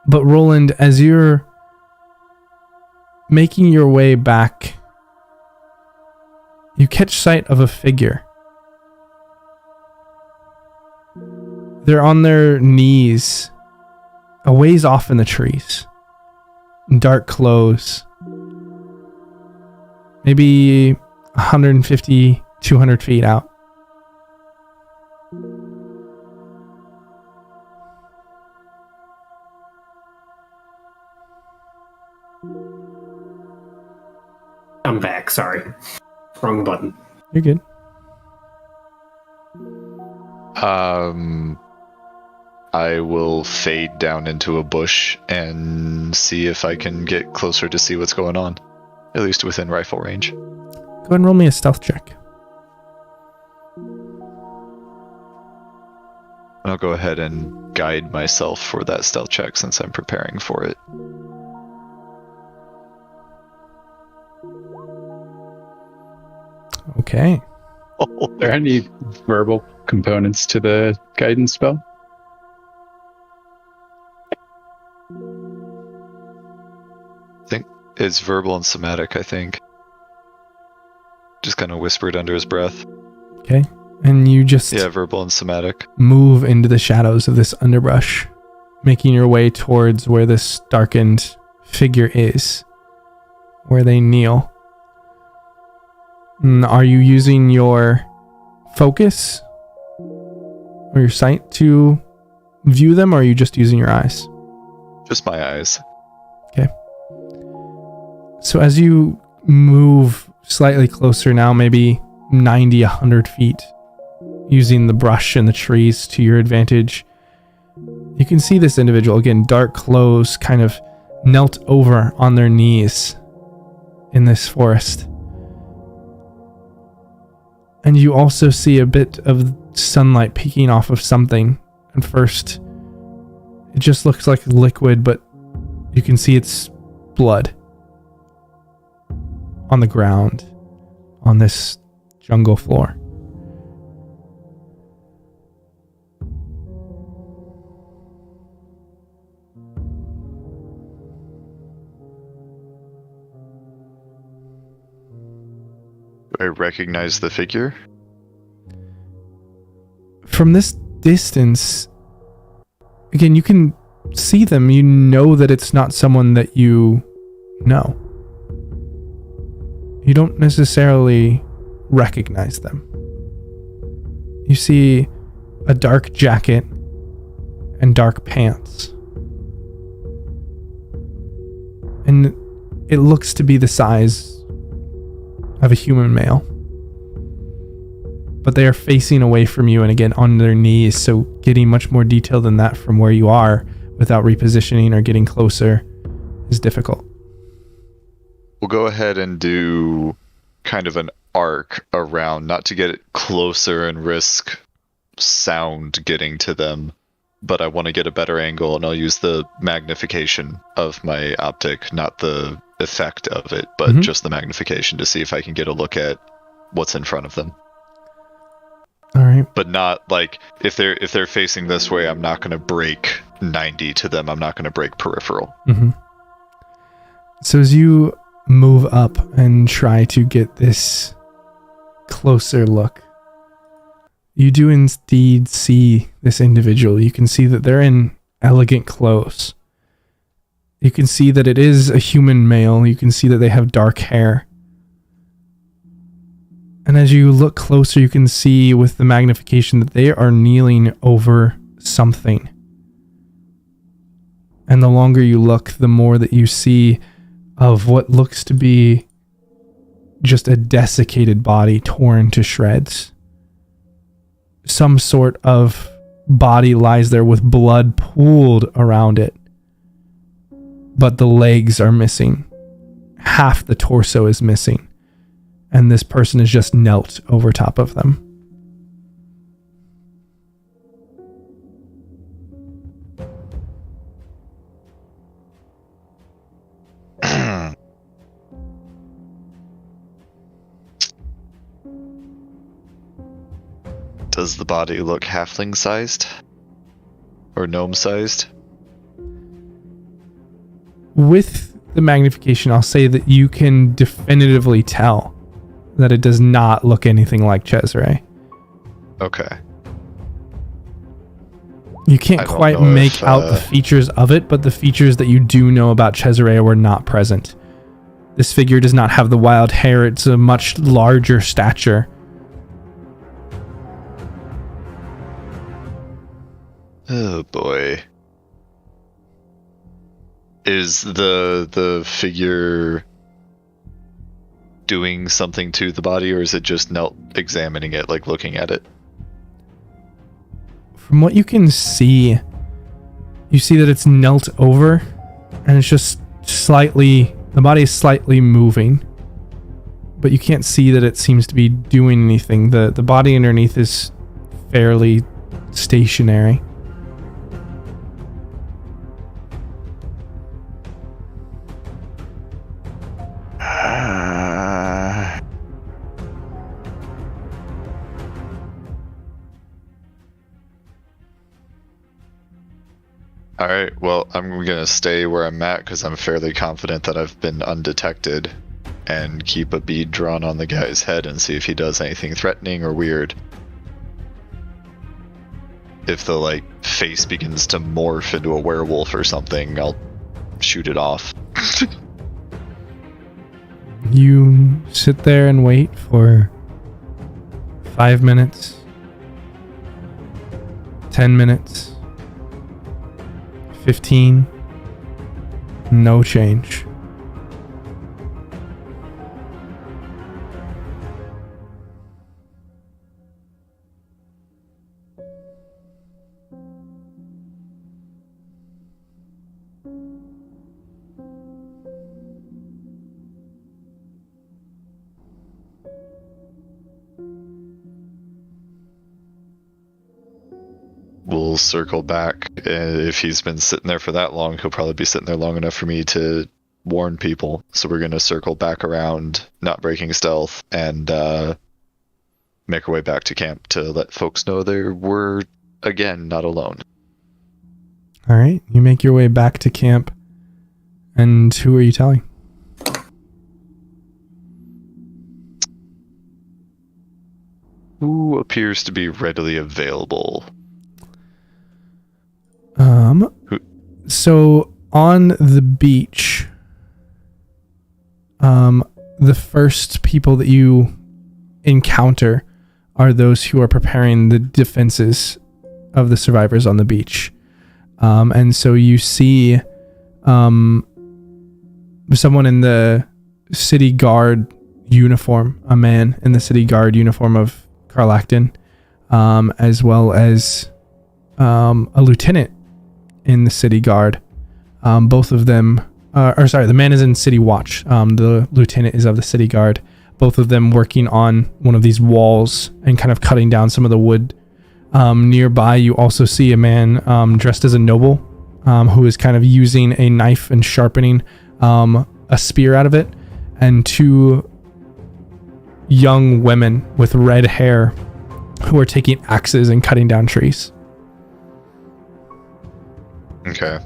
But Roland, as you're making your way back, you catch sight of a figure. They're on their knees, a ways off in the trees. Dark clothes, maybe 150, 200 feet out. I'm back, sorry. Wrong button. You're good. I will fade down into a bush and see if I can get closer to see what's going on. At least within rifle range. Go ahead and roll me a stealth check. I'll go ahead and guide myself for that stealth check since I'm preparing for it. Okay. Are there any verbal components to the guidance spell? It's verbal and somatic, I think. Just kind of whispered under his breath. Okay. And you just verbal and somatic. move into the shadows of this underbrush, making your way towards where this darkened figure is, where they kneel. Are you using your focus or your sight to view them, or are you just using your eyes? Just my eyes. Okay. So as you move slightly closer now, maybe 90, 100 feet, using the brush and the trees to your advantage, you can see this individual, again, dark clothes, kind of knelt over on their knees in this forest. And you also see a bit of sunlight peeking off of something. At first, it just looks like liquid, but you can see it's blood on the ground on this jungle floor. Do I recognize the figure? From this distance, again, you can see them. You know that it's not someone that you know. You don't necessarily recognize them. You see a dark jacket and dark pants. And it looks to be the size of a human male. But they are facing away from you and again on their knees, so getting much more detail than that from where you are without repositioning or getting closer is difficult. We'll go ahead and do kind of an arc around, not to get it closer and risk sound getting to them, but I want to get a better angle, and I'll use the magnification of my optic, not the effect of it, but just the magnification to see if I can get a look at what's in front of them. All right. But not like if they're facing this way, I'm not going to break 90 to them. I'm not going to break peripheral. So as you move up and try to get this closer look, you do indeed see this individual. You can see that they're in elegant clothes. You can see that it is a human male. You can see that they have dark hair. And as you look closer, you can see with the magnification that they are kneeling over something. And the longer you look, the more that you see of what looks to be just a desiccated body torn to shreds. Some sort of body lies there with blood pooled around it. But the legs are missing. Half the torso is missing. And this person is just knelt over top of them. Does the body look halfling sized? Or gnome sized? With the magnification, I'll say that you can definitively tell that it does not look anything like Cesare. Okay. You can't quite make out the features of it, but the features that you do know about Cesare were not present. This figure does not have the wild hair. It's a much larger stature. Oh boy. Is the figure doing something to the body, or is it just knelt examining it, like looking at it? From what you can see, you see that it's knelt over, and it's just slightly, the body is slightly moving, but you can't see that it seems to be doing anything. The body underneath is fairly stationary. Alright, well, I'm gonna stay where I'm at because I'm fairly confident that I've been undetected, and keep a bead drawn on the guy's head and see if he does anything threatening or weird. If the, like, face begins to morph into a werewolf or something, I'll shoot it off. You sit there and wait for 5 minutes, 10 minutes, 15, no change. We'll circle back. If he's been sitting there for that long, he'll probably be sitting there long enough for me to warn people. So we're going to circle back around, not breaking stealth, and make our way back to camp to let folks know we're, again, not alone. All right, you make your way back to camp. And who are you telling? Who appears to be readily available? So on the beach, the first people that you encounter are those who are preparing the defenses of the survivors on the beach. And so you see someone in the city guard uniform, a man in the city guard uniform of Carlacton, as well as a lieutenant in the city guard. Both of them, the man is in city watch. The lieutenant is of the city guard. Both of them working on one of these walls and kind of cutting down some of the wood. Nearby, you also see a man dressed as a noble, who is kind of using a knife and sharpening a spear out of it, and two young women with red hair who are taking axes and cutting down trees. Okay.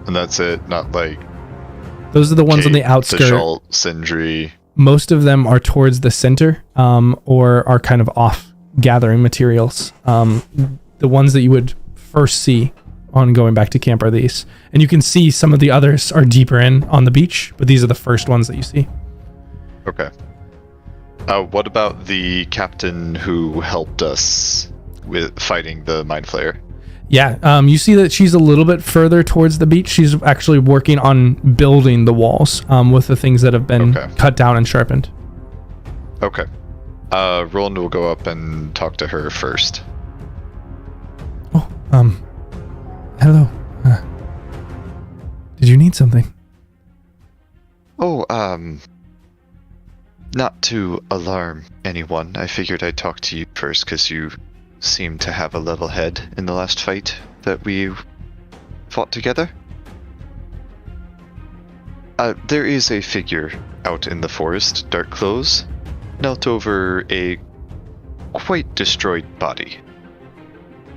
And that's it, not like... Those are the ones on the outskirts. Sindri. Most of them are towards the center, or are kind of off gathering materials. The ones that you would first see on going back to camp are these. And you can see some of the others are deeper in on the beach, but these are the first ones that you see. Okay. What about the captain who helped us with fighting the Mind Flayer? Yeah, you see that she's a little bit further towards the beach. She's actually working on building the walls with the things that have been cut down and sharpened. Okay. Roland will go up and talk to her first. Oh, hello. Did you need something? Oh, not to alarm anyone. I figured I'd talk to you first because you seem to have a level head in the last fight that we fought together. There is a figure out in the forest, dark clothes, knelt over a quite destroyed body.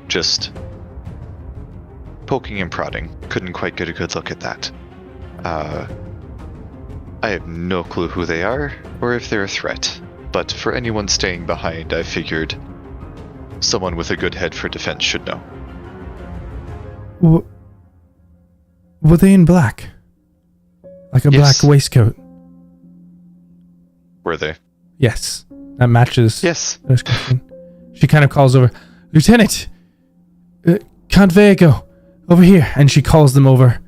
Just poking and prodding. Couldn't quite get a good look at that. I have no clue who they are or if they're a threat, but for anyone staying behind, I figured someone with a good head for defense should know. Were they in black? Like a Yes. black waistcoat. Were they? Yes. That matches. Yes. the description. She kind of calls over, Lieutenant! Count Vago! Over here! And she calls them over.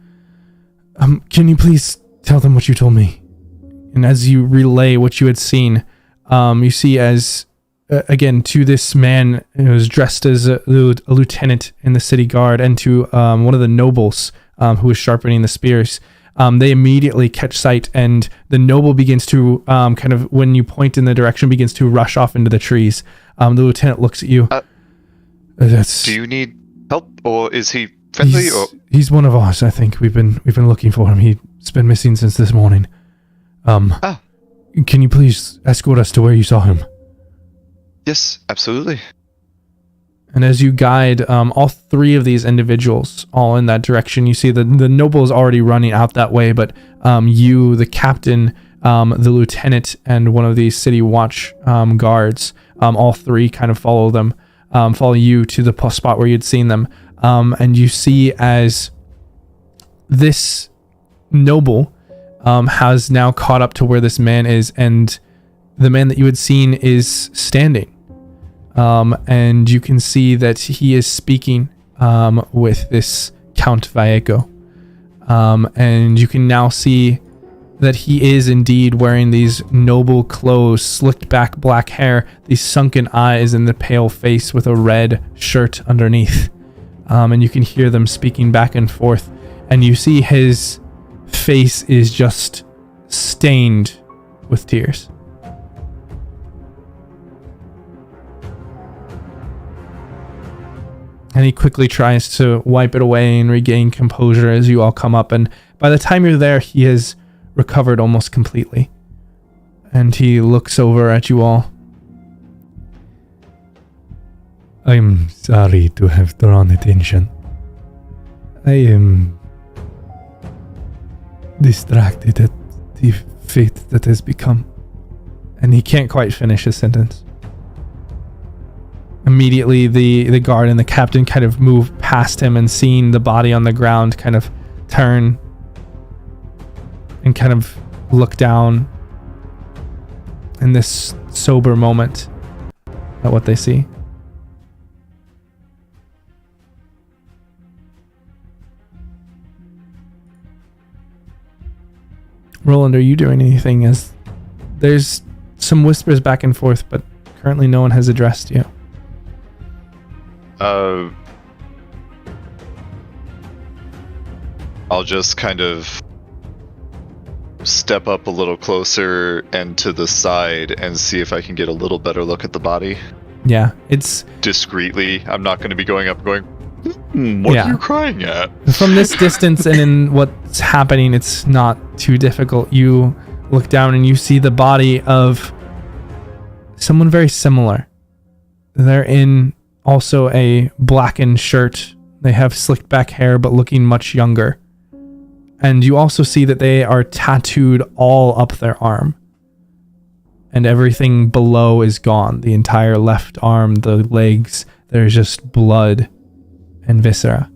Can you please tell them what you told me? And as you relay what you had seen, you see as, again, to this man who was dressed as a lieutenant in the city guard, and to one of the nobles who was sharpening the spears, they immediately catch sight, and the noble begins to, kind of, when you point in the direction, begins to rush off into the trees. The lieutenant looks at you. Do you need help, or is he friendly? He's one of ours, I think. We've been looking for him. He's been missing since this morning. Can you please escort us to where you saw him? Yes, absolutely. And as you guide all three of these individuals all in that direction, you see the noble is already running out that way, but you, the captain, the lieutenant, and one of these city watch guards, all three kind of follow you to the spot where you'd seen them. And you see as this noble has now caught up to where this man is, and the man that you had seen is standing. And you can see that he is speaking with this Count Vallejo. And you can now see that he is indeed wearing these noble clothes, slicked back black hair, these sunken eyes, and the pale face with a red shirt underneath. And you can hear them speaking back and forth. And you see his face is just stained with tears. And he quickly tries to wipe it away and regain composure as you all come up. And by the time you're there, he has recovered almost completely. And he looks over at you all. I'm sorry to have drawn attention. I am distracted at the fate that has become. And he can't quite finish his sentence. Immediately, the guard and the captain kind of move past him, and seeing the body on the ground kind of turn and kind of look down in this sober moment at what they see. Roland, are you doing anything? As there's some whispers back and forth, but currently no one has addressed you. I'll just kind of step up a little closer and to the side and see if I can get a little better look at the body. Yeah, it's discreetly. I'm not going to be going up going, what are you crying at? From this distance and in what's happening, it's not too difficult. You look down and you see the body of someone very similar. They're in also a blackened shirt. They have slicked back hair, but looking much younger. And you also see that they are tattooed all up their arm. And everything below is gone. The entire left arm, the legs, there's just blood and viscera.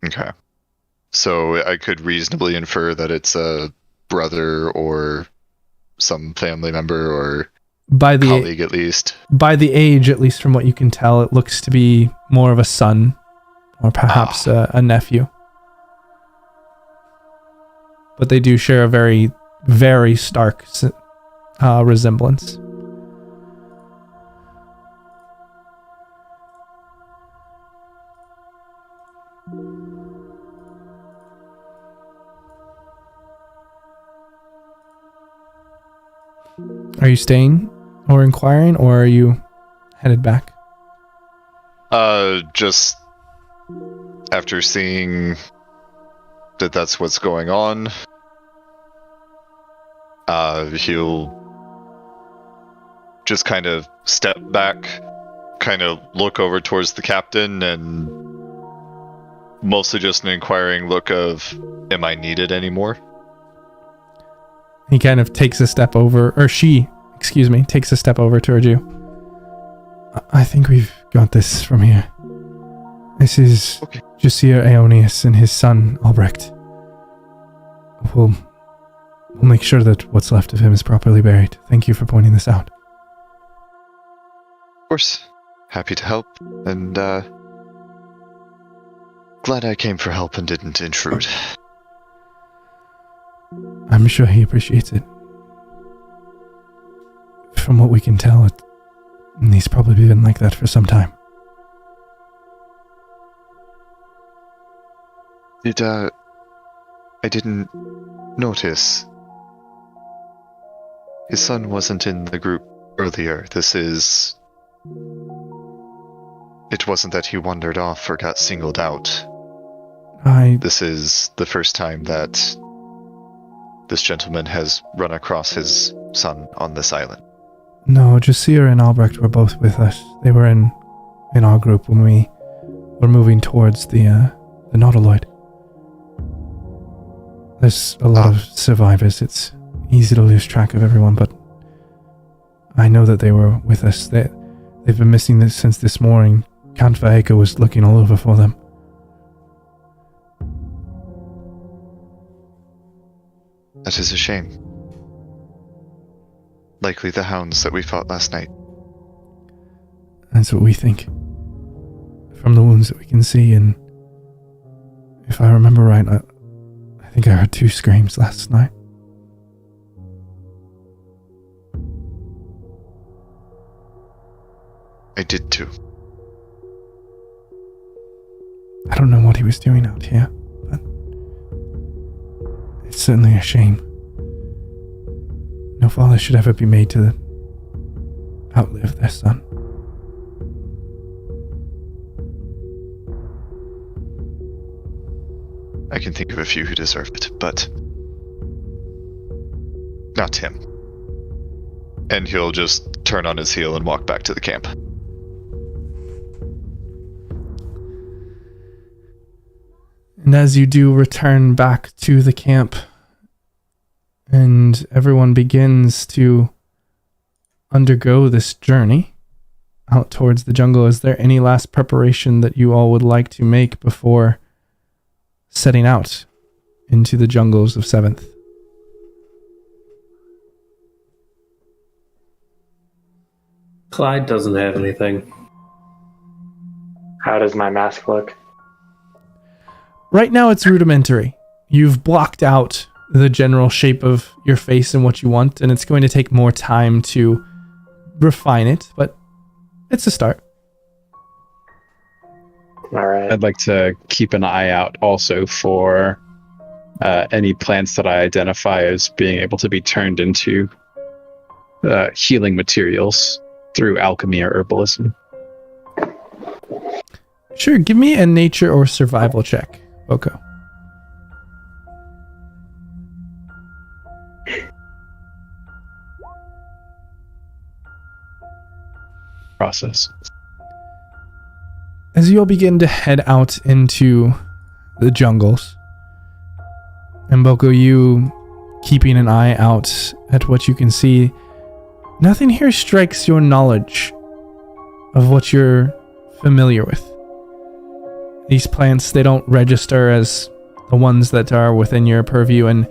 Okay. So I could reasonably infer that it's a brother or some family member or colleague at least. By the age, at least from what you can tell, it looks to be more of a son or perhaps a nephew. But they do share a very, very stark resemblance. Are you staying or inquiring, or are you headed back? Just after seeing that that's what's going on, he'll just kind of step back, kind of look over towards the captain, and mostly just an inquiring look of, am I needed anymore? He kind of takes a step over, or she, takes a step over towards you. I think we've got this from here. This is Jasir Aeonius and his son, Albrecht. We'll make sure that what's left of him is properly buried. Thank you for pointing this out. Of course. Happy to help, and glad I came for help and didn't intrude. I'm sure he appreciates it. From what we can tell, he's probably been like that for some time. I didn't notice. His son wasn't in the group earlier. It wasn't that he wandered off or got singled out. This is the first time that this gentleman has run across his son on this island. No, Jasir and Albrecht were both with us. They were in our group when we were moving towards the Nautiloid. There's a lot of survivors. It's easy to lose track of everyone, but I know that they were with us. They've been missing since this morning. Count Vaeka was looking all over for them. That is a shame. Likely the hounds that we fought last night. That's what we think. From the wounds that we can see, and if I remember right, I think I heard 2 screams last night. I did too. I don't know what he was doing out here, but it's certainly a shame. No father should ever be made to outlive their son. I can think of a few who deserve it, but not him. And he'll just turn on his heel and walk back to the camp. And as you do return back to the camp, and everyone begins to undergo this journey out towards the jungle, is there any last preparation that you all would like to make before setting out into the jungles of 7th? Clyde doesn't have anything. How does my mask look? Right now it's rudimentary. You've blocked out the general shape of your face and what you want, and it's going to take more time to refine it, but it's a start. All right. I'd like to keep an eye out also for any plants that I identify as being able to be turned into healing materials through alchemy or herbalism. Sure, give me a nature or survival check, Boko. Process. As you all begin to head out into the jungles, and Boko, you keeping an eye out at what you can see, nothing here strikes your knowledge of what you're familiar with. These plants, they don't register as the ones that are within your purview, and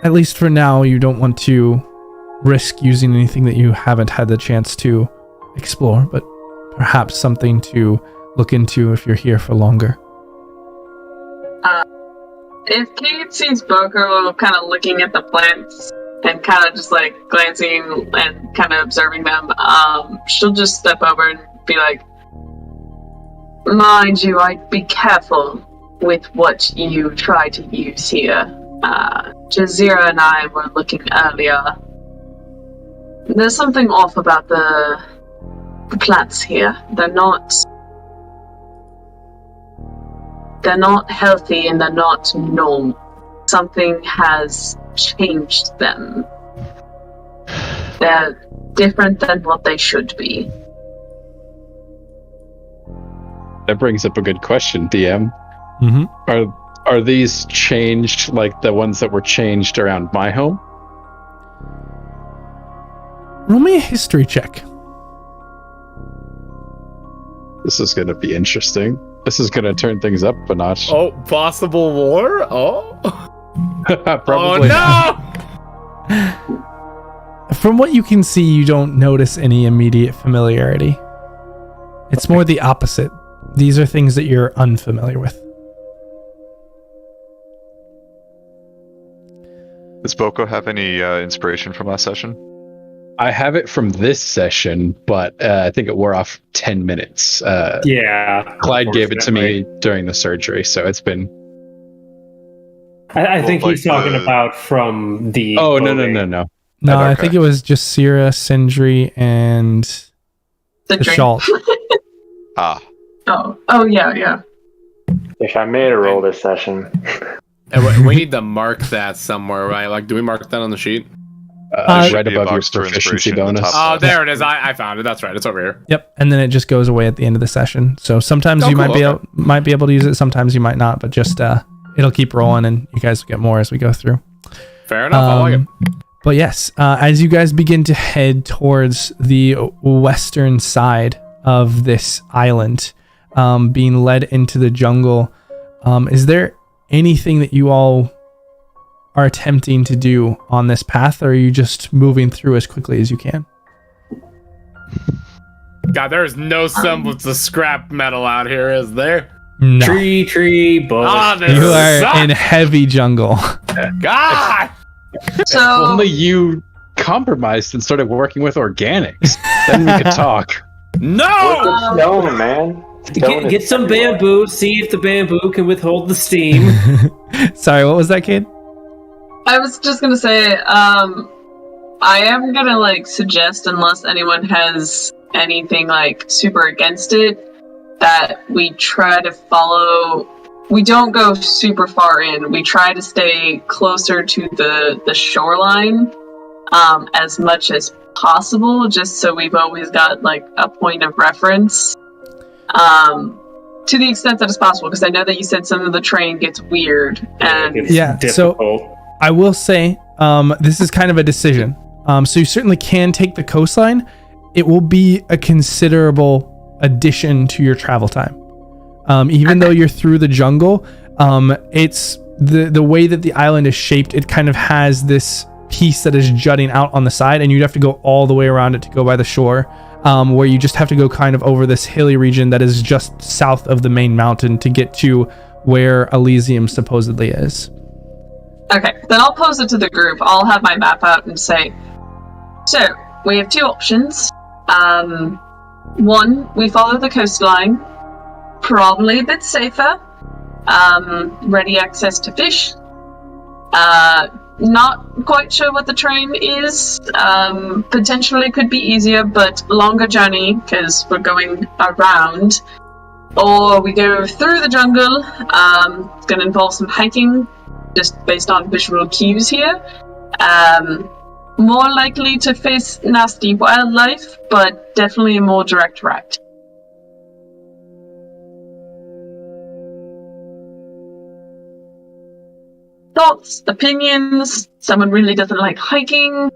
at least for now, you don't want to risk using anything that you haven't had the chance to explore, but perhaps something to look into if you're here for longer. If Kate sees Boko kind of looking at the plants and kind of just like glancing and kind of observing them, she'll just step over and be like, mind you, I'd be careful with what you try to use here. Jazira and I were looking earlier. There's something off about the plants here. They're not healthy and they're not normal. Something has changed them. They're different than what they should be. That brings up a good question, DM. Mm-hmm. Are these changed like the ones that were changed around my home? Roll me a history check. This is going to be interesting. This is going to turn things up a notch. Oh, possible war? Oh. Probably. Oh, no! From what you can see, you don't notice any immediate familiarity. It's more the opposite. These are things that you're unfamiliar with. Does Boko have any inspiration from last session? I have it from this session, but I think it wore off 10 minutes. Yeah. Clyde gave it to me during the surgery, so it's been... I think he's talking about from the... Oh, no. No, I think it was just Sierra, Sindri, and the Shalt. Ah. Oh, yeah. If I made a roll this session. We need to mark that somewhere, right? Like, do we mark that on the sheet? Right above your proficiency bonus. Oh, there it is. I found it. That's right. It's over here. Yep, and then it just goes away at the end of the session. So sometimes you might be able to use it, sometimes you might not, but just it'll keep rolling, and you guys will get more as we go through. Fair enough. I like it. But yes, as you guys begin to head towards the western side of this island, being led into the jungle, is there anything that you all are attempting to do on this path, or are you just moving through as quickly as you can? God, there is no semblance of scrap metal out here, is there? No. Tree, bullet. You are in heavy jungle. God! So if only you compromised and started working with organics. Then we could talk. No! Stone, man. Get some bamboo, see if the bamboo can withhold the steam. Sorry, what was that, kid? I was just gonna say, I am gonna suggest, unless anyone has anything super against it, that we try to follow. We don't go super far in. We try to stay closer to the shoreline, as much as possible, just so we've always got a point of reference. To the extent that is possible, because I know that you said some of the terrain gets weird, and so I will say this is kind of a decision. So you certainly can take the coastline. It will be a considerable addition to your travel time. Even though you're through the jungle, it's the way that the island is shaped. It kind of has this piece that is jutting out on the side, and you'd have to go all the way around it to go by the shore, where you just have to go kind of over this hilly region that is just south of the main mountain to get to where Elysium supposedly is. Okay, then I'll pose it to the group. I'll have my map out and say, so, we have two options. One, we follow the coastline, probably a bit safer, ready access to fish. Not quite sure what the terrain is, potentially could be easier, but longer journey, because we're going around. Or we go through the jungle, it's going to involve some hiking, just based on visual cues here. More likely to face nasty wildlife, but definitely a more direct route. Thoughts, opinions? Someone really doesn't like hiking?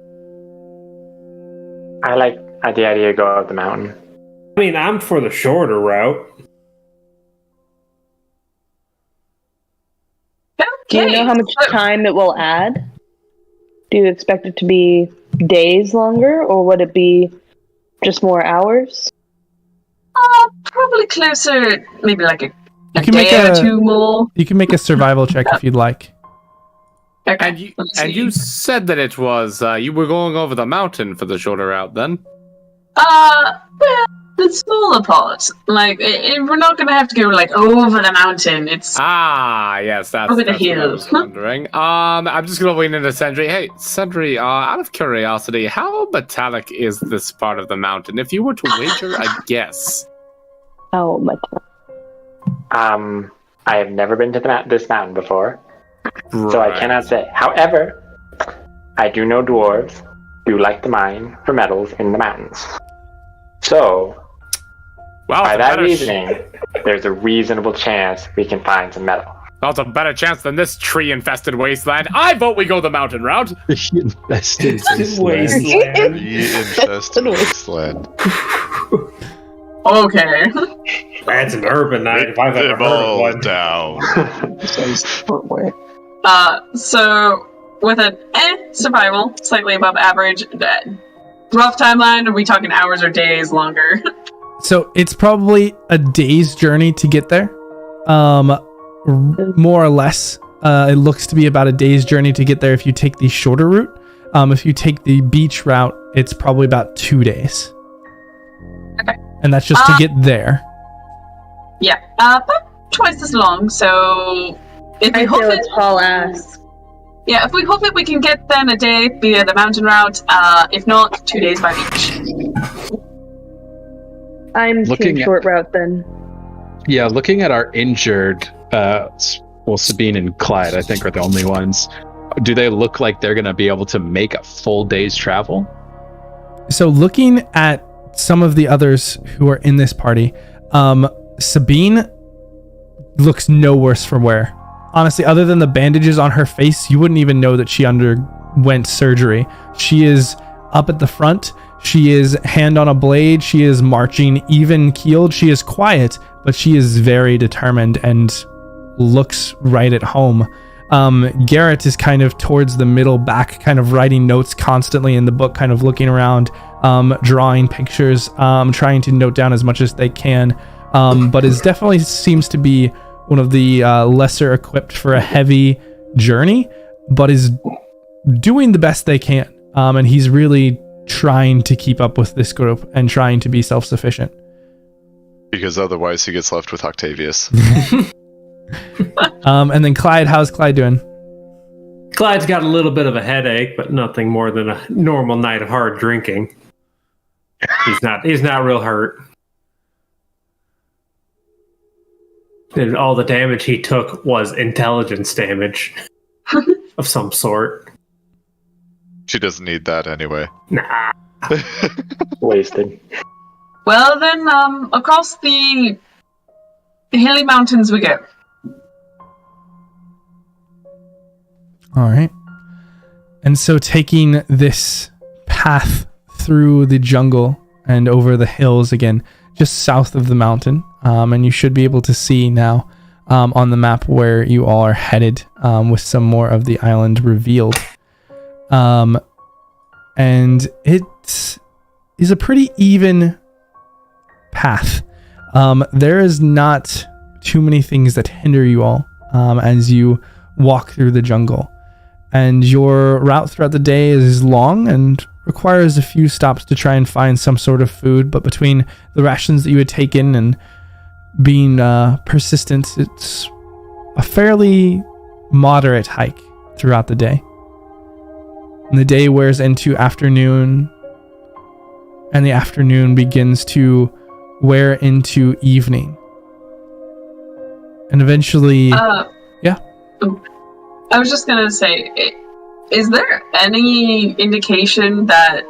I like the idea to go up the mountain. I mean, I'm for the shorter route. Do you know how much time it will add? Do you expect it to be days longer, or would it be just more hours? Probably closer, maybe a day or two more. You can make a survival check if you'd like. Okay, and you said that it was, you were going over the mountain for the shorter route then? Well, the smaller part. We're not going to have to go, over the mountain. It's... yes, that's over the what I hill. was wondering. I'm just going to lean into Sentry. Hey, Sentry, out of curiosity, how metallic is this part of the mountain? If you were to wager a guess. Oh, my God. I have never been to this mountain before, Right. so I cannot say. However, I do know dwarves do like to mine for metals in the mountains. So, by that reasoning, there's a reasonable chance we can find some metal. Well, it's a better chance than this tree-infested wasteland. I vote we go the mountain route. Infested wasteland. The infested wasteland. Okay. That's an urban night if I've ever heard of one. Down. So with an survival, slightly above average, rough timeline, are we talking hours or days longer? So it's probably a day's journey to get there. More or less. It looks to be about a day's journey to get there if you take the shorter route. If you take the beach route, it's probably about 2 days. Okay. And that's just to get there. Yeah, about twice as long, so if we hope it, Paul asks. yeah, if we hope it, we can get then a day via the mountain route. If not, 2 days by beach. I'm Looking team at- short route then. Yeah, looking at our injured, Sabine and Clyde, I think, are the only ones. Do they look like they're going to be able to make a full day's travel? So looking at some of the others who are in this party, Sabine looks no worse for wear. Honestly, other than the bandages on her face, you wouldn't even know that she underwent surgery. She is up at the front. She is hand on a blade. She is marching even keeled. She is quiet, but she is very determined and looks right at home. Garrett is kind of towards the middle back, kind of writing notes constantly in the book, kind of looking around, drawing pictures, trying to note down as much as they can, but is definitely seems to be one of the lesser equipped for a heavy journey, but is doing the best they can. And he's really trying to keep up with this group and trying to be self-sufficient. Because otherwise he gets left with Octavius. And then Clyde, how's Clyde doing? Clyde's got a little bit of a headache, but nothing more than a normal night of hard drinking. He's not real hurt. And all the damage he took was intelligence damage of some sort. She doesn't need that anyway. Nah. Wasted. Well then, across the hilly mountains we go. All right. And so taking this path through the jungle and over the hills again, just south of the mountain, and you should be able to see now on the map where you all are headed, with some more of the island revealed. And it is a pretty even path. There is not too many things that hinder you all as you walk through the jungle. And your route throughout the day is long and requires a few stops to try and find some sort of food, but between the rations that you had taken and being persistent, it's a fairly moderate hike throughout the day. And the day wears into afternoon, and the afternoon begins to wear into evening. And eventually... yeah? I was just gonna say, is there any indication that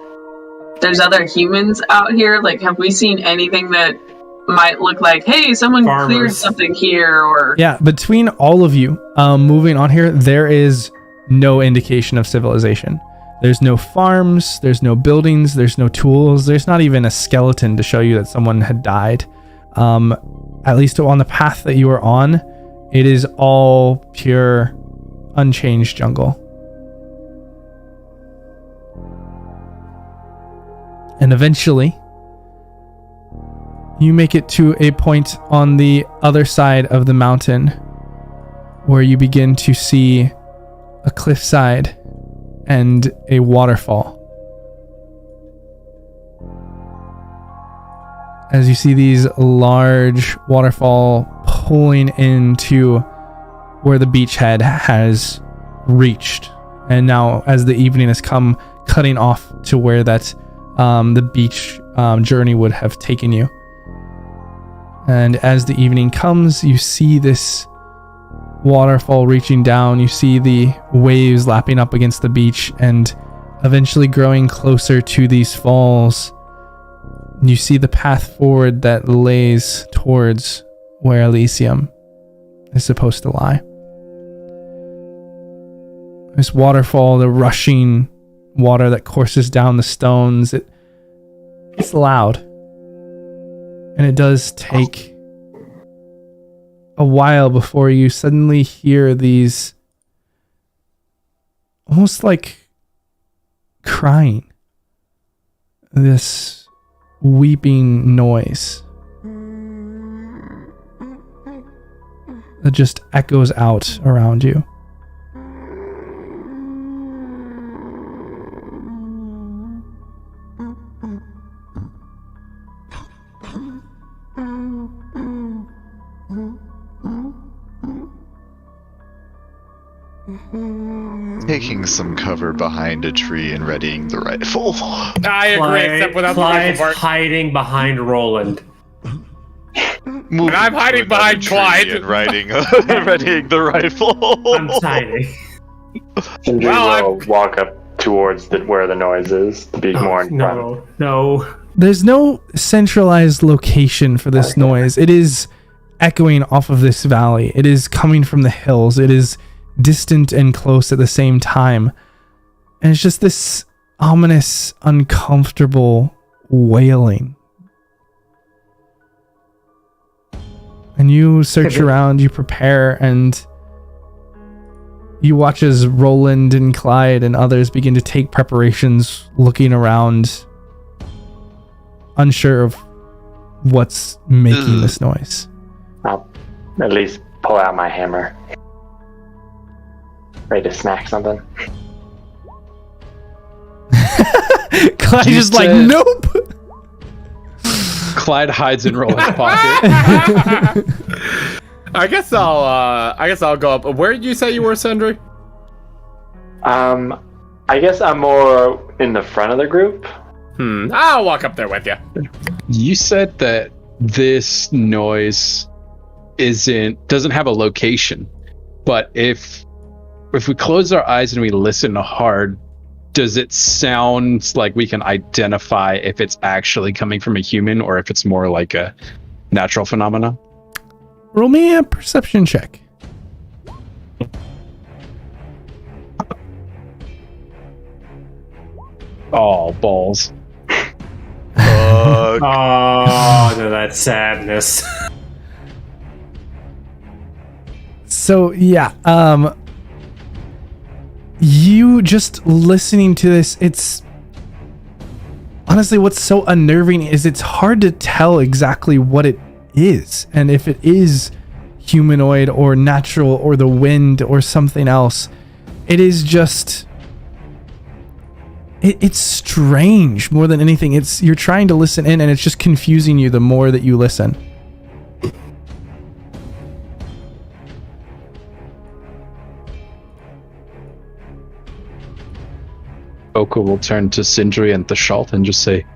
there's other humans out here? Like, have we seen anything that might look like, hey, someone cleared something here, or... Yeah, between all of you moving on here, there is no indication of civilization. There's no farms, there's no buildings, there's no tools, there's not even a skeleton to show you that someone had died. At least on the path that you are on, it is all pure, unchanged jungle. And eventually, you make it to a point on the other side of the mountain where you begin to see a cliffside and a waterfall. As you see these large waterfall pulling into where the beachhead has reached, and now as the evening has come, cutting off to where that the beach journey would have taken you. And as the evening comes, you see this waterfall reaching down, you see the waves lapping up against the beach and eventually growing closer to these falls. You see the path forward that lays towards where Elysium is supposed to lie. This waterfall, the rushing water that courses down the stones, it's loud. And it does take a while before you suddenly hear these almost like crying. This weeping noise that just echoes out around you. Taking some cover behind a tree and readying the rifle. I agree, except without the rifle Clyde's part. hiding behind Roland. And I'm hiding behind Clyde. And readying the rifle. I'm hiding. Sindri Well, will walk up towards where the noise is to be more in front. No. There's no centralized location for this noise. It is echoing off of this valley. It is coming from the hills. It is distant and close at the same time. And it's just this ominous, uncomfortable wailing. And you search around, you prepare, and you watch as Roland and Clyde and others begin to take preparations, looking around, unsure of what's making this noise. I'll at least pull out my hammer. Ready to smack something? Clyde is like, nope! Clyde hides in Roland's pocket. I guess I'll go up. Where did you say you were, Sindri? I guess I'm more in the front of the group. I'll walk up there with you. You said that this noise doesn't have a location, but if we close our eyes and we listen hard, does it sound like we can identify if it's actually coming from a human or if it's more like a natural phenomena? Roll me a perception check. Oh, balls. Oh, no, that's sadness. So, yeah, you just listening to this, it's honestly what's so unnerving is it's hard to tell exactly what it is and if it is humanoid or natural or the wind or something else. It is just it's strange more than anything. You're trying to listen in and it's just confusing you the more that you listen. Oko will turn to Sindri and Thashalt and just say,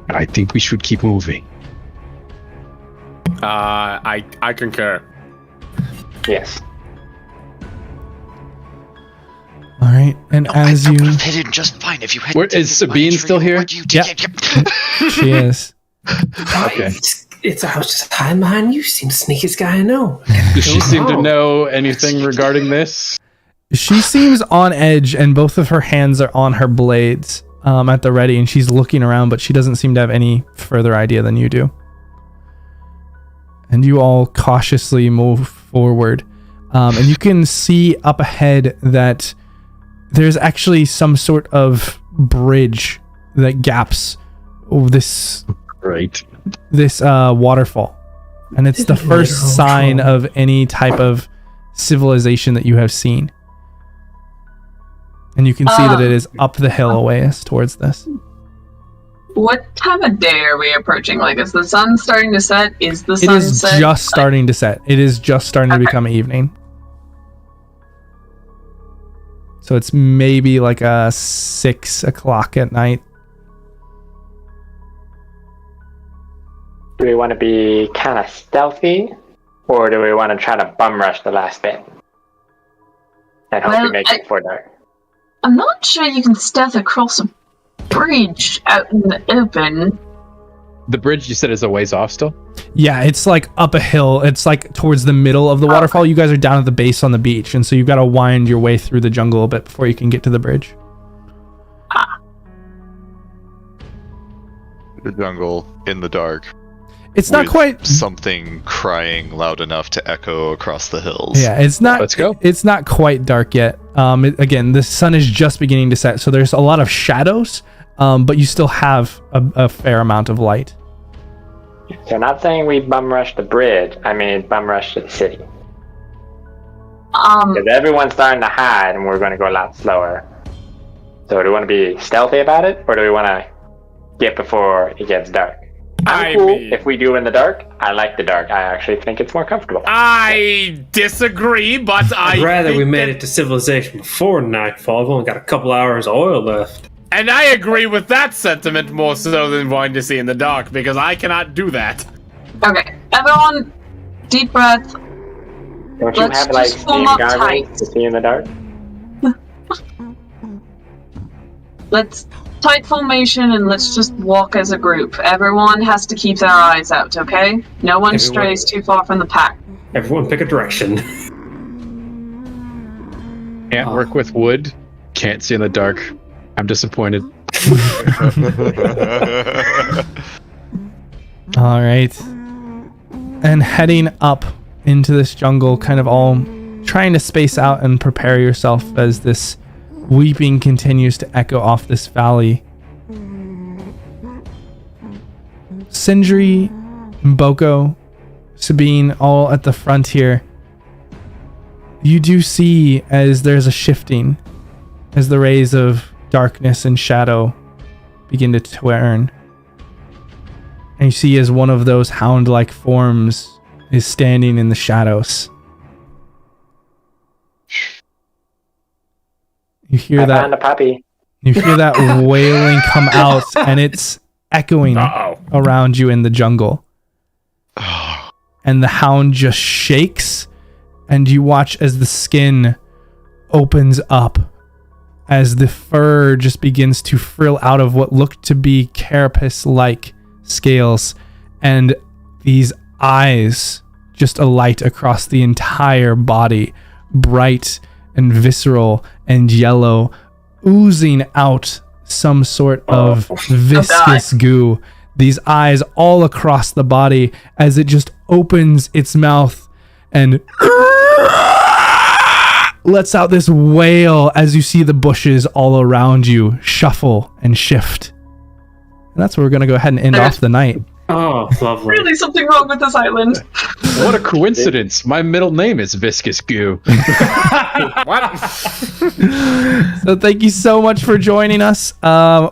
I think we should keep moving. I concur. Yes. All right, and as you would have hidden just fine if you had. Is Sabine still here? Yep. She is. Okay. It's I was just hiding behind you. You seem the sneakiest guy I know. Does she seem to know anything regarding this? She seems on edge, and both of her hands are on her blades at the ready, and she's looking around, but she doesn't seem to have any further idea than you do. And you all cautiously move forward, and you can see up ahead that there's actually some sort of bridge that gaps this waterfall, and it's the first sign of any type of civilization that you have seen. And you can see that it is up the hill a ways towards this. What time of day are we approaching? Like, is the sun starting to set? Is the sun set? It is just starting to set. It is just starting to become evening. So it's maybe like 6 o'clock at night. Do we want to be kind of stealthy, or do we want to try to bum rush the last bit and hope we make it before dark? I'm not sure you can stealth across a bridge out in the open. The bridge you said is a ways off still? Yeah, it's like up a hill. It's like towards the middle of the waterfall. You guys are down at the base on the beach, and so you've got to wind your way through the jungle a bit before you can get to the bridge. The jungle in the dark. It's not with quite something crying loud enough to echo across the hills. Yeah, it's not. Let's go. It's not quite dark yet. Again, the sun is just beginning to set, so there's a lot of shadows, but you still have a fair amount of light. So not saying we bum rush the bridge. I mean, bum rush to the city. Because everyone's starting to hide, and we're going to go a lot slower. So do we want to be stealthy about it, or do we want to get before it gets dark? I'm cool if we do in the dark. I like the dark. I actually think it's more comfortable. I disagree, but I'd rather we made it to civilization before nightfall. I've only got a couple hours of oil left. And I agree with that sentiment more so than wanting to see in the dark, because I cannot do that. Okay, everyone, deep breath. Don't you have like steam goggles to see in the dark? Let's tight formation and let's just walk as a group. Everyone has to keep their eyes out, okay? No one strays too far from the pack. Everyone pick a direction. Can't work with wood. Can't see in the dark. I'm disappointed. All right. And heading up into this jungle, kind of all trying to space out and prepare yourself as this weeping continues to echo off this valley. Sindri, Boko, Sabine, all at the front here. You do see as there's a shifting, as the rays of darkness and shadow begin to turn. And you see as one of those hound-like forms is standing in the shadows. You hear I found a puppy. You hear that wailing come out, and it's echoing around you in the jungle. And the hound just shakes, and you watch as the skin opens up, as the fur just begins to frill out of what looked to be carapace-like scales, and these eyes just alight across the entire body, bright and visceral and yellow, oozing out some sort of viscous goo. These eyes all across the body as it just opens its mouth and lets out this wail as you see the bushes all around you shuffle and shift. And that's where we're going to go ahead and end off the night. Oh, lovely. Really something wrong with this island. What a coincidence. My middle name is Viscous Goo. What? So thank you so much for joining us.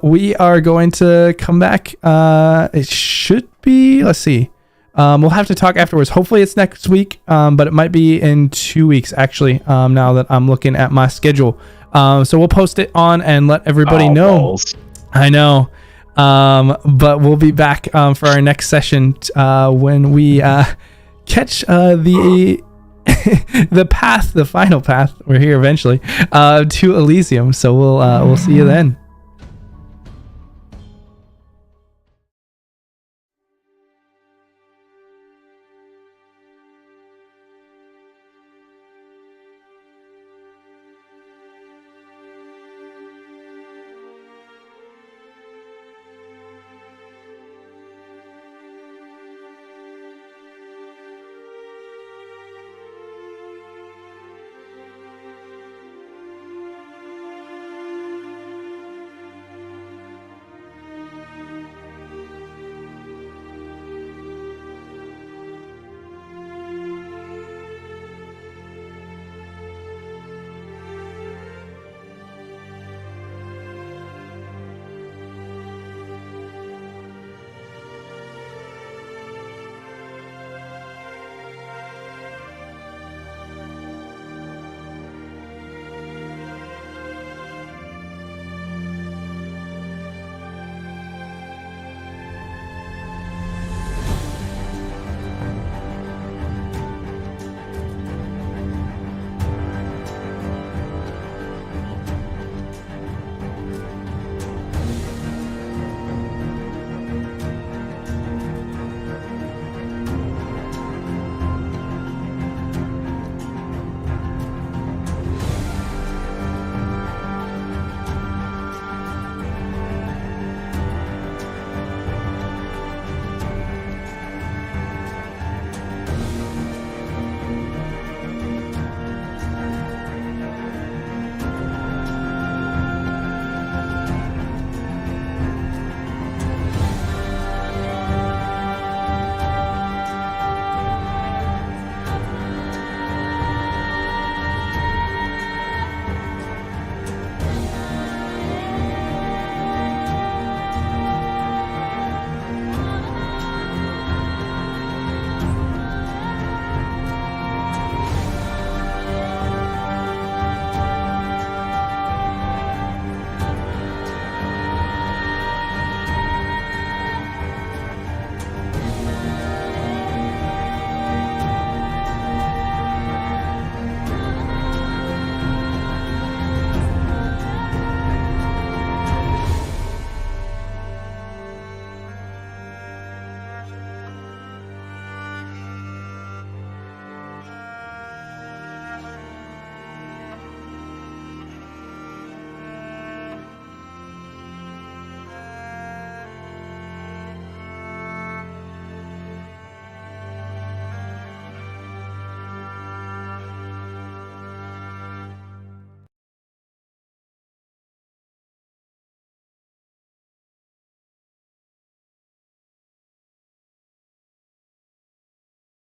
We are going to come back. It should be, let's see. We'll have to talk afterwards. Hopefully it's next week, but it might be in 2 weeks, actually, now that I'm looking at my schedule. So we'll post it on and let everybody know. Balls. I know. But we'll be back for our next session when we catch the path, the final path. We're here eventually to Elysium. So we'll see you then.